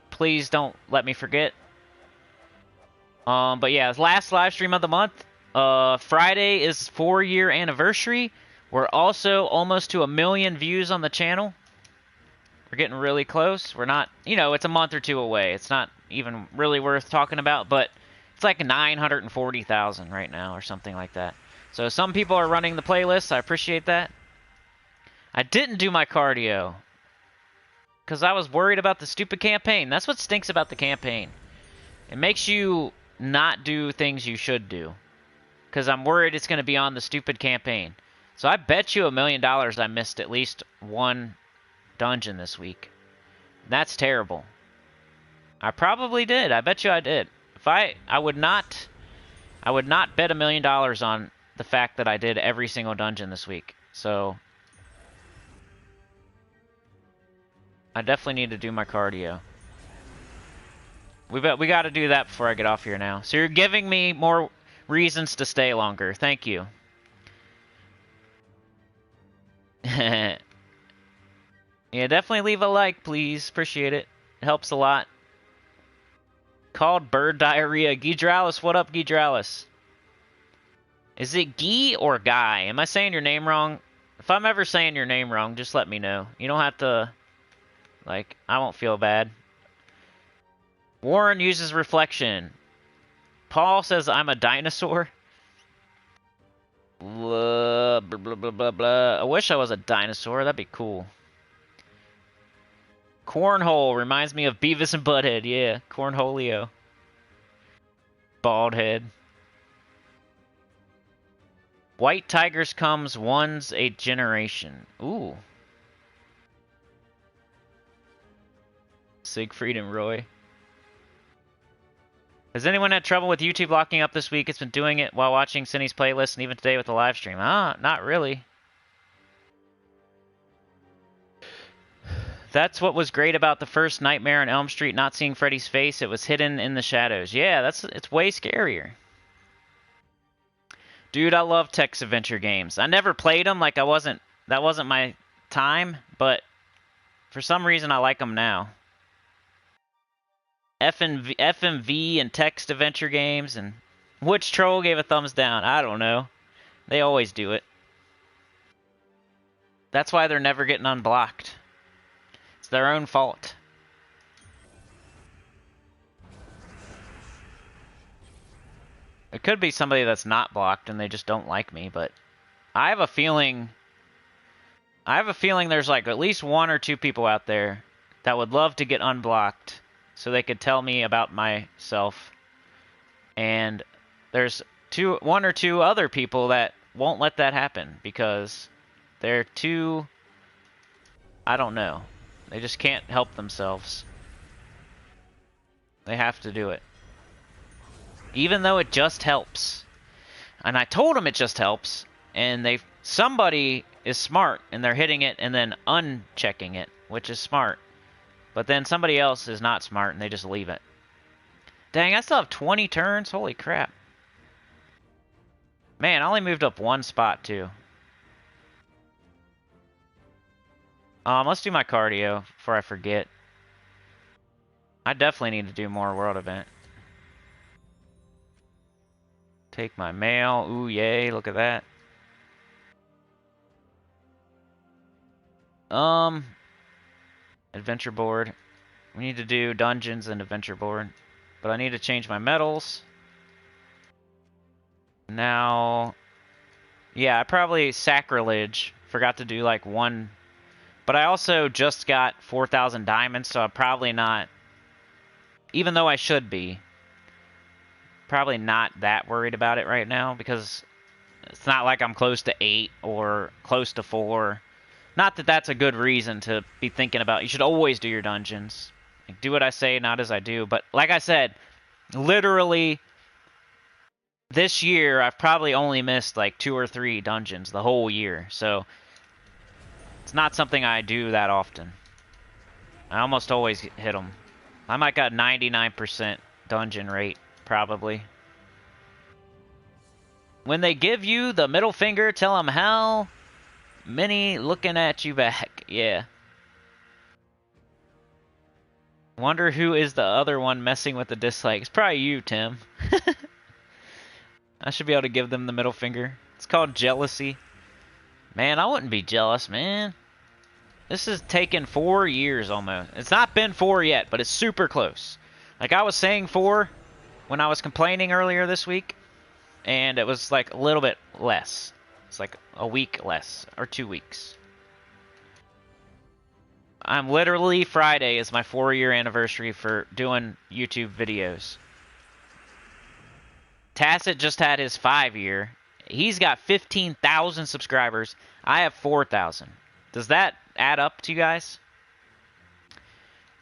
Please don't let me forget. But yeah, last live stream of the month. Friday is 4-year anniversary. We're also almost to 1 million views on the channel. We're getting really close. We're not, you know, it's a month or two away. It's not even really worth talking about, but it's like 940,000 right now or something like that. So some people are running the playlist. I appreciate that. I didn't do my cardio because I was worried about the stupid campaign. That's what stinks about the campaign. It makes you not do things you should do because I'm worried it's going to be on the stupid campaign. So I bet you $1 million I missed at least one dungeon this week. That's terrible. I probably did. I bet you I did. If I would not bet $1 million on the fact that I did every single dungeon this week. So I definitely need to do my cardio. We got to do that before I get off here now. So you're giving me more reasons to stay longer. Thank you. Yeah, definitely leave a like, please. Appreciate it. It helps a lot. Called bird diarrhea. Gidralis, what up, Gidralis? Is it Guy or Guy? Am I saying your name wrong? If I'm ever saying your name wrong, just let me know. You don't have to, like, I won't feel bad. Warren uses reflection. Paul says I'm a dinosaur. Blah, blah, blah, blah, blah, blah. I wish I was a dinosaur. That'd be cool. Cornhole reminds me of Beavis and Butthead. Yeah, Cornholio. Bald head. White tigers comes once a generation. Ooh. Siegfried and Roy. Has anyone had trouble with YouTube locking up this week? It's been doing it while watching Cinny's playlist and even today with the live stream. Ah, not really. That's what was great about the first Nightmare on Elm Street, not seeing Freddy's face. It was hidden in the shadows. Yeah, it's way scarier. Dude, I love text adventure games. I never played them, like that wasn't my time, but for some reason I like them now. FMV and text adventure games, and which troll gave a thumbs down? I don't know. They always do it. That's why they're never getting unblocked. It's their own fault. It could be somebody that's not blocked and they just don't like me, but I have a feeling there's like at least one or two people out there that would love to get unblocked so they could tell me about myself. And there's one or two other people that won't let that happen because they're too, I don't know. They just can't help themselves. They have to do it. Even though it just helps. And I told them it just helps, and somebody is smart and they're hitting it and then unchecking it, which is smart. But then somebody else is not smart and they just leave it. Dang, I still have 20 turns? Holy crap. Man, I only moved up one spot too. Let's do my cardio before I forget. I definitely need to do more world event. Take my mail. Ooh, yay, look at that. Adventure board. We need to do dungeons and adventure board. But I need to change my medals. Now, yeah, I probably sacrilege. Forgot to do like one. But I also just got 4,000 diamonds, so I'm probably not, even though I should be, probably not that worried about it right now because it's not like I'm close to 8 or close to 4. Not that that's a good reason to be thinking about. You should always do your dungeons. Like, do what I say, not as I do. But like I said, literally this year I've probably only missed like 2 or 3 dungeons the whole year. So it's not something I do that often. I almost always hit them. I might got 99% dungeon rate, probably. When they give you the middle finger, tell them how many looking at you back. Yeah. Wonder who is the other one messing with the dislikes. Probably you, Tim. I should be able to give them the middle finger. It's called jealousy. Man, I wouldn't be jealous, man. This has taken 4 years almost. It's not been 4 yet, but it's super close. Like I was saying 4 when I was complaining earlier this week, and it was like a little bit less. It's like a week less, or 2 weeks. I'm literally, Friday is my 4-year anniversary for doing YouTube videos. Tacit just had his 5-year. He's got 15,000 subscribers. I have 4,000. Does that add up to you guys?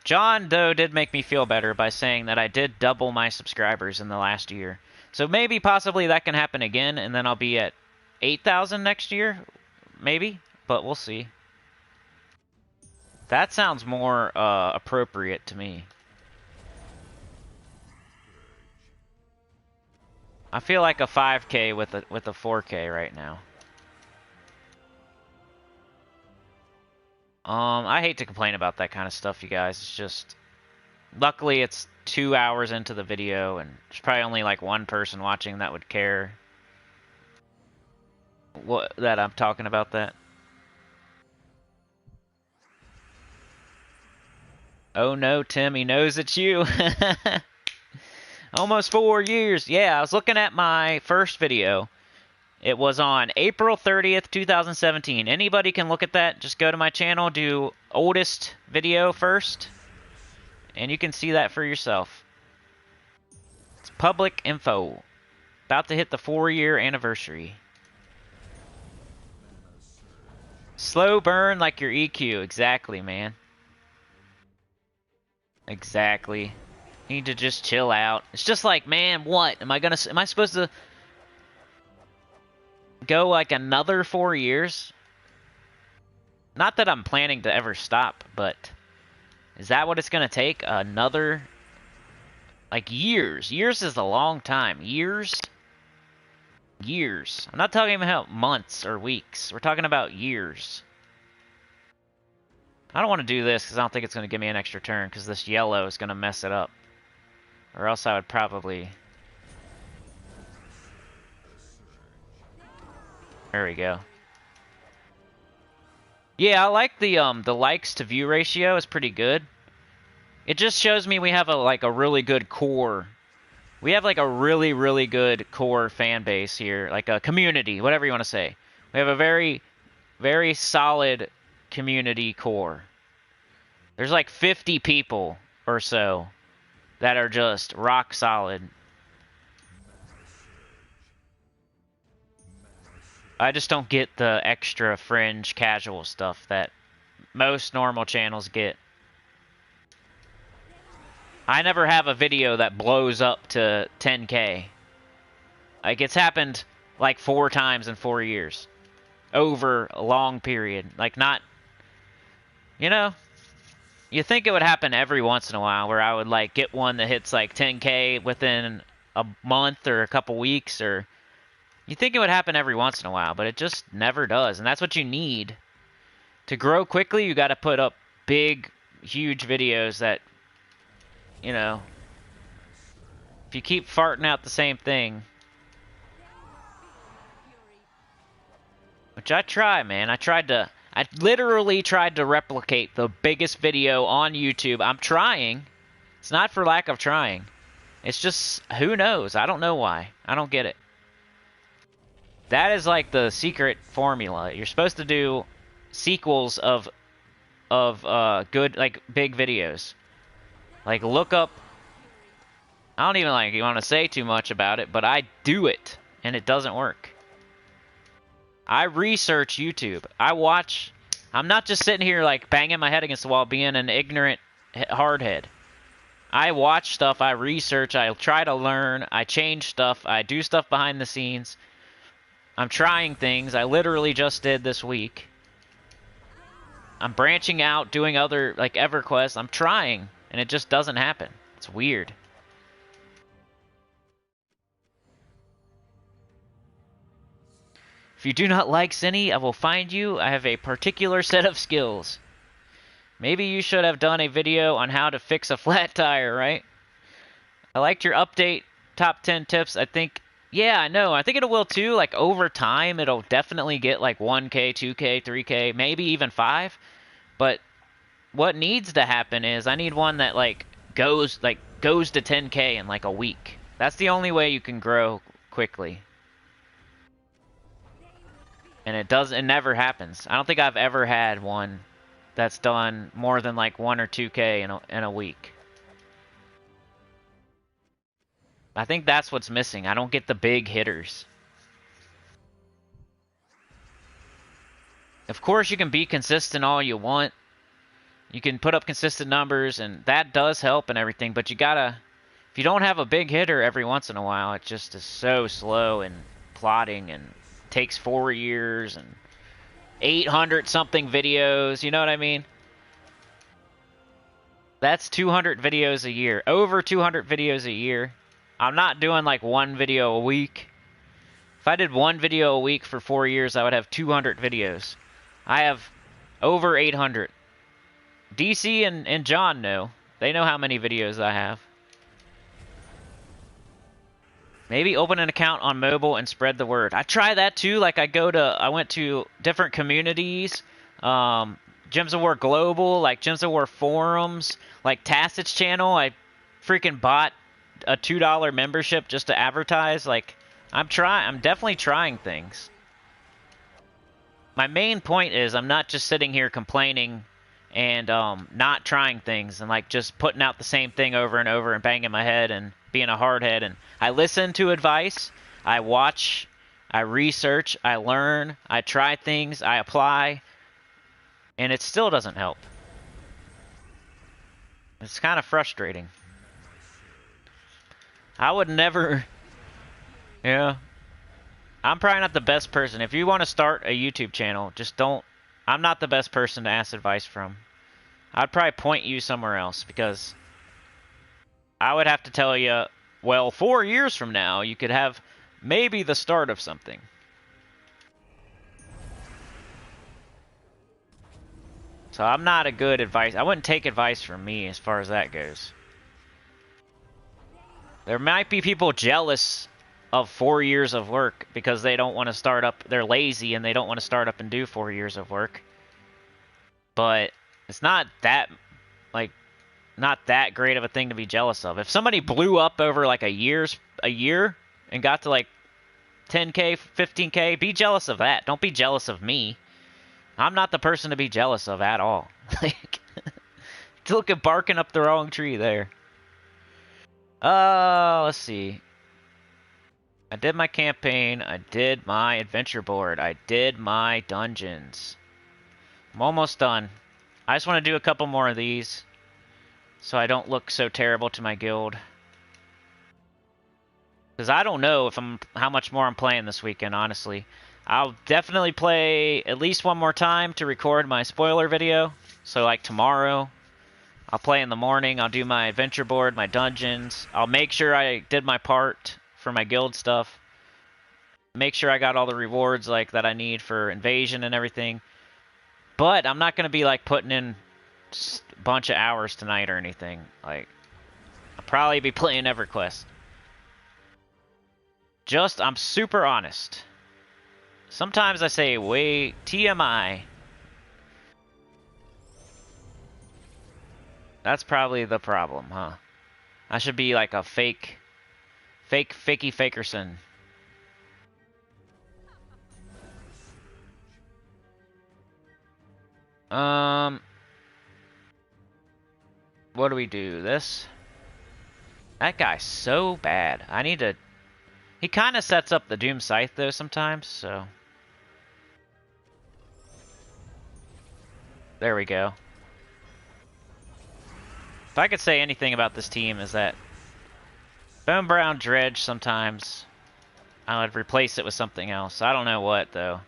John, though, did make me feel better by saying that I did double my subscribers in the last year. So maybe, possibly, that can happen again, and then I'll be at 8,000 next year. Maybe, but we'll see. That sounds more appropriate to me. I feel like a 5K with a 4K right now. I hate to complain about that kind of stuff, you guys. It's just, luckily it's 2 hours into the video, and there's probably only like one person watching that would care that I'm talking about that. Oh no, Tim, he knows it's you. Almost 4 years. Yeah, I was looking at my first video. It was on April 30th, 2017. Anybody can look at that. Just go to my channel, do oldest video first, and you can see that for yourself. It's public info. About to hit the 4-year anniversary. Slow burn like your EQ. Exactly, man. Exactly. You need to just chill out. It's just like, man, what? Am I supposed to go like another 4 years? Not that I'm planning to ever stop, but is that what it's gonna take? Another, like, years. Years is a long time. Years? Years. I'm not talking about months or weeks. We're talking about years. I don't want to do this because I don't think it's going to give me an extra turn because this yellow is going to mess it up. Or else I would probably... There we go. Yeah, I like the likes to view ratio is pretty good. It just shows me we have a really good core. We have like a really, really good core fan base here, like a community, whatever you want to say. We have a very, very solid community core. There's like 50 people or so that are just rock solid. I just don't get the extra fringe casual stuff that most normal channels get. I never have a video that blows up to 10K. Like, it's happened like 4 times in 4 years. Over a long period. Like, not... You know? You think it would happen every once in a while where I would, like, get one that hits, like, 10K within a month or a couple weeks, or... You think it would happen every once in a while, but it just never does. And that's what you need. To grow quickly, you gotta put up big, huge videos that... You know... If you keep farting out the same thing... Which I try, man. I literally tried to replicate the biggest video on YouTube. I'm trying. It's not for lack of trying. It's just, who knows? I don't know why. I don't get it. That is like the secret formula. You're supposed to do sequels of good, like, big videos. Like, look up... I don't even, like, want to say too much about it, but I do it, and it doesn't work. I research YouTube. I watch... I'm not just sitting here, like, banging my head against the wall being an ignorant hardhead. I watch stuff, I research, I try to learn, I change stuff, I do stuff behind the scenes. I'm trying things. I literally just did this week. I'm branching out, doing other, like, EverQuest. I'm trying, and it just doesn't happen. It's weird. If you do not like Sinny, I will find you. I have a particular set of skills. Maybe you should have done a video on how to fix a flat tire, right? I liked your update, top 10 tips. I think, yeah, I know. I think it will too. Like, over time, it'll definitely get like 1K, 2K, 3K, maybe even 5. But what needs to happen is I need one that like goes to 10K in like a week. That's the only way you can grow quickly. And it never happens. I don't think I've ever had one that's done more than like 1 or 2K in a week. I think that's what's missing. I don't get the big hitters. Of course, you can be consistent all you want. You can put up consistent numbers, and that does help and everything, but you gotta... If you don't have a big hitter every once in a while, it just is so slow and plodding and takes 4 years and 800 something videos, you know what I mean? That's 200 videos a year. Over 200 videos a year. I'm not doing like 1 video a week. If I did 1 video a week for 4 years, I would have 200 videos. I have over 800. DC and John know. They know how many videos I have. Maybe open an account on mobile and spread the word. I try that too. Like I went to different communities, Gems of War Global, like Gems of War forums, like Tacit's channel. I freaking bought a $2 membership just to advertise. Like I'm definitely trying things. My main point is I'm not just sitting here complaining and not trying things and like just putting out the same thing over and over and banging my head and being a hardhead. And I listen to advice, I watch, I research, I learn, I try things, I apply, and it still doesn't help. It's kind of frustrating. I would never... Yeah. I'm probably not the best person. If you want to start a YouTube channel, just don't... I'm not the best person to ask advice from. I'd probably point you somewhere else, because I would have to tell you, well, 4 years from now, you could have maybe the start of something. So I'm not a good advice. I wouldn't take advice from me as far as that goes. There might be people jealous of 4 years of work because they don't want to start up. They're lazy and they don't want to start up and do 4 years of work. But it's not that, like, not that great of a thing to be jealous of. If somebody blew up over like a year and got to like 10K, 15K, be jealous of that. Don't be jealous of me. I'm not the person to be jealous of at all. Like, look at barking up the wrong tree there. Let's see. I did my campaign. I did my adventure board. I did my dungeons. I'm almost done. I just want to do a couple more of these so I don't look so terrible to my guild. Because I don't know if how much more I'm playing this weekend, honestly. I'll definitely play at least one more time to record my spoiler video. So like tomorrow, I'll play in the morning. I'll do my adventure board, my dungeons. I'll make sure I did my part for my guild stuff. Make sure I got all the rewards like that I need for invasion and everything. But I'm not going to be like putting in a bunch of hours tonight or anything. Like, I'll probably be playing EverQuest. I'm super honest. Sometimes I say, wait, TMI. That's probably the problem, huh? I should be like a fakey fakerson. What do we do? This? That guy's so bad. I need to... He kind of sets up the Doom Scythe, though, sometimes, so... There we go. If I could say anything about this team is that... Bone Brown Dredge, sometimes... I would replace it with something else. I don't know what, though.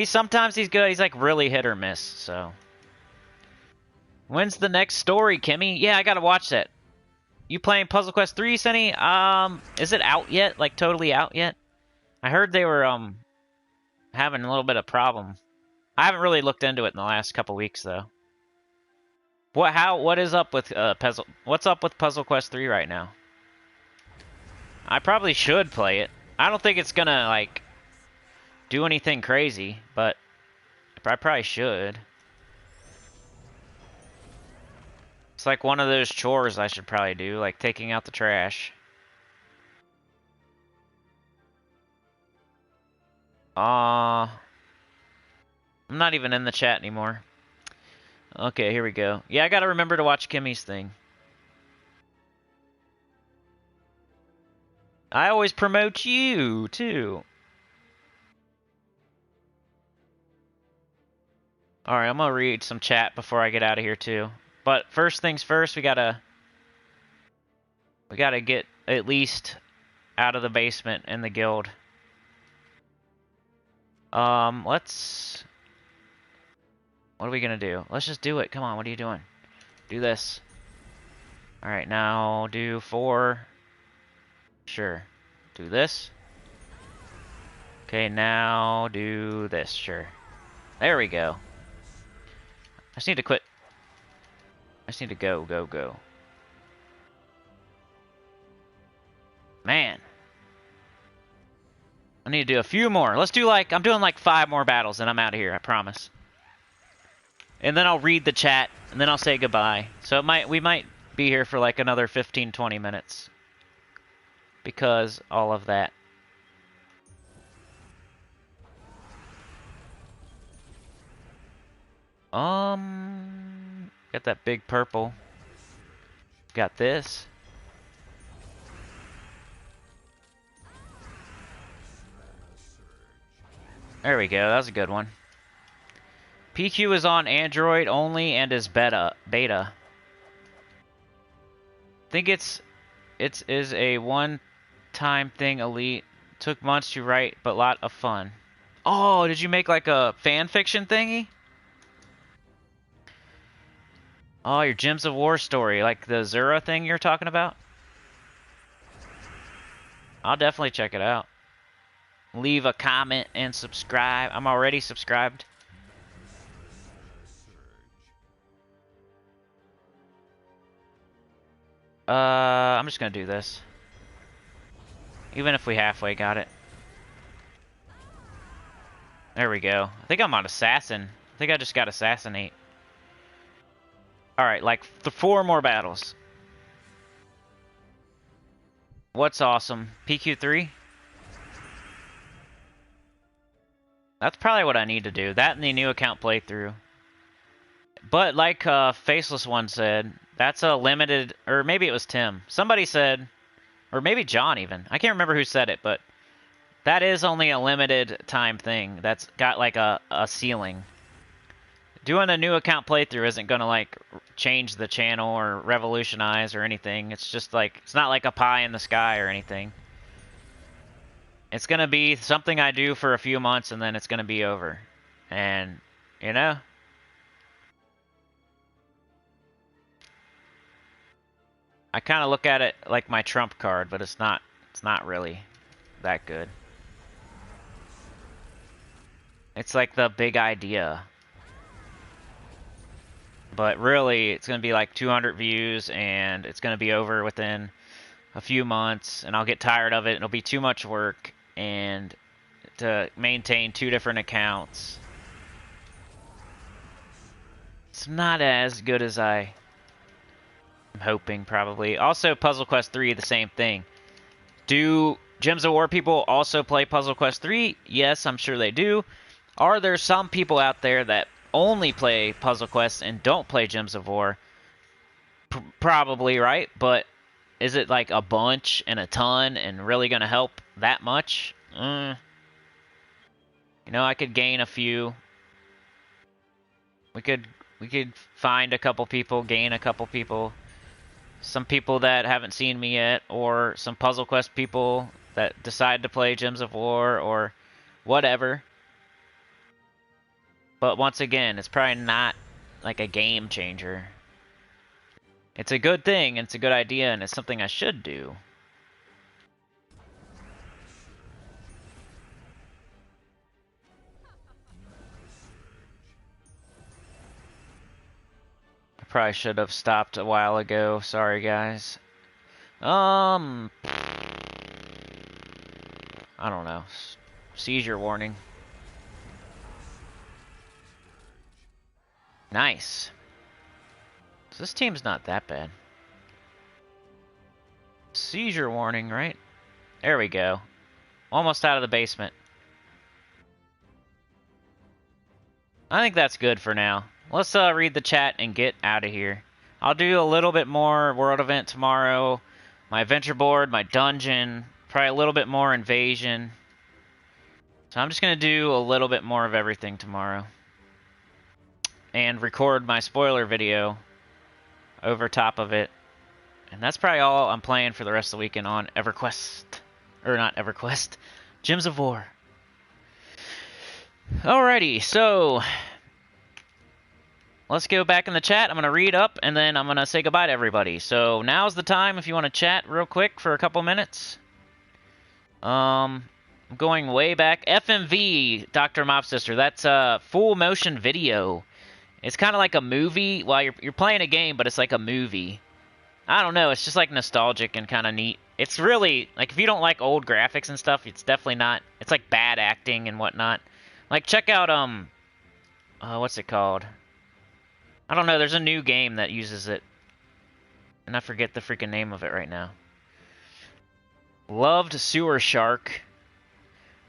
Sometimes he's good. He's, like, really hit or miss, so... When's the next story, Kimmy? Yeah, I gotta watch that. You playing Puzzle Quest 3, Senny? Is it out yet? Like, totally out yet? I heard they were, having a little bit of problem. I haven't really looked into it in the last couple weeks, though. What is up with, what's up with Puzzle Quest 3 right now? I probably should play it. I don't think it's gonna, like, do anything crazy, but I probably should. It's like one of those chores I should probably do, like taking out the trash. I'm not even in the chat anymore. Okay, here we go. Yeah, I gotta remember to watch Kimmy's thing. I always promote you, too. Alright, I'm gonna read some chat before I get out of here, too. But first things first, we gotta get at least out of the basement in the guild. Let's... What are we gonna do? Let's just do it. Come on, what are you doing? Do this. Alright, now do 4. Sure. Do this. Okay, now do this. Sure. There we go. I just need to quit. I just need to go. Man. I need to do a few more. Let's do like, I'm doing like 5 more battles and I'm out of here, I promise. And then I'll read the chat, and then I'll say goodbye. So we might be here for like another 15, 20 minutes. Because all of that. Got that big purple. Got this. There we go, that was a good one. PQ is on Android only and is beta. I think it is a one-time thing, Elite. Took months to write, but lot of fun. Oh, did you make like a fan fiction thingy? Oh, your Gems of War story, like the Zura thing you're talking about? I'll definitely check it out. Leave a comment and subscribe. I'm already subscribed. I'm just gonna do this. Even if we halfway got it. There we go. I think I'm on Assassin. I think I just got Assassinate. Alright, like 4 more battles. What's awesome? PQ3? That's probably what I need to do. That and the new account playthrough. But like Faceless One said, that's a limited... Or maybe it was Tim. Somebody said... Or maybe John even. I can't remember who said it, but... That is only a limited time thing. That's got like a ceiling. Doing a new account playthrough isn't gonna like change the channel or revolutionize or anything. It's just like, it's not like a pie in the sky or anything. It's gonna be something I do for a few months and then it's gonna be over. And, you know? I kind of look at it like my trump card, but it's not really that good. It's like the big idea. But really, it's going to be like 200 views, and it's going to be over within a few months, and I'll get tired of it. It'll be too much work, and to maintain 2 different accounts. It's not as good as I'm hoping, probably. Also, Puzzle Quest 3, the same thing. Do Gems of War people also play Puzzle Quest 3? Yes, I'm sure they do. Are there some people out there that only play Puzzle Quest and don't play Gems of War? Probably, right? But is it like a bunch and a ton and really going to help that much? You know, I could gain a few. We could find a couple people, gain a couple people. Some people that haven't seen me yet, or some Puzzle Quest people that decide to play Gems of War, or whatever. But once again, it's probably not like a game changer. It's a good thing, and it's a good idea, and it's something I should do. I probably should have stopped a while ago. Sorry, guys. I don't know. Seizure warning. Nice. So this team's not that bad. Seizure warning, right? There we go. Almost out of the basement. I think that's good for now. Let's read the chat and get out of here. I'll do a little bit more World Event tomorrow. My adventure board, my dungeon, probably a little bit more invasion. So I'm just going to do a little bit more of everything tomorrow. And record my spoiler video over top of it. And that's probably all I'm playing for the rest of the weekend on EverQuest. Or not EverQuest. Gems of War. Alrighty, so let's go back in the chat. I'm going to read up, and then I'm going to say goodbye to everybody. So now's the time if you want to chat real quick for a couple minutes. I'm going way back. FMV, Dr. Mobsister. That's a full motion video. It's kind of like a movie. Well, you're playing a game, but it's like a movie. I don't know. It's just like nostalgic and kind of neat. It's really, like, if you don't like old graphics and stuff, it's definitely not. It's like bad acting and whatnot. Like, check out, what's it called? I don't know. There's a new game that uses it. And I forget the freaking name of it right now. Loved Sewer Shark.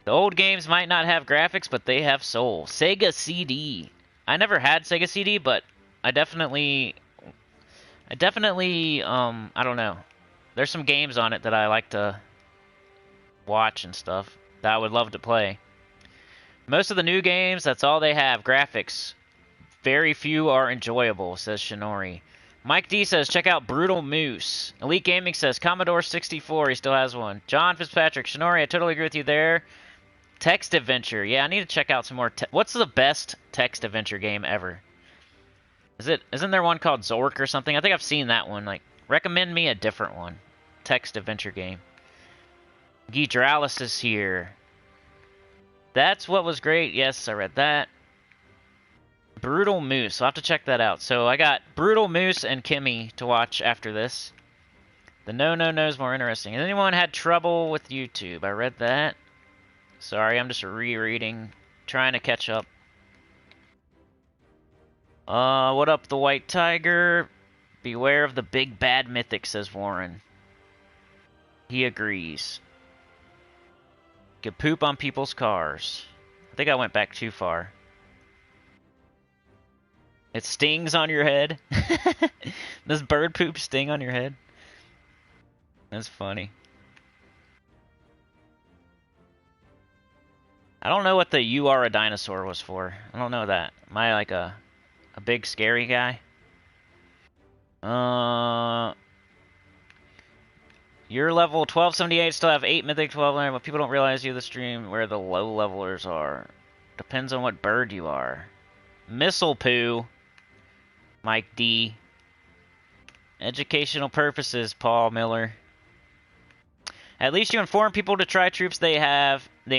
The old games might not have graphics, but they have soul. Sega CD. I never had Sega CD, but I definitely, I don't know. There's some games on it that I like to watch and stuff that I would love to play. Most of the new games, that's all they have, graphics. Very few are enjoyable, says Shinori. Mike D says, check out Brutal Moose. Elite Gaming says, Commodore 64, he still has one. John Fitzpatrick, Shinori, I totally agree with you there. Text adventure. Yeah, I need to check out some more. What's the best text adventure game ever? Isn't there one called Zork or something? I think I've seen that one. Like, recommend me a different one. Text adventure game. Geedralis is here. That's what was great. Yes, I read that. Brutal Moose. I'll have to check that out. So I got Brutal Moose and Kimmy to watch after this. The no is more interesting. Has anyone had trouble with YouTube? I read that. Sorry, I'm just rereading, trying to catch up. What up, the White Tiger? Beware of the big bad mythic, says Warren. He agrees. Get poop on people's cars. I think I went back too far. It stings on your head? Does bird poop sting on your head? That's funny. I don't know what the "you are a dinosaur" was for. I don't know that. Am I like a big scary guy? You're level 1278, still have 8 mythic 12, but people don't realize you the stream where the low levelers are. Depends on what bird you are. Missile poo. Mike D. Educational purposes, Paul Miller. At least you inform people to try troops they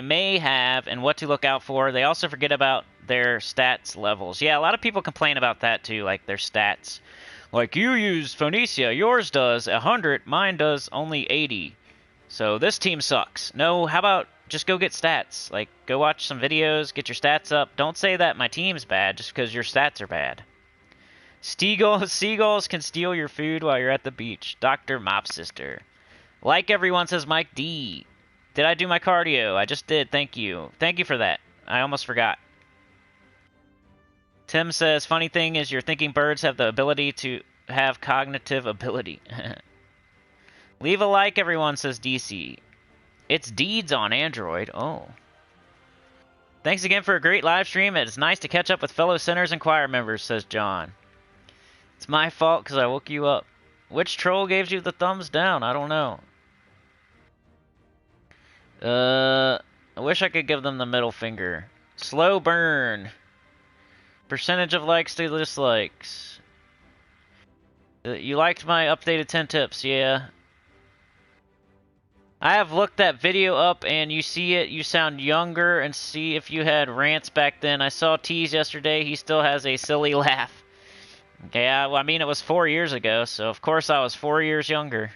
may have, and what to look out for. They also forget about their stats levels. Yeah, a lot of people complain about that too, like their stats. Like, you use Phoenicia, yours does 100, mine does only 80. So this team sucks. No, how about just go get stats? Like, go watch some videos, get your stats up. Don't say that my team's bad just because your stats are bad. Seagulls can steal your food while you're at the beach. Dr. Mop Sister. Like everyone, says Mike D. Did I do my cardio? I just did. Thank you. Thank you for that. I almost forgot. Tim says, funny thing is your thinking birds have the ability to have cognitive ability. Leave a like, everyone, says DC. It's Deeds on Android. Oh. Thanks again for a great live stream. It's nice to catch up with fellow Sinners and choir members, says John. It's my fault because I woke you up. Which troll gave you the thumbs down? I don't know. I wish I could give them the middle finger. Slow burn. Percentage of likes to dislikes. You liked my updated 10 tips, yeah. I have looked that video up and you see it, you sound younger, and see if you had rants back then. I saw Tease yesterday, he still has a silly laugh. Yeah, well, I mean, it was 4 years ago, so of course I was 4 years younger.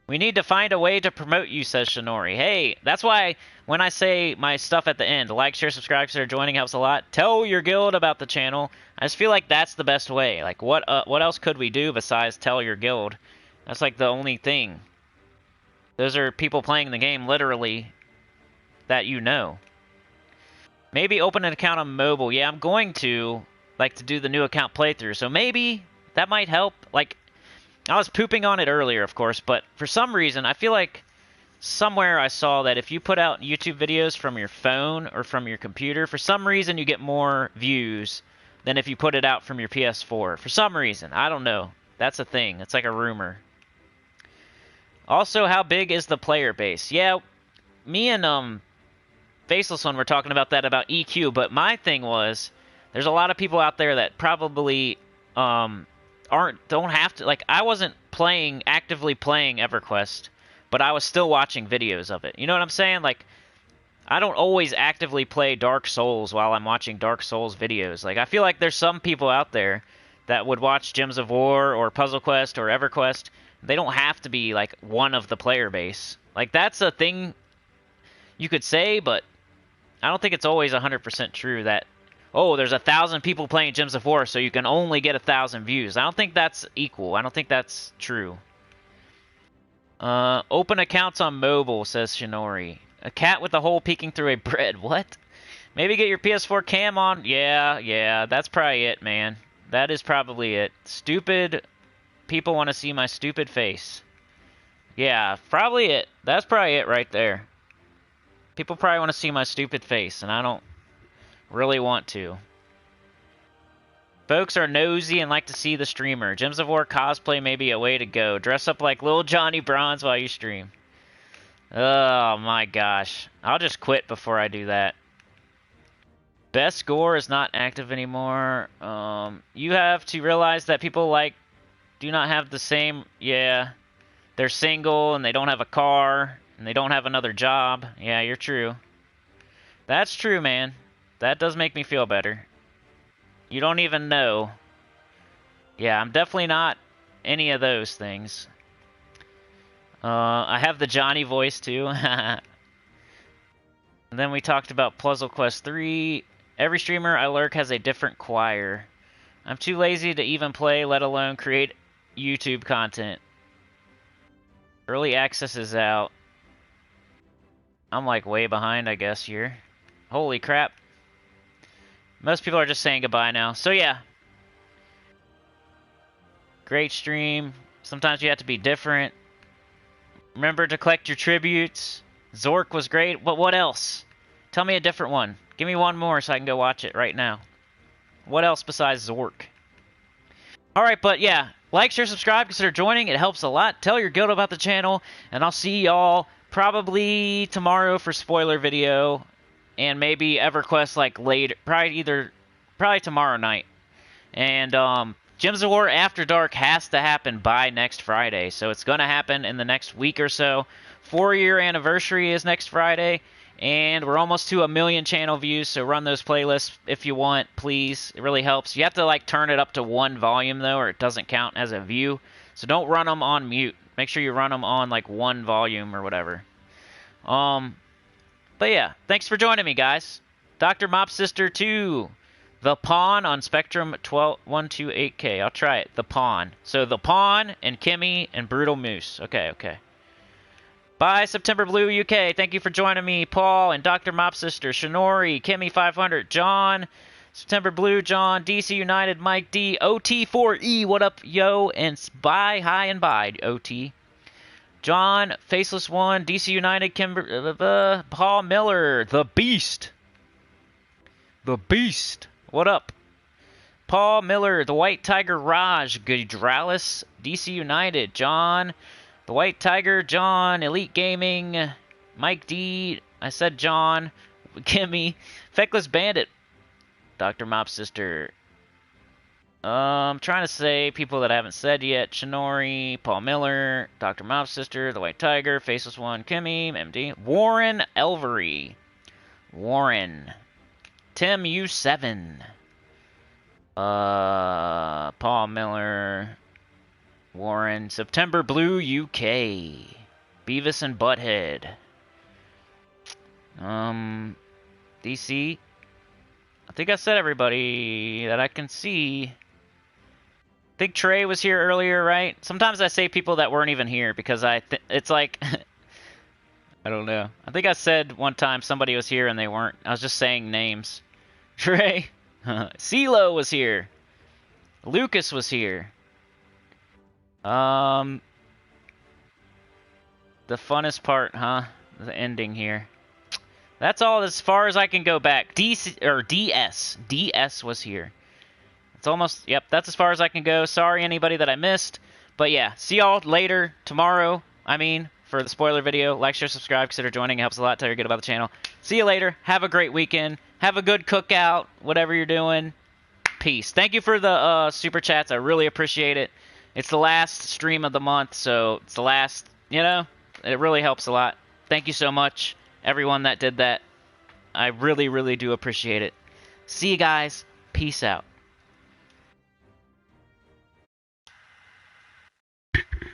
We need to find a way to promote you, says Shinori. Hey, that's why when I say my stuff at the end, like, share, subscribe, consider joining helps a lot. Tell your guild about the channel. I just feel like that's the best way. Like, what else could we do besides tell your guild? That's like the only thing. Those are people playing the game literally that you know. Maybe open an account on mobile. Yeah, I'm going to like to do the new account playthrough, so maybe that might help. Like, I was pooping on it earlier, of course, but for some reason, I feel like somewhere I saw that if you put out YouTube videos from your phone or from your computer, for some reason you get more views than if you put it out from your PS4. For some reason. I don't know. That's a thing. It's like a rumor. Also, how big is the player base? Yeah, me and Faceless One were talking about that, about EQ, but my thing was, there's a lot of people out there that probably don't have to, like, I wasn't actively playing EverQuest, but I was still watching videos of it. You know what I'm saying? Like, I don't always actively play Dark Souls while I'm watching Dark Souls videos. Like, I feel like there's some people out there that would watch Gems of War or Puzzle Quest or EverQuest. They don't have to be, like, one of the player base. Like, that's a thing you could say, but I don't think it's always 100% true that, oh, there's 1,000 people playing Gems of War, so you can only get 1,000 views. I don't think that's equal. I don't think that's true. Open accounts on mobile, says Shinori. A cat with a hole peeking through a bread. What? Maybe get your PS4 cam on? Yeah, that's probably it, man. That is probably it. Stupid people want to see my stupid face. Yeah, probably it. That's probably it right there. People probably want to see my stupid face, and I don't really want to. Folks are nosy and like to see the streamer. Gems of War cosplay may be a way to go. Dress up like Lil Johnny Bronze while you stream. Oh my gosh. I'll just quit before I do that. Best score is not active anymore. You have to realize that people like do not have the same, yeah. They're single and they don't have a car and they don't have another job. Yeah, you're true. That's true, man. That does make me feel better. You don't even know. Yeah, I'm definitely not any of those things. I have the Johnny voice too. And then we talked about Puzzle Quest 3. Every streamer I lurk has a different choir. I'm too lazy to even play, let alone create YouTube content. Early access is out. I'm like way behind, I guess, here. Holy crap. Most people are just saying goodbye now. So yeah. Great stream. Sometimes you have to be different. Remember to collect your tributes. Zork was great. But what else? Tell me a different one. Give me one more so I can go watch it right now. What else besides Zork? Alright, but yeah. Like, share, subscribe, consider joining. It helps a lot. Tell your guild about the channel. And I'll see y'all probably tomorrow for spoiler video. And maybe EverQuest like later. Probably tomorrow night. And Gems of War After Dark has to happen by next Friday. So it's going to happen in the next week or so. 4-year anniversary is next Friday. And we're almost to 1 million channel views, so run those playlists if you want, please. It really helps. You have to like turn it up to 1 volume though, or it doesn't count as a view. So don't run them on mute. Make sure you run them on like 1 volume or whatever. But yeah, thanks for joining me, guys. Dr. Mop Sister 2, The Pawn on Spectrum 128K. I'll try it. The Pawn. So The Pawn and Kimmy and Brutal Moose. Okay. Bye, September Blue UK. Thank you for joining me, Paul and Dr. Mop Sister, Shinori, Kimmy 500, John, September Blue, John, DC United, Mike D, OT4E, what up, yo, and bye, hi, and bye, OT. John, Faceless One, DC United, Paul Miller, The Beast. What up? Paul Miller, The White Tiger, Raj, Gudralis, DC United, John, The White Tiger, John, Elite Gaming, Mike D, I said John, Kimmy, Feckless Bandit, Dr. Mop Sister. I'm trying to say people that I haven't said yet. Shinori, Paul Miller, Dr. Mop Sister, The White Tiger, Faceless One, Kimmy, MD, Warren Elvery, Warren, Tim U7, Paul Miller, Warren, September Blue UK, Beavis and Butthead, DC, I think I said everybody that I can see. I think Trey was here earlier, right? Sometimes I say people that weren't even here because it's like, I don't know. I think I said one time somebody was here and they weren't. I was just saying names. Trey, CeeLo was here, Lucas was here. The funnest part, huh? The ending here. That's all as far as I can go back. DS was here. It's almost, yep, that's as far as I can go. Sorry anybody that I missed. But yeah, see y'all later, tomorrow, for the spoiler video. Like, share, subscribe, consider joining. It helps a lot. Tell your good about the channel. See you later. Have a great weekend. Have a good cookout, whatever you're doing. Peace. Thank you for the super chats. I really appreciate it. It's the last stream of the month, so it's the last, it really helps a lot. Thank you so much, everyone that did that. I really, really do appreciate it. See you guys. Peace out.